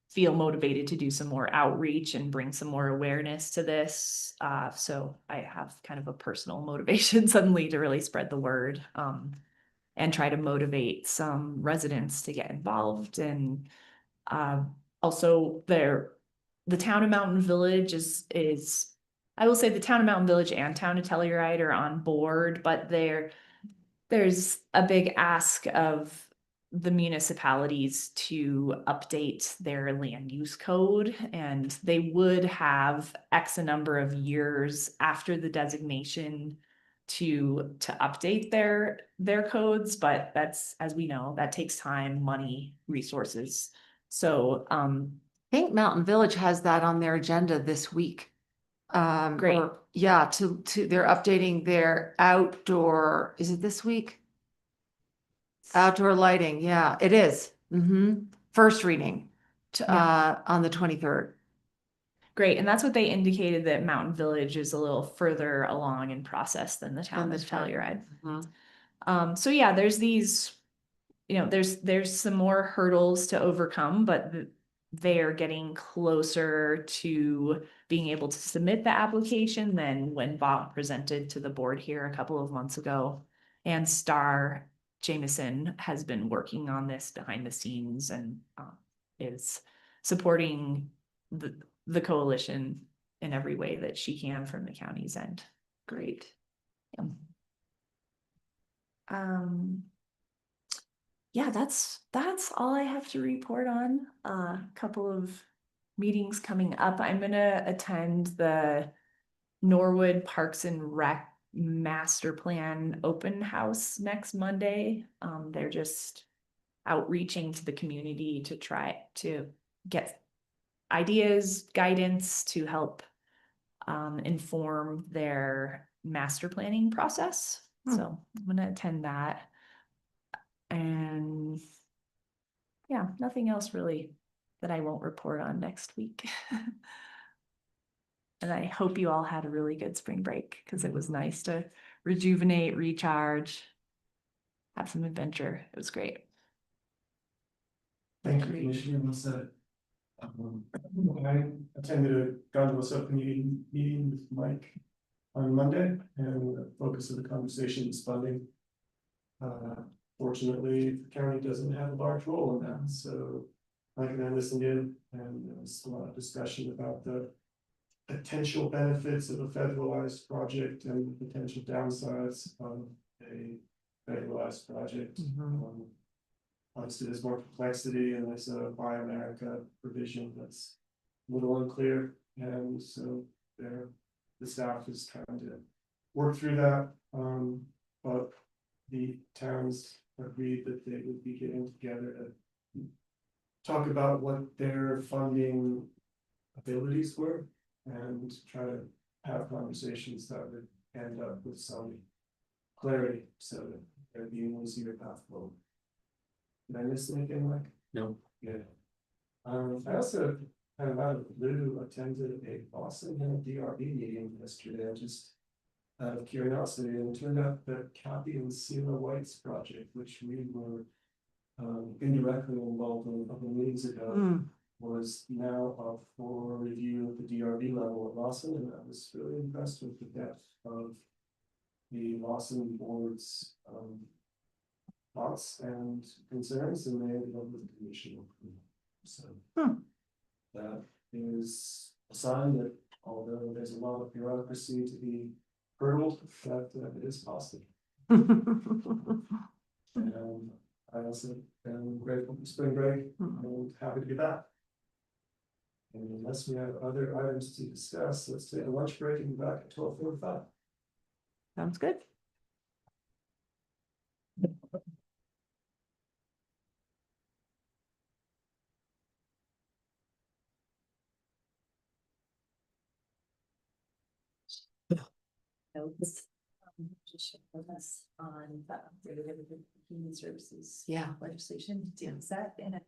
feel motivated to do some more outreach and bring some more awareness to this. So I have kind of a personal motivation suddenly to really spread the word, and try to motivate some residents to get involved. And also the town of Mountain Village is I will say the town of Mountain Village and town of Telluride are on board, but there's a big ask of the municipalities to update their land use code, and they would have X a number of years after the designation to update their codes, but that's, as we know, that takes time, money, resources. So I think Mountain Village has that on their agenda this week. Great. Yeah, they're updating their outdoor, is it this week? Outdoor lighting, yeah, it is. First reading on the 23rd. Great, and that's what they indicated, that Mountain Village is a little further along in process than the town of Telluride. So yeah, there's these, there's some more hurdles to overcome, but they're getting closer to being able to submit the application than when Bob presented to the board here a couple of months ago. And Star Jameson has been working on this behind the scenes and is supporting the coalition in every way that she can from the county's end. Great. Yeah, that's all I have to report on. A couple of meetings coming up. I'm gonna attend the Norwood Parks and Rec Master Plan Open House next Monday. They're just outreaching to the community to try to get ideas, guidance to help inform their master planning process. So I'm gonna attend that. And yeah, nothing else really that I won't report on next week. And I hope you all had a really good spring break, because it was nice to rejuvenate, recharge, have some adventure. It was great. Thank you, Commissioner Musset. I attended a gondola subcommittee meeting with Mike on Monday, and the focus of the conversation is funding. Fortunately, the county doesn't have a large role in that, so Mike and I listened in, and there was a lot of discussion about the potential benefits of a federalized project and the potential downsides of a federalized project. Obviously, there's more complexity, and there's a Buy America provision that's a little unclear, and so the staff is trying to work through that. But the towns agreed that they would be getting together to talk about what their funding abilities were and try to have conversations that would end up with some clarity so that there'd be an easier path forward. Did I miss anything, Mike? No. Yeah. I also kind of out of the blue attended a Boston Hill DRB meeting yesterday, just out of curiosity, and it turned out that Kathy and Sela White's project, which we were indirectly involved in a couple of meetings ago, Mm. was now up for review at the DRB level at Lawson, and I was really impressed with the depth of the Lawson board's thoughts and concerns, and they ended up with the commission approval. So that is a sign that although there's a lot of bureaucracy to be hurdled, that it is possible. And I also am grateful for spring break and happy to be back. And unless we have other items to discuss, let's take a lunch break and be back at 12:45. Sounds good. Notes. Just share with us on the human services. Yeah. Legislation, is that in it?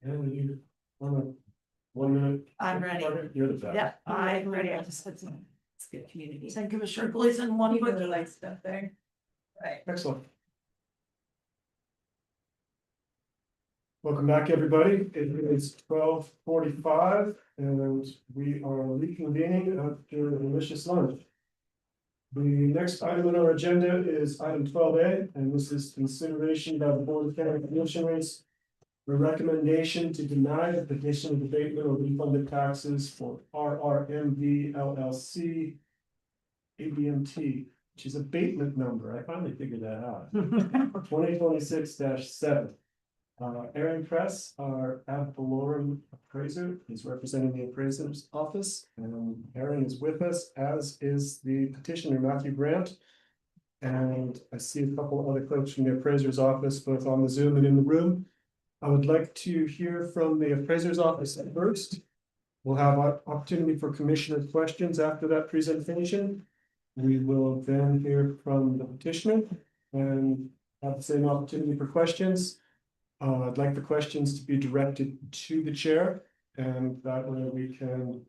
And you wanna, 1 minute? I'm ready. You're the best. Yeah, I'm ready. I just had some. It's good community. Send Commissioner Gleason one People quick. really like stuff there. Right. Excellent. Welcome back, everybody. It is 12:45 and we are reconvening after a delicious lunch. The next item on our agenda is item 12A, and this is consideration by the Board of County Commissioners. The recommendation to deny the petition of abatement or refund of taxes for RRMV LLC. ABMT, which is abatement number. I finally figured that out. 2026-7. Aaron Press, our ad valorem appraiser, is representing the appraiser's office, and Aaron is with us, as is the petitioner Matthew Grant. And I see a couple other folks from the appraiser's office, both on the Zoom and in the room. I would like to hear from the appraiser's office first. We'll have an opportunity for commissioner questions after that presentation. We will then hear from the petitioner and have the same opportunity for questions. I'd like the questions to be directed to the chair, and that way we can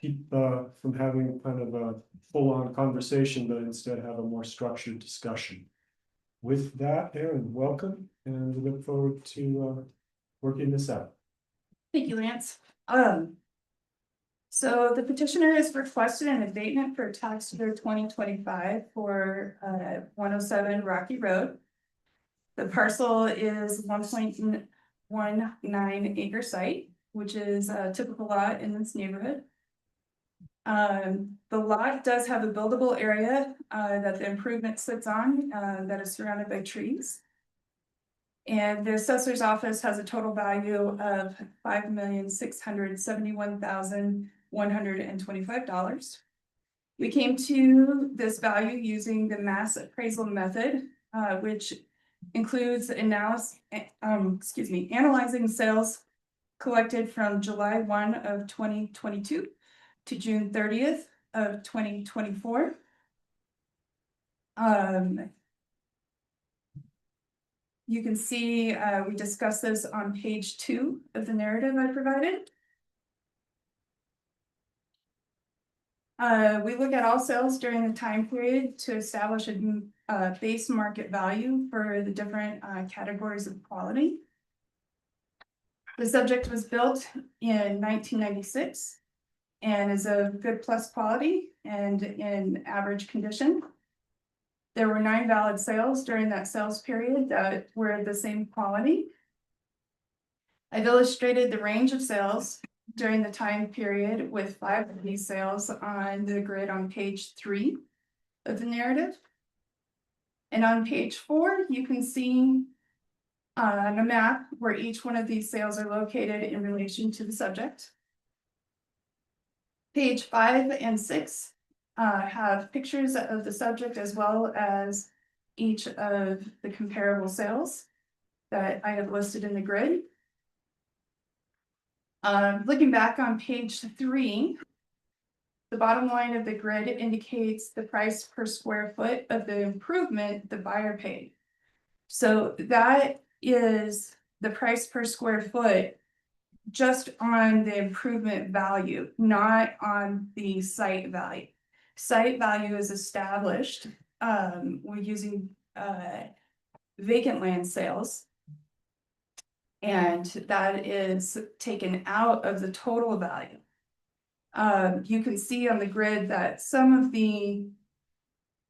keep from having kind of a full-on conversation, but instead have a more structured discussion. With that, Aaron, welcome, and we look forward to working this out. Thank you, Lance. So the petitioner has requested an abatement for tax year 2025 for 107 Rocky Road. The parcel is 1.19 acre site, which is a typical lot in this neighborhood. The lot does have a buildable area that the improvement sits on that is surrounded by trees. And the assessor's office has a total value of $5,671,125. We came to this value using the mass appraisal method, which includes analyzing sales collected from July 1 of 2022 to June 30th of 2024. You can see we discussed this on page 2 of the narrative I provided. We look at all sales during the time period to establish a base market value for the different categories of quality. The subject was built in 1996 and is of good plus quality and in average condition. There were 9 valid sales during that sales period that were the same quality. I've illustrated the range of sales during the time period with 5 of these sales on the grid on page 3 of the narrative. And on page 4, you can see on a map where each one of these sales are located in relation to the subject. Page 5 and 6 have pictures of the subject as well as each of the comparable sales that I have listed in the grid. Looking back on page 3, the bottom line of the grid indicates the price per square foot of the improvement the buyer paid. So that is the price per square foot just on the improvement value, not on the site value. Site value is established. We're using vacant land sales. And that is taken out of the total value. You can see on the grid that some of the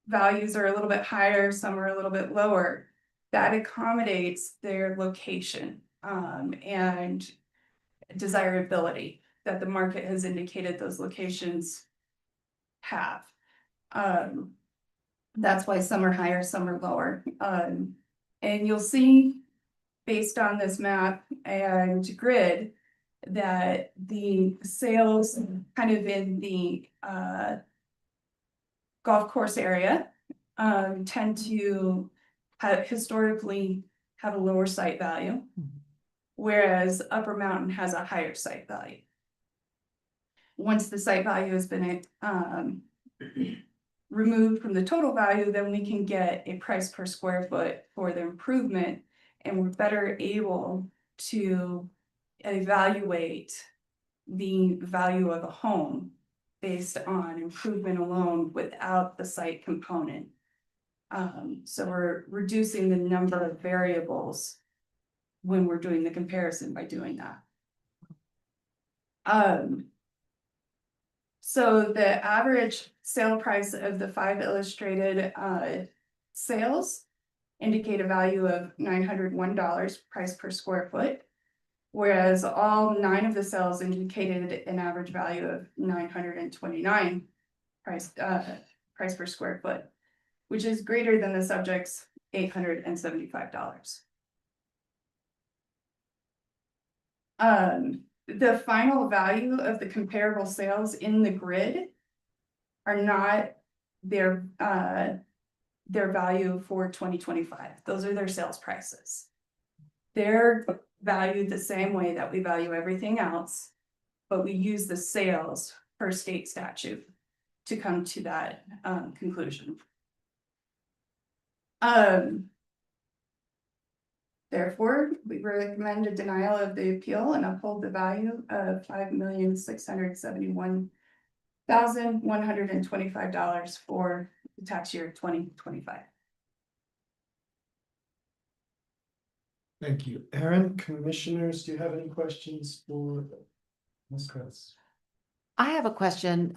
values are a little bit higher, some are a little bit lower. That accommodates their location and desirability that the market has indicated those locations have. That's why some are higher, some are lower. And you'll see based on this map and grid that the sales kind of in the golf course area tend to have historically have a lower site value, whereas Upper Mountain has a higher site value. Once the site value has been removed from the total value, then we can get a price per square foot for the improvement, and we're better able to evaluate the value of a home based on improvement alone without the site component. So we're reducing the number of variables when we're doing the comparison by doing that. So the average sale price of the 5 illustrated sales indicate a value of $901 price per square foot. Whereas all 9 of the cells indicated an average value of $929 price per square foot, which is greater than the subject's $875. The final value of the comparable sales in the grid are not their value for 2025. Those are their sales prices. They're valued the same way that we value everything else, but we use the sales per state statute to come to that conclusion. Therefore, we recommend a denial of the appeal and uphold the value of $5,671,125 for the tax year 2025. Thank you. Aaron, commissioners, do you have any questions for Ms. Kress? I have a question.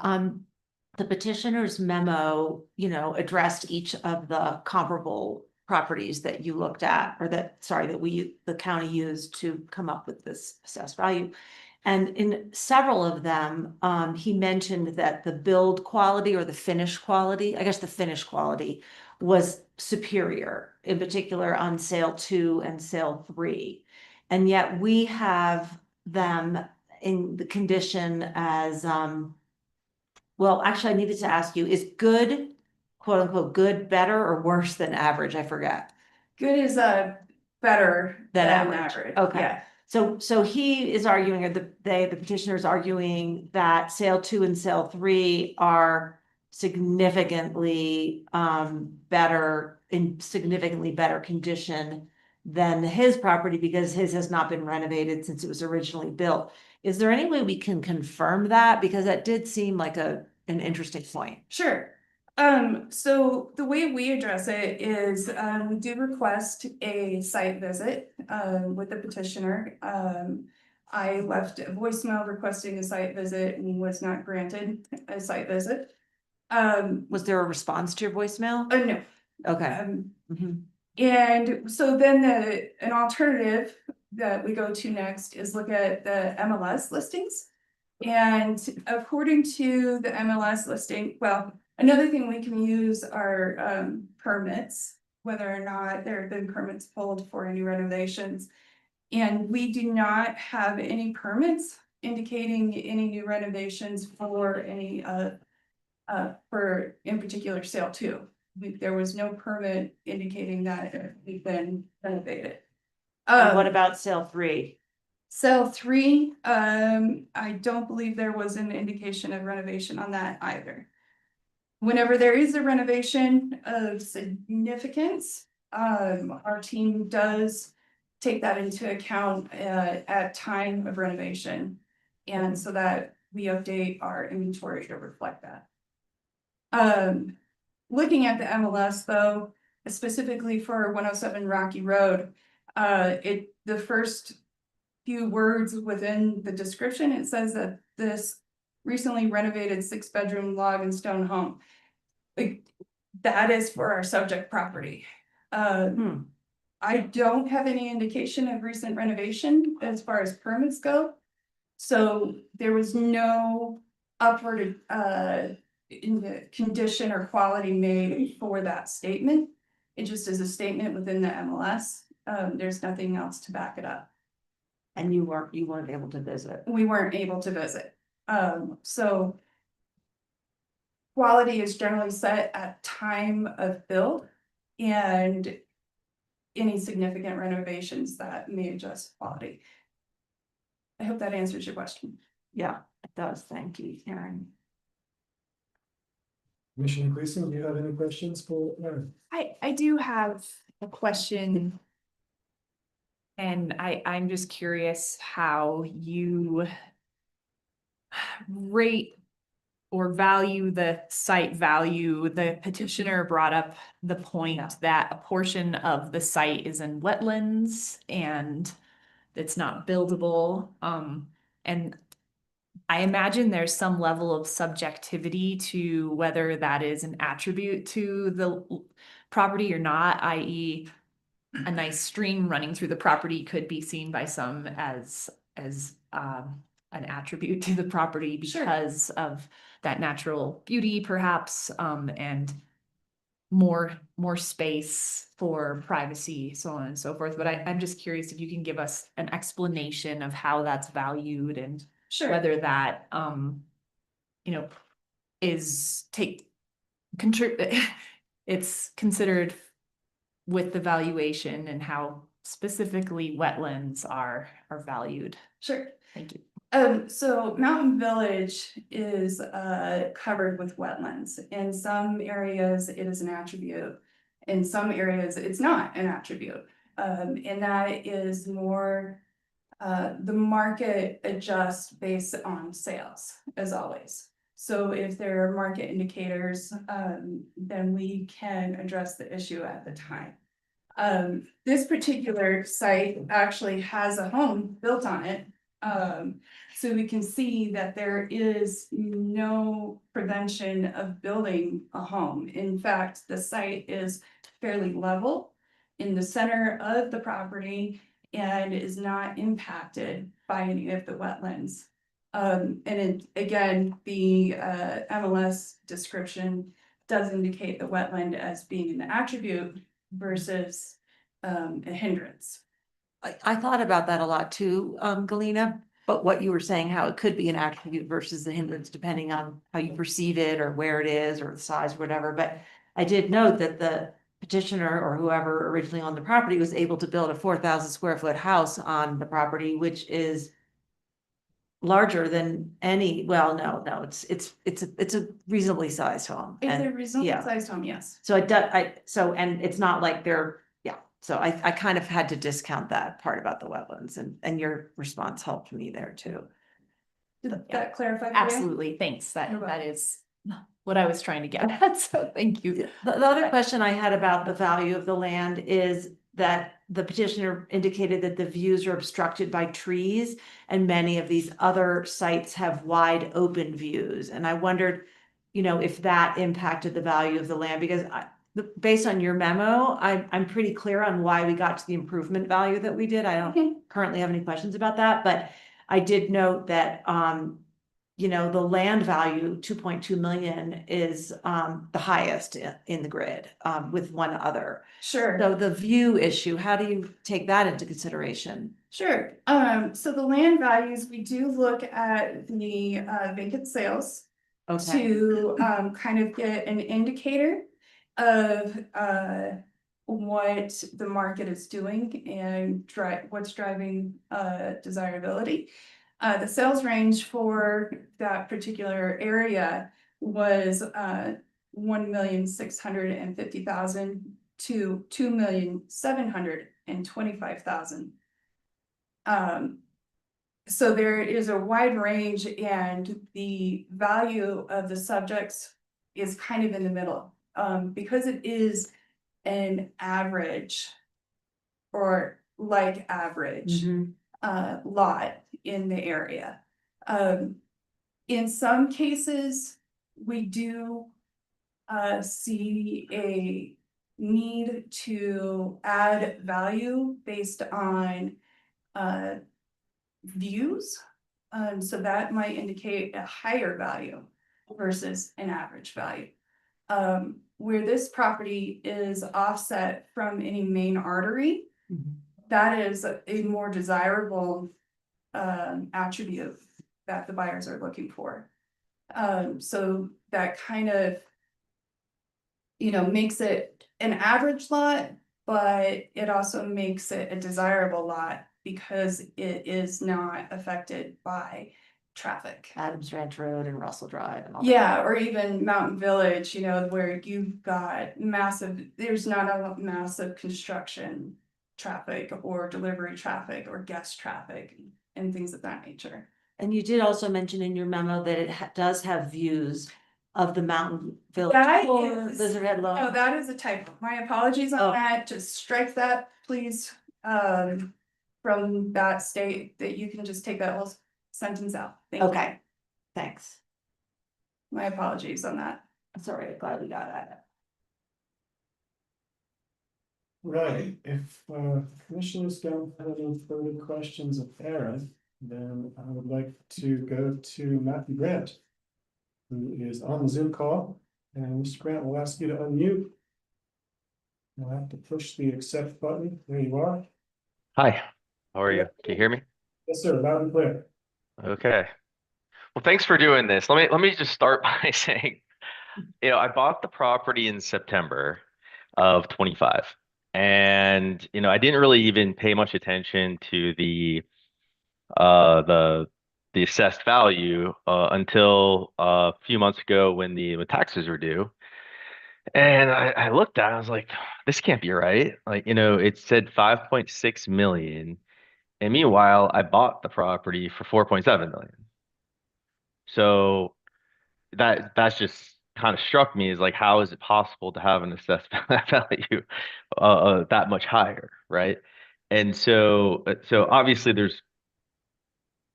The petitioner's memo, addressed each of the comparable properties that you looked at, or that the county used to come up with this assessed value. And in several of them, he mentioned that the build quality or the finish quality, I guess the finish quality was superior, in particular on sale 2 and sale 3. And yet we have them in the condition as, well, actually, I needed to ask you, is good, quote unquote, good, better or worse than average? I forget. Good is better Than than average. average. Okay. Yeah. So he is arguing, or the petitioner is arguing that sale 2 and sale 3 are significantly better, in significantly better condition than his property because his has not been renovated since it was originally built. Is there any way we can confirm that? Because that did seem like an interesting point. Sure. So the way we address it is, we do request a site visit, with the petitioner. I left a voicemail requesting a site visit and was not granted a site visit. Was there a response to your voicemail? No. Okay. Mhm. And so then an alternative that we go to next is look at the MLS listings. And according to the MLS listing, well, another thing we can use are permits, whether or not there have been permits pulled for any renovations. And we do not have any permits indicating any new renovations for any for in particular sale 2. There was no permit indicating that we've been renovated. And what about sale 3? Sale 3, I don't believe there was an indication of renovation on that either. Whenever there is a renovation of significance, our team does take that into account at time of renovation. And so that we update our inventory to reflect that. Looking at the MLS though, specifically for 107 Rocky Road, the first few words within the description, it says that this recently renovated 6-bedroom log and stone home. That is for our subject property. I don't have any indication of recent renovation as far as permits go. So there was no upward in the condition or quality made for that statement. It just is a statement within the MLS. There's nothing else to back it up. And you weren't able to visit. We weren't able to visit. So quality is generally set at time of build, and any significant renovations that may adjust quality. I hope that answers your question. Yeah, it does. Thank you, Karen. Commissioner Gleason, do you have any questions for Aaron? I do have a question. And I'm just curious how you rate or value the site value. The petitioner brought up the point that a portion of the site is in wetlands and it's not buildable. And I imagine there's some level of subjectivity to whether that is an attribute to the property or not, i.e. a nice stream running through the property could be seen by some as an attribute to the property Sure. because of that natural beauty perhaps, and more space for privacy, so on and so forth. But I'm just curious if you can give us an explanation of how that's valued and Sure. whether that, is it's considered with the valuation and how specifically wetlands are valued. Sure. Thank you. So Mountain Village is covered with wetlands. In some areas, it is an attribute. In some areas, it's not an attribute. And that is more, the market adjusts based on sales, as always. So if there are market indicators, then we can address the issue at the time. This particular site actually has a home built on it. So we can see that there is no prevention of building a home. In fact, the site is fairly level in the center of the property and is not impacted by any of the wetlands. Again, the MLS description does indicate the wetland as being an attribute versus a hindrance. I thought about that a lot too, Galena, but what you were saying, how it could be an attribute versus the hindrance, depending on how you perceive it or where it is or the size, or whatever. But I did note that the petitioner or whoever originally owned the property was able to build a 4,000 square foot house on the property, which is larger than any, well, no, it's a reasonably sized home. It's And a reasonably yeah. sized home, yes. So and it's not like they're, yeah, so I kind of had to discount that part about the wetlands, and your response helped me there too. Did that clarify for you? Absolutely, thanks. You're That welcome. is what I was trying to get at, so thank you. The other question I had about the value of the land is that the petitioner indicated that the views are obstructed by trees, and many of these other sites have wide open views. And I wondered, if that impacted the value of the land, because based on your memo, I'm pretty clear on why we got to the improvement value that we did. I don't currently have any questions about that, but I did note that, the land value, 2.2 million, is the highest in the grid, with one other. Sure. So the view issue, how do you take that into consideration? Sure. So the land values, we do look at the vacant sales Okay, to kind of get an indicator of what the market is doing and what's driving desirability. The sales range for that particular area was 1,650,000 to 2,725,000. So there is a wide range, and the value of the subjects is kind of in the middle, because it is an average or like average lot in the area. In some cases, we do see a need to add value based on views. So that might indicate a higher value versus an average value. Where this property is offset from any main artery, that is a more desirable attribute that the buyers are looking for. So that kind of, makes it an average lot, but it also makes it a desirable lot because it is not affected by traffic. Adams Ranch Road and Russell Drive and all. Yeah, or even Mountain Village, where you've got there's not a massive construction traffic or delivery traffic or guest traffic and things of that nature. And you did also mention in your memo that it does have views of the mountain village. That or is- Lizard Head Low. Oh, that is a typo. My apologies on Oh. that. Just strike that, please. From that state, that you can just take that whole sentence out. Thank you. Okay, thanks. My apologies on that. Sorry, I'm glad we got that. Right, if commissioners don't have any further questions of Aaron, then I would like to go to Matthew Grant, who is on the Zoom call, and Mr. Grant will ask you to unmute. You'll have to push the accept button. There you are. Hi, how are you? Can you hear me? Yes, sir, loud and clear. Okay. Well, thanks for doing this. Let me just start by saying, I bought the property in September of 25. And, I didn't really even pay much attention to the assessed value until a few months ago when the taxes were due. And I looked at it, I was like, this can't be right. Like, it said 5.6 million. And meanwhile, I bought the property for 4.7 million. So that's just kind of struck me as like, how is it possible to have an assessed value that much higher, right? And so obviously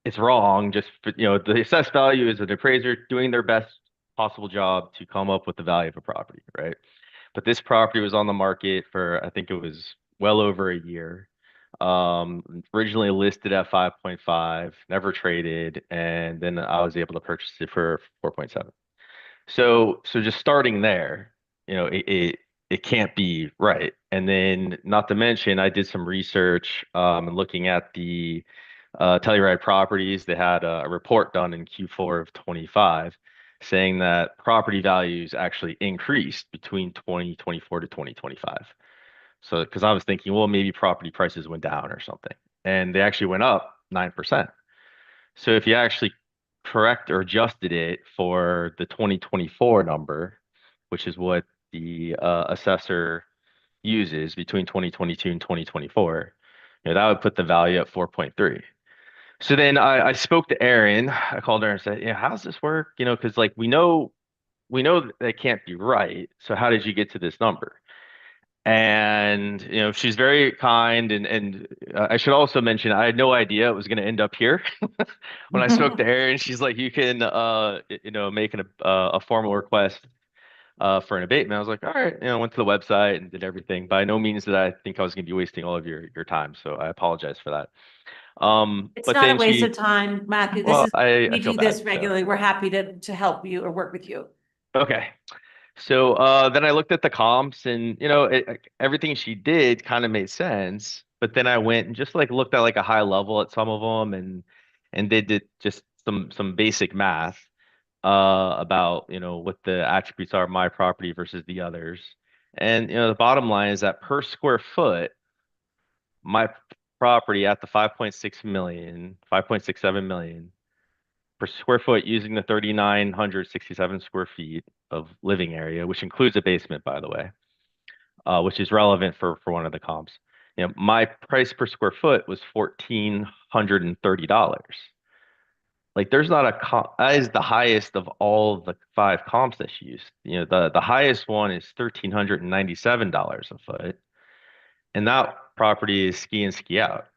it's wrong. Just the assessed value is an appraiser doing their best possible job to come up with the value of a property, right? But this property was on the market for, I think it was well over a year. Originally listed at 5.5, never traded, and then I was able to purchase it for 4.7. So just starting there, it can't be right. And then not to mention, I did some research and looking at the Telluride properties. They had a report done in Q4 of 25 saying that property values actually increased between 2024 to 2025. So, because I was thinking, well, maybe property prices went down or something, and they actually went up 9%. So if you actually correct or adjusted it for the 2024 number, which is what the assessor uses between 2022 and 2024, that would put the value at 4.3. So then I spoke to Erin. I called her and said, how does this work? Because like we know that can't be right. So how did you get to this number? And she's very kind, and I should also mention I had no idea it was going to end up here. When I spoke to Erin, she's like, you can make a formal request for an abatement. I was like, all right, went to the website and did everything. By no means did I think I was going to be wasting all of your time, so I apologize for that. It's But not a then waste she, of time, Matthew. well, I We feel do bad, this so. regularly. We're happy to help you or work with you. Okay. So then I looked at the comps, and everything she did kind of made sense. But then I went and just like looked at like a high level at some of them, and they did just some basic math about what the attributes are of my property versus the others. And the bottom line is that per square foot, my property at the 5.67 million per square foot using the 3,967 square feet of living area, which includes a basement, by the way, which is relevant for one of the comps. My price per square foot was $1,430. Like there's not a comp that is the highest of all the 5 comps that she used. The highest one is $1,397 a foot, and that property is ski in, ski out.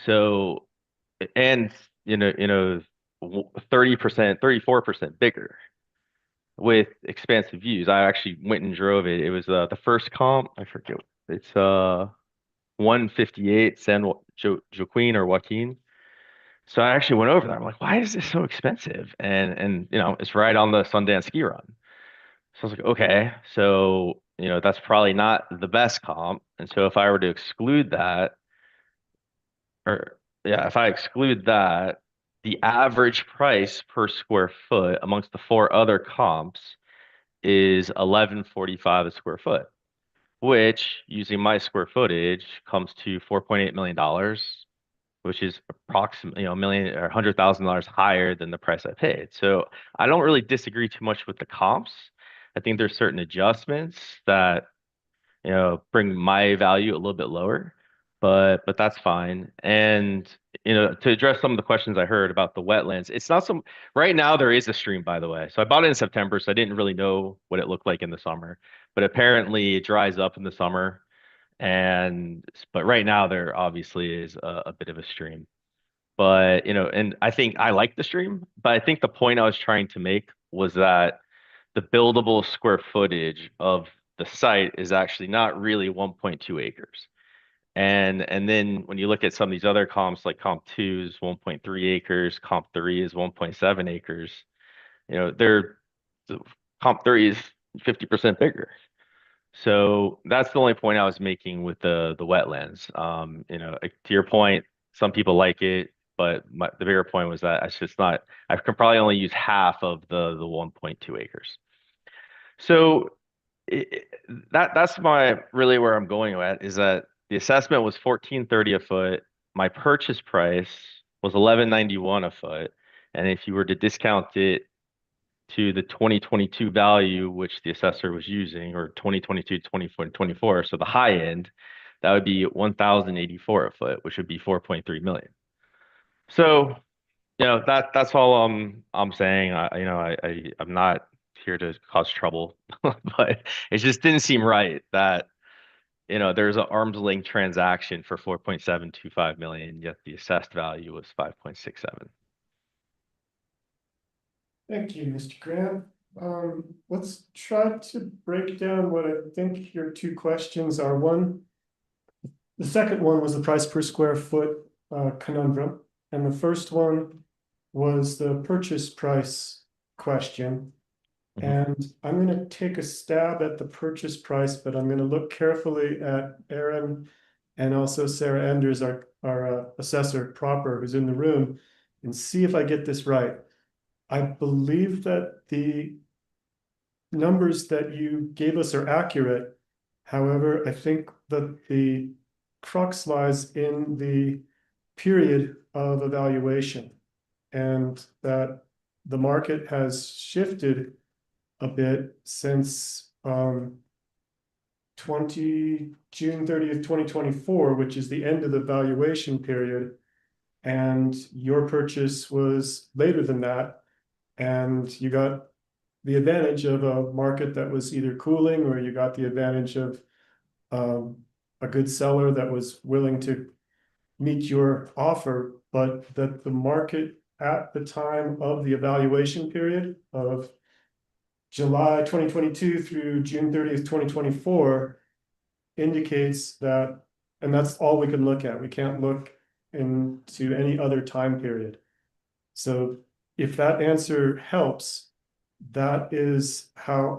So, and 30%, 34% bigger with expansive views. I actually went and drove it. It was the first comp. I forget. It's 158 San Joaquin or Joaquin. So I actually went over there. I'm like, why is this so expensive? And it's right on the Sundance ski run. So I was like, okay, so that's probably not the best comp. And so if I were to exclude that, or yeah, if I exclude that, the average price per square foot amongst the 4 other comps is $1,145 a square foot, which using my square footage comes to $4.8 million, which is approximately $1 million or $100,000 higher than the price I paid. So I don't really disagree too much with the comps. I think there's certain adjustments that bring my value a little bit lower. but that's fine. And to address some of the questions I heard about the wetlands, it's not some right now there is a stream, by the way. So I bought it in September, so I didn't really know what it looked like in the summer. But apparently it dries up in the summer. But right now there obviously is a bit of a stream. But and I think I like the stream, but I think the point I was trying to make was that the buildable square footage of the site is actually not really 1.2 acres. And then when you look at some of these other comps, like comp 2 is 1.3 acres, comp 3 is 1.7 acres, they're comp 3 is 50% bigger. So that's the only point I was making with the wetlands. To your point, some people like it, but the bigger point was that it's just not. I can probably only use half of the 1.2 acres. So that's my really where I'm going at is that the assessment was $14.30 a foot. My purchase price was $11.91 a foot, and if you were to discount it to the 2022 value, which the assessor was using, or 2022, 24, so the high end, that would be $1,084 a foot, which would be 4.3 million. So, that's all I'm saying. I'm not here to cause trouble, but it just didn't seem right that there's an arm's length transaction for 4.725 million, yet the assessed value was 5.67. Thank you, Mr. Grant. Let's try to break down what I think your two questions are. The second one was the price per square foot conundrum, and the first one was the purchase price question. And I'm going to take a stab at the purchase price, but I'm going to look carefully at Aaron and also Sarah Enders, our assessor proper, who's in the room, and see if I get this right. I believe that the numbers that you gave us are accurate. However, I think that the crux lies in the period of evaluation, and that the market has shifted a bit since June 30th, 2024, which is the end of the valuation period, and your purchase was later than that. And you got the advantage of a market that was either cooling, or you got the advantage of a good seller that was willing to meet your offer, but that the market at the time of the evaluation period of July 2022 through June 30th, 2024 indicates that, and that's all we can look at. We can't look into any other time period. So if that answer helps, that is how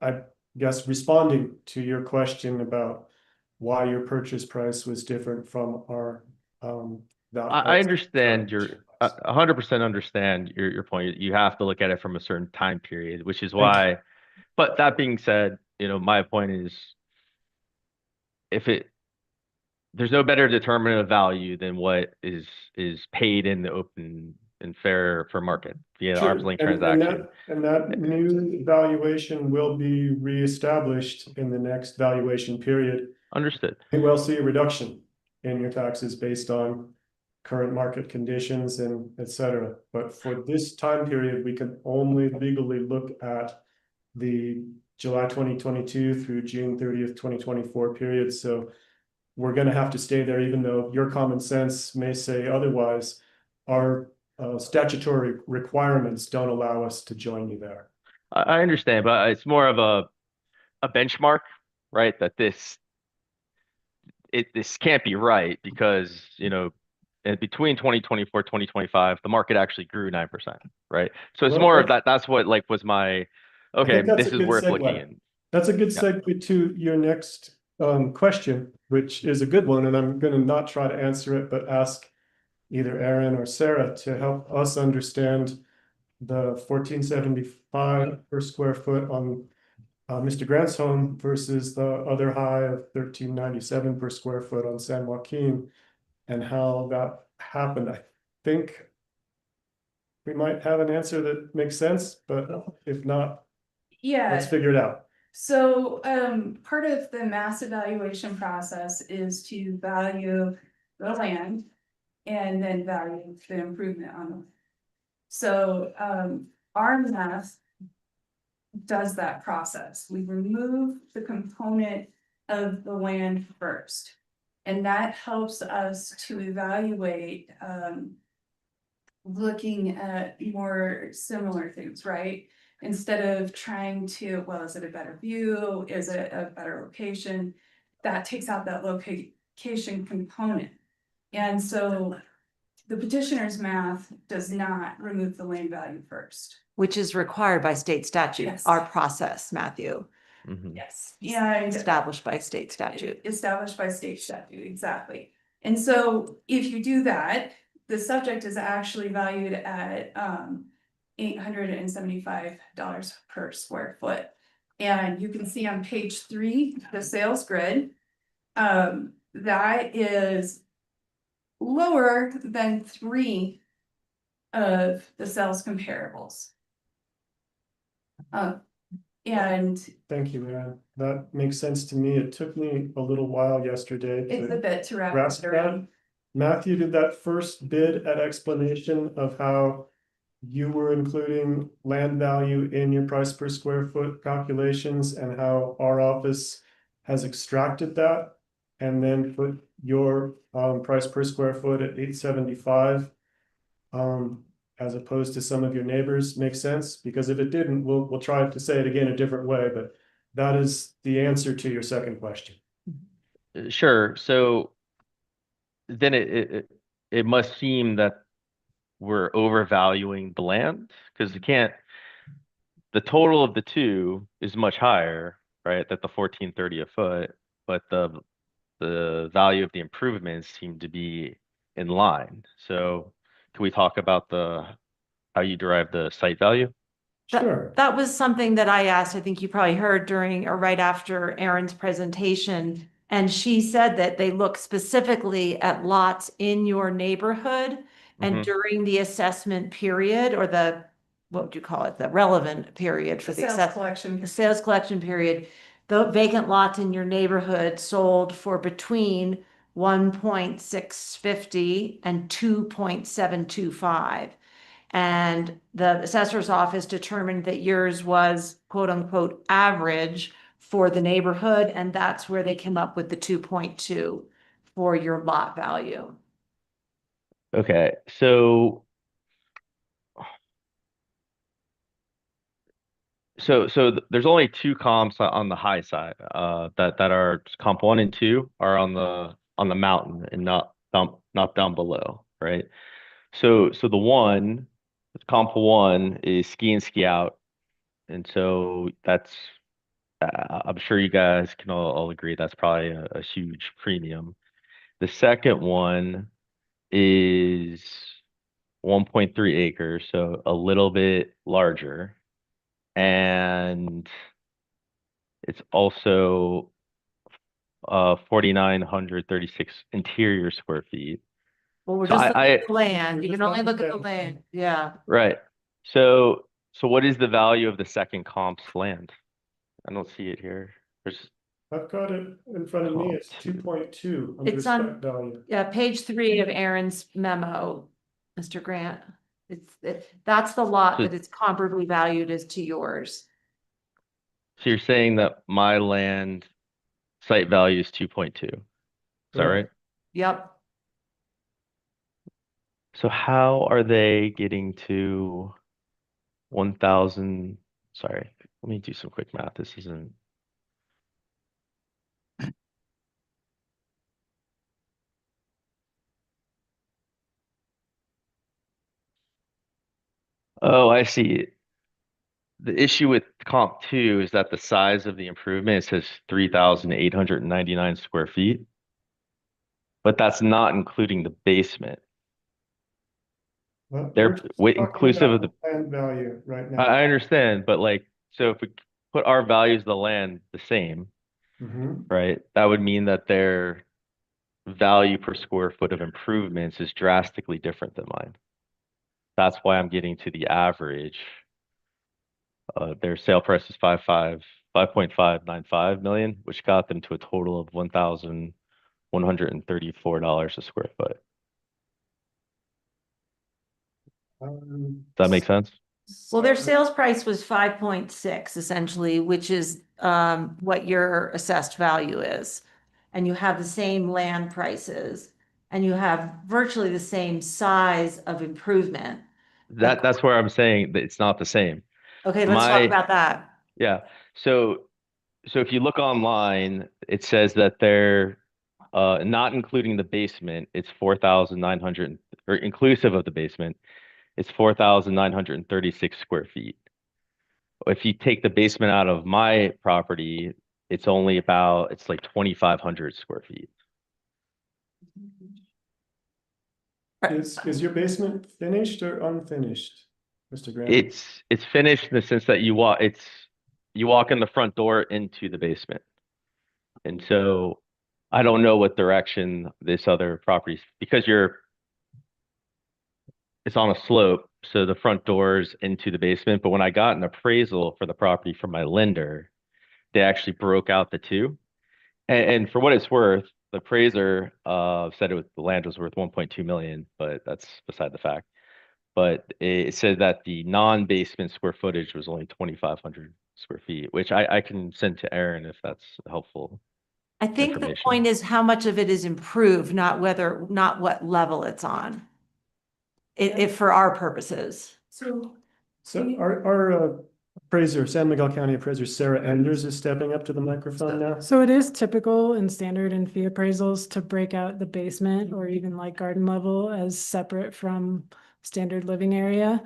I guess, responding to your question about why your purchase price was different from our I understand 100% understand your point. You have to look at it from a certain time period, which is why. But that being said, my point is, there's no better determinant of value than what is paid in the open and fair market via arm's length transaction. And that new valuation will be reestablished in the next valuation period. Understood. You will see a reduction in your taxes based on current market conditions and et cetera. But for this time period, we can only legally look at the July 2022 through June 30th, 2024 period. So we're going to have to stay there, even though your common sense may say otherwise. Our statutory requirements don't allow us to join you there. I understand, but it's more of a benchmark, right? That this can't be right because, and between 2024, 2025, the market actually grew 9%, right? So it's more of that. That's what was my, okay, this is worth looking in. That's a good segue to your next question, which is a good one. And I'm going to not try to answer it, but ask either Aaron or Sarah to help us understand the 1475 per square foot on Mr. Grant's home versus the other high of 1397 per square foot on San Joaquin, and how that happened. I think we might have an answer that makes sense, but if not, let's figure it out. So, part of the mass evaluation process is to value the land and then value the improvement on them. So, our math does that process. We remove the component of the land first. And that helps us to evaluate, looking at more similar things, right? Instead of trying to, well, is it a better view? Is it a better location? That takes out that location component. And so the petitioner's math does not remove the land value first. Which is required by state statute, Yes. our process, Matthew, Mhm. Yes. And established by state statute. established by state statute, exactly. And so if you do that, the subject is actually valued at $875 per square foot. And you can see on page 3, the sales grid, that is lower than 3 of the sales comparables. And Thank you, Aaron. That makes sense to me. It took me a little while yesterday it's a to bit to wrap grasp it that. around. Matthew, did that first bid at explanation of how you were including land value in your price per square foot calculations and how our office has extracted that and then put your price per square foot at $875 as opposed to some of your neighbors makes sense? Because if it didn't, we'll try to say it again a different way, but that is the answer to your second question. Sure, so then it must seem that we're overvaluing the land, because you can't, the total of the two is much higher, right? That the 1430 a foot, but the value of the improvements seem to be in line. So can we talk about how you derive the site value? Sure. That was something that I asked, I think you probably heard during or right after Erin's presentation. And she said that they look specifically at lots in your neighborhood and Mhm. during the assessment period or what would you call it? The relevant period for the Sales assessment. collection. The sales collection period, the vacant lots in your neighborhood sold for between 1.650 and 2.725. And the assessor's office determined that yours was quote unquote average for the neighborhood, and that's where they came up with the 2.2 for your lot value. Okay, so there's only two comps on the high side, that are comp 1 and 2 are on the mountain and not down below, right? So the one, comp 1 is ski and ski out. And so that's, I'm sure you guys can all agree that's probably a huge premium. The second one is 1.3 acres, so a little bit larger. And it's also 4,936 interior square feet. Well, we're So just looking at the land. You can only look at the land. Yeah. Right. So what is the value of the second comp's land? I don't see it here. There's I've got it in front of me. It's Comp 2.2. It's on- spec value. Yeah, page 3 of Erin's memo, Mr. Grant. That's the lot So- that is comparably valued as to yours. So you're saying that my land site value is 2.2. Is that right? Yep. So how are they getting to 1,000? Sorry, let me do some quick math. This isn't. Oh, I see. The issue with comp 2 is that the size of the improvement, it says 3,899 square feet. But that's not including the basement. Well, They're we're just talking inclusive of about land value right now. I understand, but like, so if we put our values of the land the same, Mhm. right, that would mean that their value per square foot of improvements is drastically different than mine. That's why I'm getting to the average. Their sale price is 5.5, 5.595 million, which got them to a total of $1,134 a square foot. Does that make sense? Well, their sales price was 5.6 essentially, which is what your assessed value is. And you have the same land prices and you have virtually the same size of improvement. That's where I'm saying that it's not the same. Okay, let's talk My- about that. Yeah. So if you look online, it says that they're not including the basement, it's 4,900, or inclusive of the basement, it's 4,936 square feet. If you take the basement out of my property, it's only about, it's like 2,500 square feet. Is your basement finished or unfinished, Mr. Graham? It's finished in the sense that you walk in the front door into the basement. And so I don't know what direction this other property, because it's on a slope, so the front door's into the basement. But when I got an appraisal for the property from my lender, they actually broke out the two. And for what it's worth, the appraiser said the land was worth 1.2 million, but that's beside the fact. But it said that the non-basement square footage was only 2,500 square feet, which I can send to Aaron if that's helpful. I think the information. point is how much of it is improved, not what level it's on. If for our purposes. So So our appraiser, San Miguel County appraiser, Sarah Enders is stepping up to the microphone now. So it is typical and standard in fee appraisals to break out the basement or even like garden level as separate from standard living area.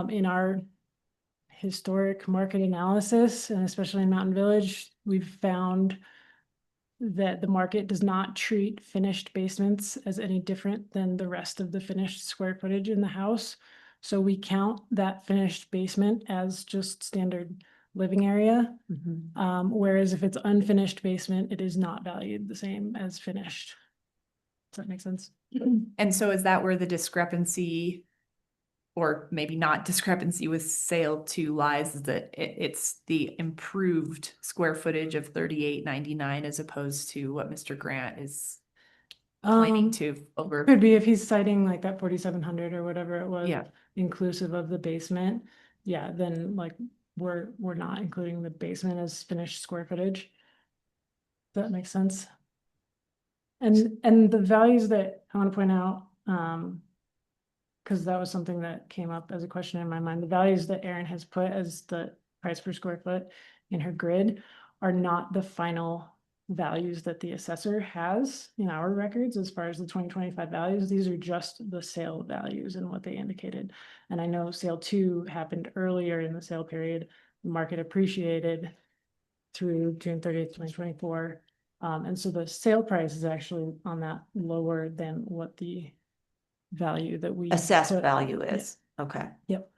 In our historic market analysis, and especially in Mountain Village, we've found that the market does not treat finished basements as any different than the rest of the finished square footage in the house. So we count that finished basement as just standard living area. Whereas if it's unfinished basement, it is not valued the same as finished. Does that make sense? And so is that where the discrepancy, or maybe not discrepancy with sale two lies, is that it's the improved square footage of 3899 as opposed to what Mr. Grant is planning to over? Could be if he's citing like that 4,700 or whatever it was. Yeah. Inclusive of the basement. Yeah, then like we're not including the basement as finished square footage. Does that make sense? And the values that I want to point out, because that was something that came up as a question in my mind. The values that Erin has put as the price per square foot in her grid are not the final values that the assessor has in our records as far as the 2025 values. These are just the sale values and what they indicated. And I know sale 2 happened earlier in the sale period. The market appreciated through June 30th, 2024. And so the sale price is actually on that lower than what the value that we Assessed put- value is, okay. Yep.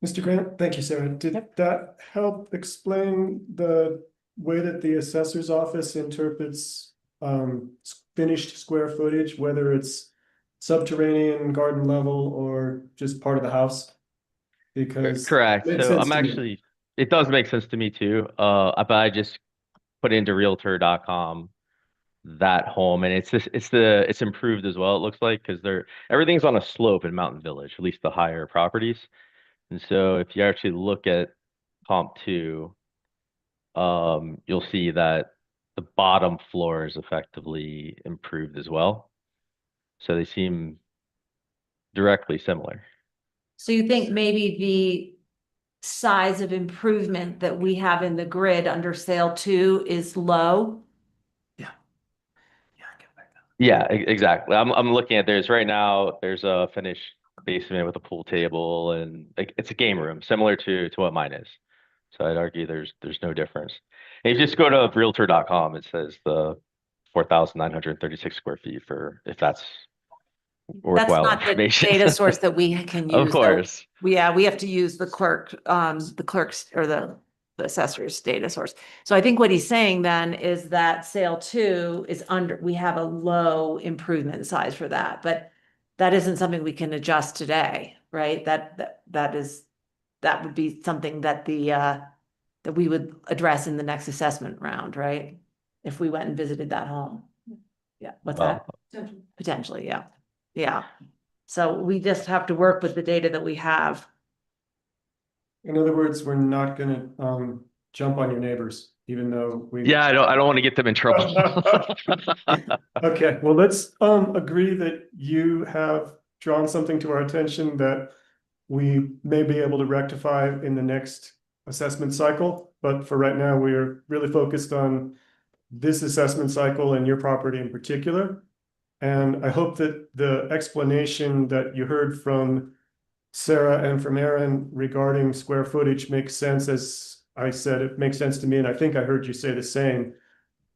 Mr. Grant, thank you, Sarah. Did that help explain the way that the assessor's office interprets finished square footage, whether it's subterranean, garden level, or just part of the house? Because Correct. it makes So sense I'm to me. actually, it does make sense to me too. But I just put into realtor.com that home, and it's improved as well, it looks like, because everything's on a slope in Mountain Village, at least the higher properties. And so if you actually look at comp 2, you'll see that the bottom floor is effectively improved as well. So they seem directly similar. So you think maybe the size of improvement that we have in the grid under sale 2 is low? Yeah, exactly. I'm looking at there's a finished basement with a pool table, and like it's a game room similar to what mine is. So I'd argue there's no difference. And if you just go to realtor.com, it says the 4,936 square feet, for if that's That's worthwhile not the information. data source that we can use. Of course. Yeah, we have to use the clerk's or the assessor's data source. So I think what he's saying then is that sale 2 is we have a low improvement size for that, but that isn't something we can adjust today, right? That is that would be something that that we would address in the next assessment round, right? If we went and visited that home. Yeah, what's that? Potentially, yeah, yeah. So we just have to work with the data that we have. In other words, we're not gonna jump on your neighbors, even though we. Yeah, I don't want to get them in trouble. Okay, well, let's agree that you have drawn something to our attention that we may be able to rectify in the next assessment cycle. But for right now, we're really focused on this assessment cycle and your property in particular. And I hope that the explanation that you heard from Sarah and from Aaron regarding square footage makes sense. As I said, it makes sense to me, and I think I heard you say the same.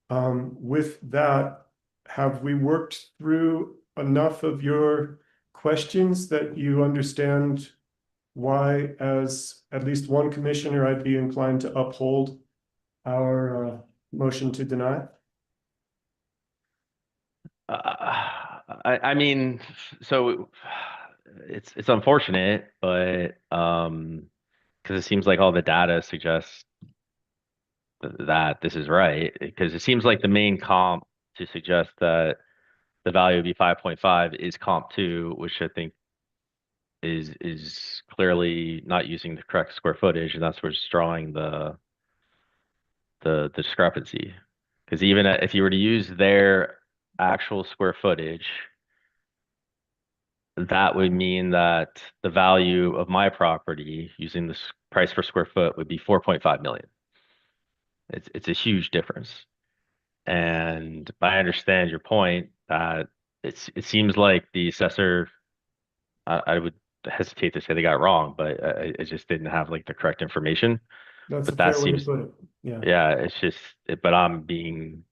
With that, have we worked through enough of your questions that you understand why, as at least one commissioner, I'd be inclined to uphold our motion to deny? I mean, so it's unfortunate, but because it seems like all the data suggests that this is right, because it seems like the main comp to suggest that the value would be 5.5 is comp 2, which I think is clearly not using the correct square footage, and that's what's drawing the discrepancy. Because even if you were to use their actual square footage, that would mean that the value of my property using the price per square foot would be 4.5 million. It's a huge difference. And I understand your point that it seems like the assessor, I would hesitate to say they got it wrong, but it just didn't have like the correct information. That's a But that fair way to seems, put it. Yeah. yeah, it's just, but I'm being,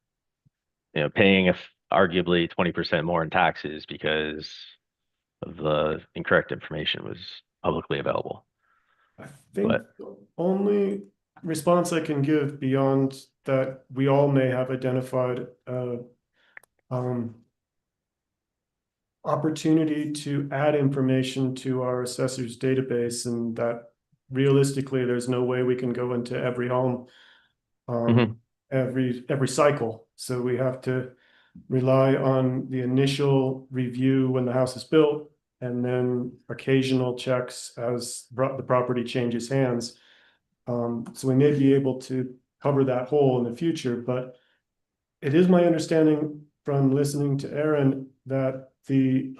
paying arguably 20% more in taxes because of the incorrect information was publicly available. I think But- the only response I can give beyond that, we all may have identified opportunity to add information to our assessors database, and that realistically, there's no way we can go into every home every cycle. So we have to rely on the initial review when the house is built, and then occasional checks as the property changes hands. So we may be able to cover that hole in the future, but it is my understanding from listening to Aaron that the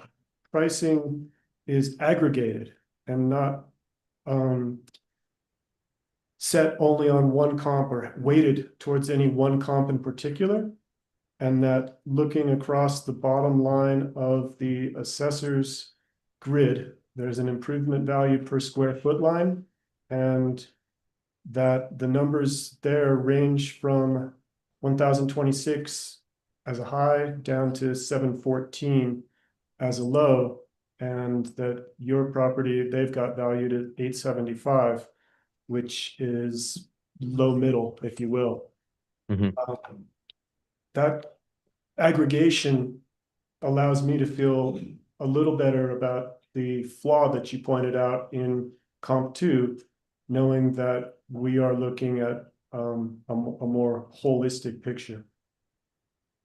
pricing is aggregated and not set only on one comp or weighted towards any one comp in particular. And that looking across the bottom line of the assessor's grid, there's an improvement value per square foot line, and that the numbers there range from 1,026 as a high down to 714 as a low, and that your property, they've got valued at 875, which is low middle, if you will. That aggregation allows me to feel a little better about the flaw that you pointed out in comp 2, knowing that we are looking at a more holistic picture.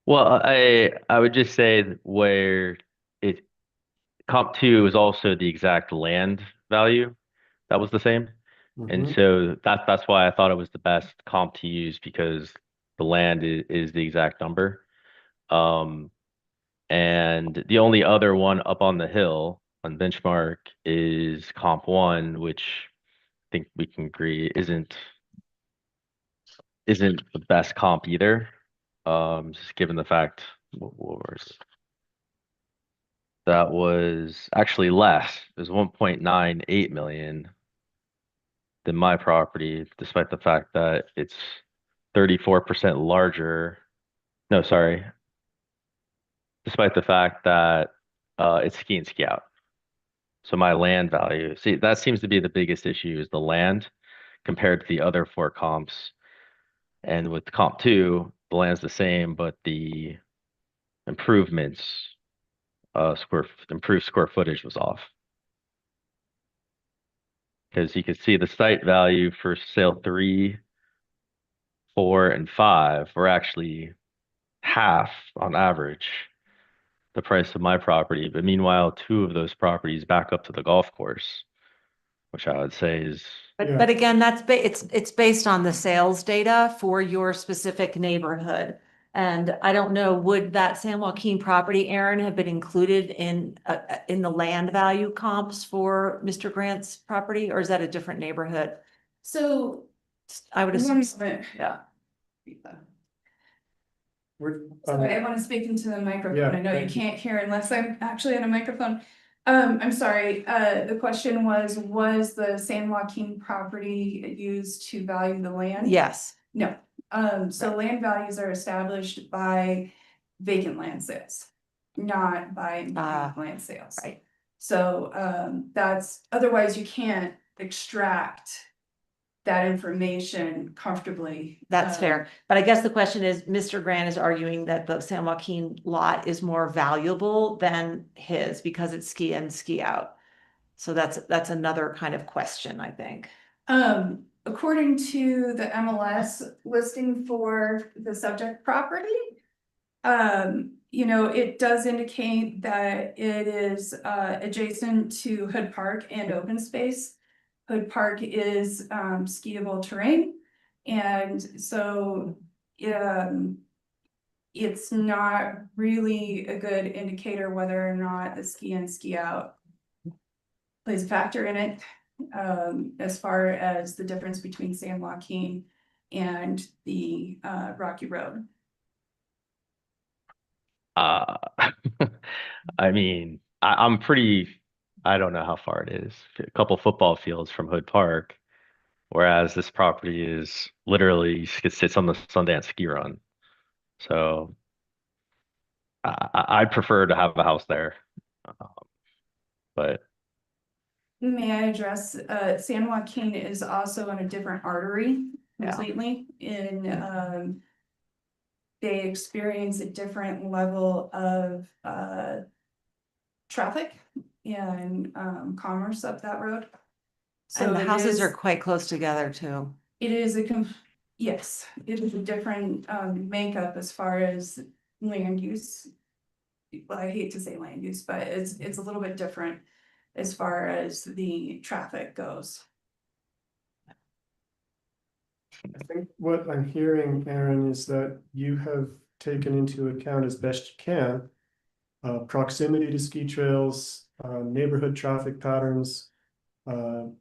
Well, I would just say that where comp 2 is also the exact land value that was the same. And so that's why I thought it was the best comp to use, because the land is the exact number. And the only other one up on the hill on benchmark is comp 1, which I think we can agree isn't the best comp either. Just given the fact that was actually less. It was 1.98 million than my property, despite the fact that it's 34% larger. No, sorry. Despite the fact that it's ski and ski out. So my land value, see, that seems to be the biggest issue, is the land compared to the other 4 comps. And with comp 2, the land's the same, but the improvements, improved square footage was off. Because you can see the site value for sale 3, 4, and 5 were actually half on average the price of my property. But meanwhile, 2 of those properties back up to the golf course, which I would say is Yeah. But again, it's based on the sales data for your specific neighborhood. And I don't know, would that San Joaquin property, Aaron, have been included in the land value comps for Mr. Grant's property, or is that a different neighborhood? So. I would assume, Yeah. yeah. We're, Sorry, I want to speak into the microphone. Yeah, I know you thank you. can't hear unless I'm actually on a microphone. I'm sorry, the question was the San Joaquin property used to value the land? Yes, No, so land values are established by vacant land sales, not by land sales. right. So, that's, otherwise you can't extract that information comfortably. That's fair. But I guess the question is, Mr. Grant is arguing that the San Joaquin lot is more valuable than his because it's ski in, ski out. So that's another kind of question, I think. According to the MLS listing for the subject property, it does indicate that it is adjacent to Hood Park and open space. Hood Park is skiable terrain, and so it's not really a good indicator whether or not the ski in, ski out plays a factor in it, as far as the difference between San Joaquin and the Rocky Road. I mean, I'm pretty, I don't know how far it is, a couple football fields from Hood Park, whereas this property is literally sits on the Sundance ski run. So I'd prefer to have a house there. But May I address, San Joaquin is also on a different artery completely they experience a different level of traffic and commerce up that road. And the it houses is- are quite close together too. It is yes, it is a different makeup as far as land use. Well, I hate to say land use, but it's a little bit different as far as the traffic goes. I think what I'm hearing, Aaron, is that you have taken into account as best you can proximity to ski trails, neighborhood traffic patterns,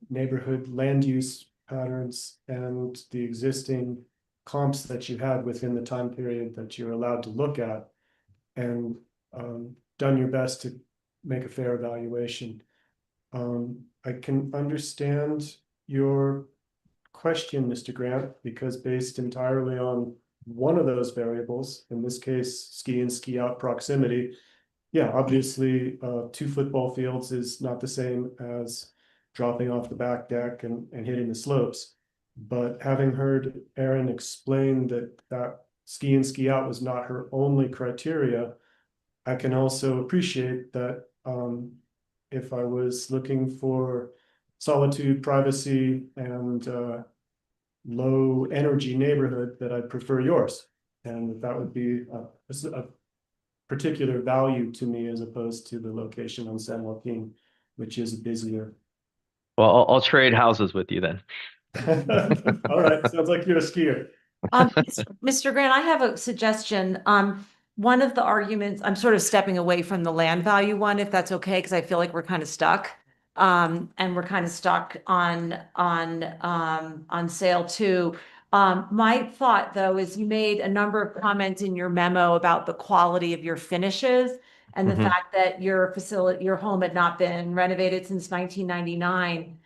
neighborhood land use patterns, and the existing comps that you had within the time period that you're allowed to look at, and done your best to make a fair evaluation. I can understand your question, Mr. Grant, because based entirely on one of those variables, in this case, ski in, ski out proximity, yeah, obviously, 2 football fields is not the same as dropping off the back deck and hitting the slopes. But having heard Erin explain that ski in, ski out was not her only criteria, I can also appreciate that if I was looking for solitude, privacy, and low energy neighborhood, that I'd prefer yours. And that would be a particular value to me as opposed to the location on San Joaquin, which is busier. well, I'll trade houses with you then. All right, sounds like you're a skier. Mr. Grant, I have a suggestion. One of the arguments, I'm sort of stepping away from the land value one, if that's okay, because I feel like we're kind of stuck. And we're kind of stuck on sale too. My thought though is you made a number of comments in your memo about the quality of your finishes and the Mhm. fact that your home had not been renovated since 1999.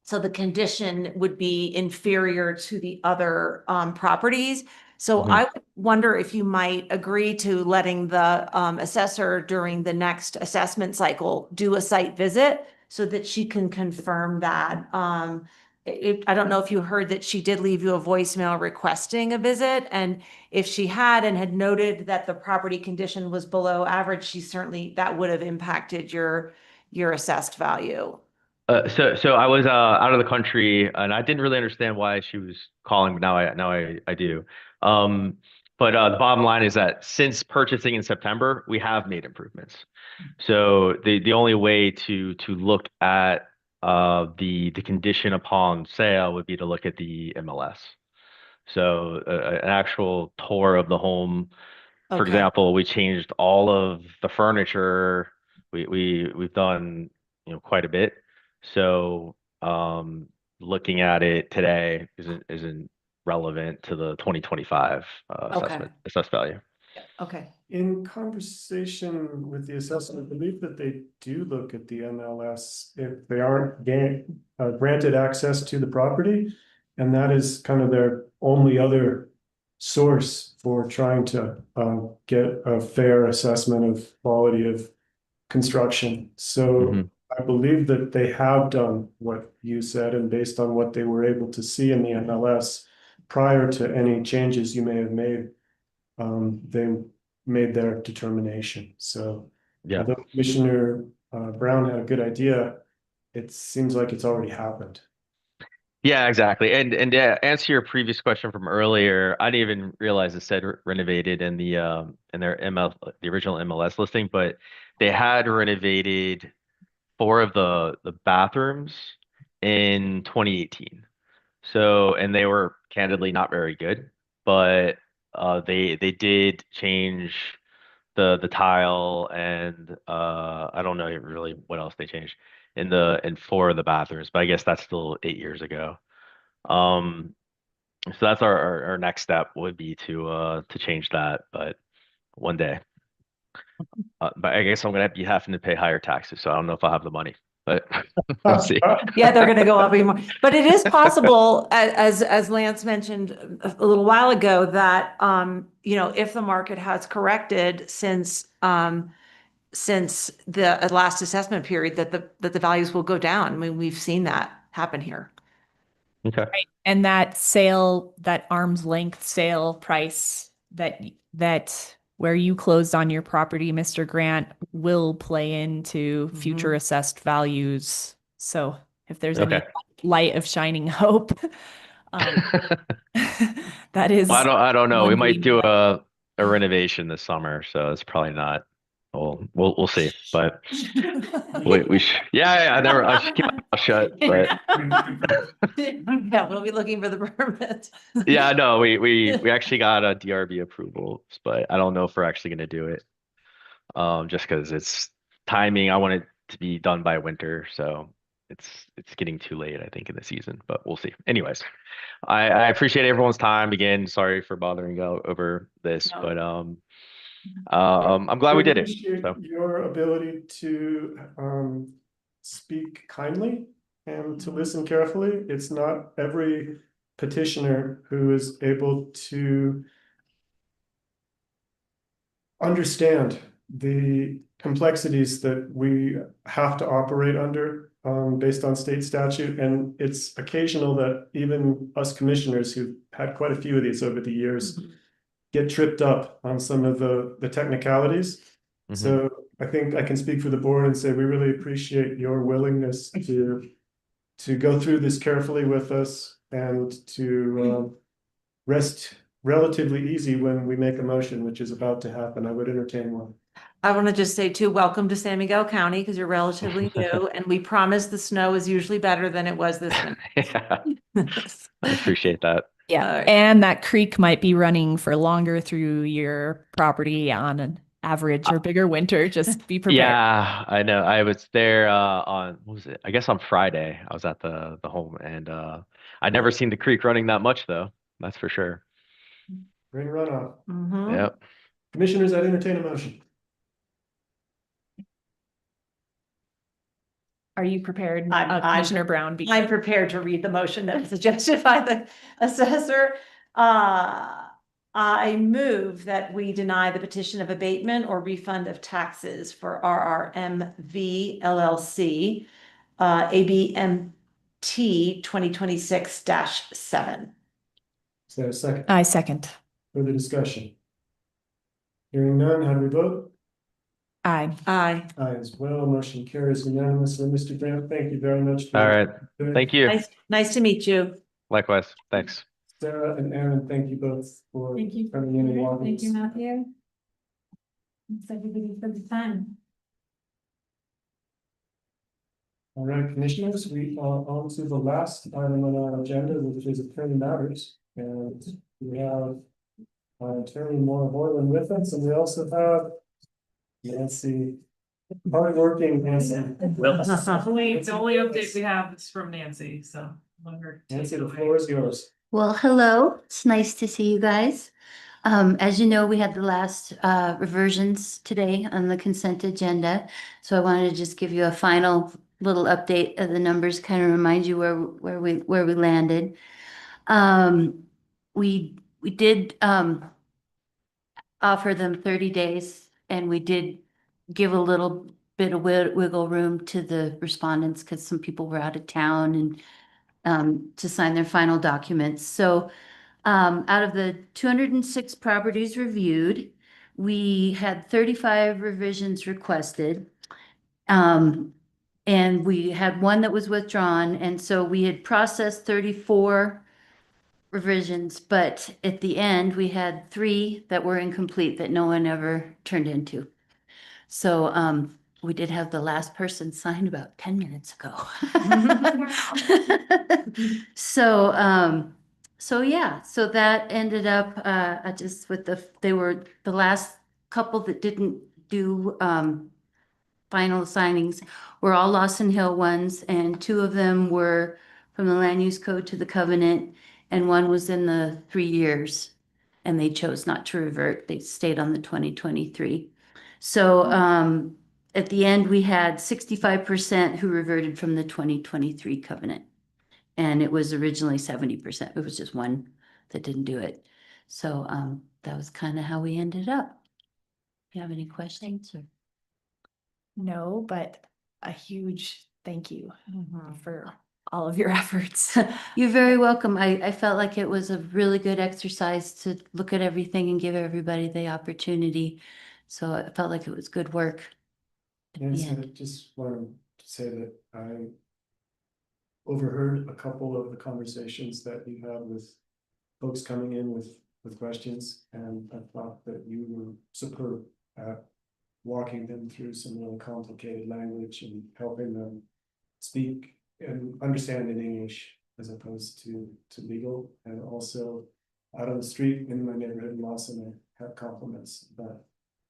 So the condition would be inferior to the other properties. So Mhm. I would wonder if you might agree to letting the assessor during the next assessment cycle do a site visit so that she can confirm that. I don't know if you heard that she did leave you a voicemail requesting a visit, and if she had and had noted that the property condition was below average, that would have impacted your assessed value. So I was out of the country and I didn't really understand why she was calling, but now I do. But the bottom line is that since purchasing in September, we have made improvements. So the only way to look at the condition upon sale would be to look at the MLS. So an actual tour of the home. For Okay. example, we changed all of the furniture. We've done, quite a bit. So looking at it today isn't relevant to the 2025 Okay. assessed value. Okay. In conversation with the assessor, I believe that they do look at the MLS if they aren't granted access to the property. And that is kind of their only other source for trying to get a fair assessment of quality of construction. So Mhm. I believe that they have done what you said, and based on what they were able to see in the MLS prior to any changes you may have made, they made their determination. So Yeah. although Commissioner Brown had a good idea, it seems like it's already happened. Yeah, exactly. And to answer your previous question from earlier, I didn't even realize it said renovated in their the original MLS listing, but they had renovated 4 of the bathrooms in 2018. So, and they were candidly not very good, but they did change the tile and I don't know really what else they changed in 4 of the bathrooms, but I guess that's still 8 years ago. Um, so that's our next step would be to change that, but one day. But I guess I'm gonna be having to pay higher taxes, so I don't know if I'll have the money, but we'll see. Yeah, they're gonna go up even more. But it is possible, as Lance mentioned a little while ago, that if the market has corrected since the last assessment period, that the values will go down. I mean, we've seen that happen here. Okay. Right. And that sale, that arm's length sale price that where you closed on your property, Mr. Grant, will play into future assessed values. So if there's any Okay. light of shining hope, that is. Well, I don't know. We one might do gleam of a renovation this summer, so it's probably not. We'll see. But we should, yeah, I should keep my mouth shut. But Yeah, we'll be looking for the permit. yeah, no, we actually got a DRB approval, but I don't know if we're actually gonna do it. Just because it's timing. I want it to be done by winter, so it's getting too late, I think, in the season, but we'll see. Anyways, I appreciate everyone's time. Again, sorry for bothering you over this, No. but I'm glad we did it. Appreciate So your ability to speak kindly and to listen carefully. It's not every petitioner who is able to understand the complexities that we have to operate under based on state statute. And it's occasional that even us commissioners who've had quite a few of these over the years get tripped up on some of the technicalities. Mhm. So I think I can speak for the board and say we really appreciate your willingness to go through this carefully with us and to rest relatively easy when we make a motion, which is about to happen. I would entertain one. I want to just say too, welcome to San Miguel County, because you're relatively new, and we promise the snow is usually better than it was this winter. yeah, I appreciate that. Yeah, All right. and that creek might be running for longer through your property on an average or bigger winter. Just be prepared. Yeah, I know. I was there on what was it? I guess on Friday. I was at the home and I'd never seen the creek running that much though. That's for sure. Rain runoff. Mhm. Yep. Commissioners, I'd entertain a motion. Are you prepared, I'm- Commissioner Brown? I'm prepared to read the motion that was suggested by the assessor. I move that we deny the petition of abatement or refund of taxes for RRMV LLC, ABMT 2026-7. Is there a second? I second. Further discussion? Hearing none, how do we vote? Aye. Aye. Aye as well, motion carries unanimously. Mr. Grant, thank you very much. for All right, doing- thank you. Nice to meet you. Likewise, thanks. Sarah and Aaron, thank you both for Thank you. coming in and walking. Thank you, us. Matthew. Thanks everybody for the time. All right, commissioners, we are on to the last item on our agenda, which is attorney matters. And we have our attorney Maura Boylan with us, and we also have Nancy, hardworking Nancy. The only update we have is from Nancy, so. let her take Nancy, it the away. floor is yours. Well, hello. It's nice to see you guys. As you know, we had the last reversions today on the consent agenda. So I wanted to just give you a final little update of the numbers, kind of remind you where we landed. We did offer them 30 days, and we did give a little bit of wiggle room to the respondents because some people were out of town and to sign their final documents. So out of the 206 properties reviewed, we had 35 revisions requested. And we had one that was withdrawn, and so we had processed 34 revisions, but at the end, we had 3 that were incomplete that no one ever turned into. So we did have the last person sign about 10 minutes ago. So yeah, so that ended up just with they were the last couple that didn't do final signings were all Lawson Hill ones, and 2 of them were from the land use code to the covenant, and one was in the 3 years, and they chose not to revert. They stayed on the 2023. So at the end, we had 65% who reverted from the 2023 covenant. And it was originally 70%. It was just one that didn't do it. So that was kind of how we ended up. You have any questions? Or? No, but a huge thank you for all of your efforts. You're very welcome. I felt like it was a really good exercise to look at everything and give everybody the opportunity. So I felt like it was good work. Nancy, I just wanted to say that I overheard a couple of the conversations that you had with folks coming in with questions, and I thought that you were superb at walking them through some really complicated language and helping them speak and understand in English as opposed to legal. And also out on the street in my neighborhood in Lawson, I have compliments about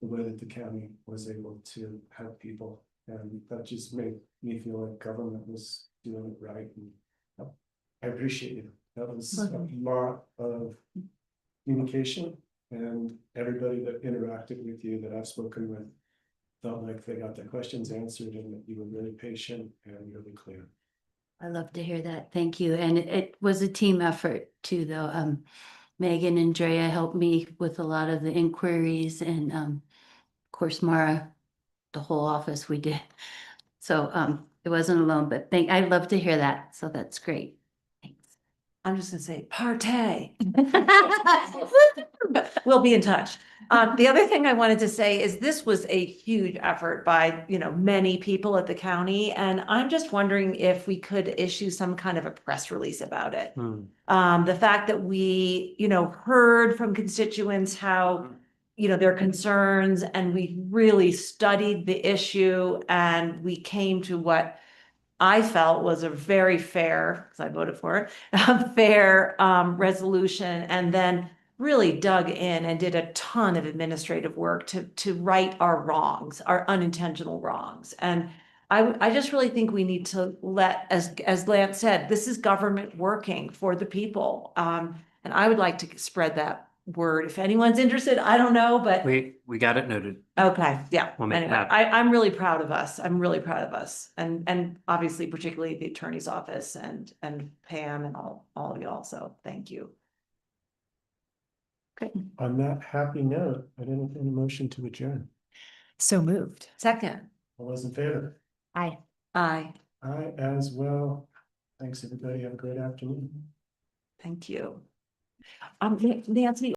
the way that the county was able to help people. And that just made me feel like government was doing it right. And I appreciate it. That was a lot of communication, and everybody that interacted with you that I've spoken with felt like they got their questions answered and that you were really patient and really clear. I love to hear that. Thank you. And it was a team effort too, though. Megan and Drea helped me with a lot of the inquiries, and of course, Mara, the whole office we did. So it wasn't alone, but I'd love to hear that. So that's great. Thanks. I'm just gonna say partay. We'll be in touch. The other thing I wanted to say is this was a huge effort by, many people at the county. And I'm just wondering if we could issue some kind of a press release about it. The fact that we, heard from constituents how, their concerns, and we really studied the issue, and we came to what I felt was a very fair, because I voted for it, a fair resolution, and then really dug in and did a ton of administrative work to right our wrongs, our unintentional wrongs. And I just really think we need to let, as Lance said, this is government working for the people. And I would like to spread that word. If anyone's interested, I don't know, but We got it noted. okay, yeah. We'll make it Anyway, happen. I'm really proud of us. I'm really proud of us. And obviously particularly the attorney's office and Pam and all of y'all. So thank you. On that happy note, I entertain a motion to adjourn. So moved. Second, All those in favor? Aye. aye, I as well. Thanks, everybody. Have a great afternoon. thank you. Nancy,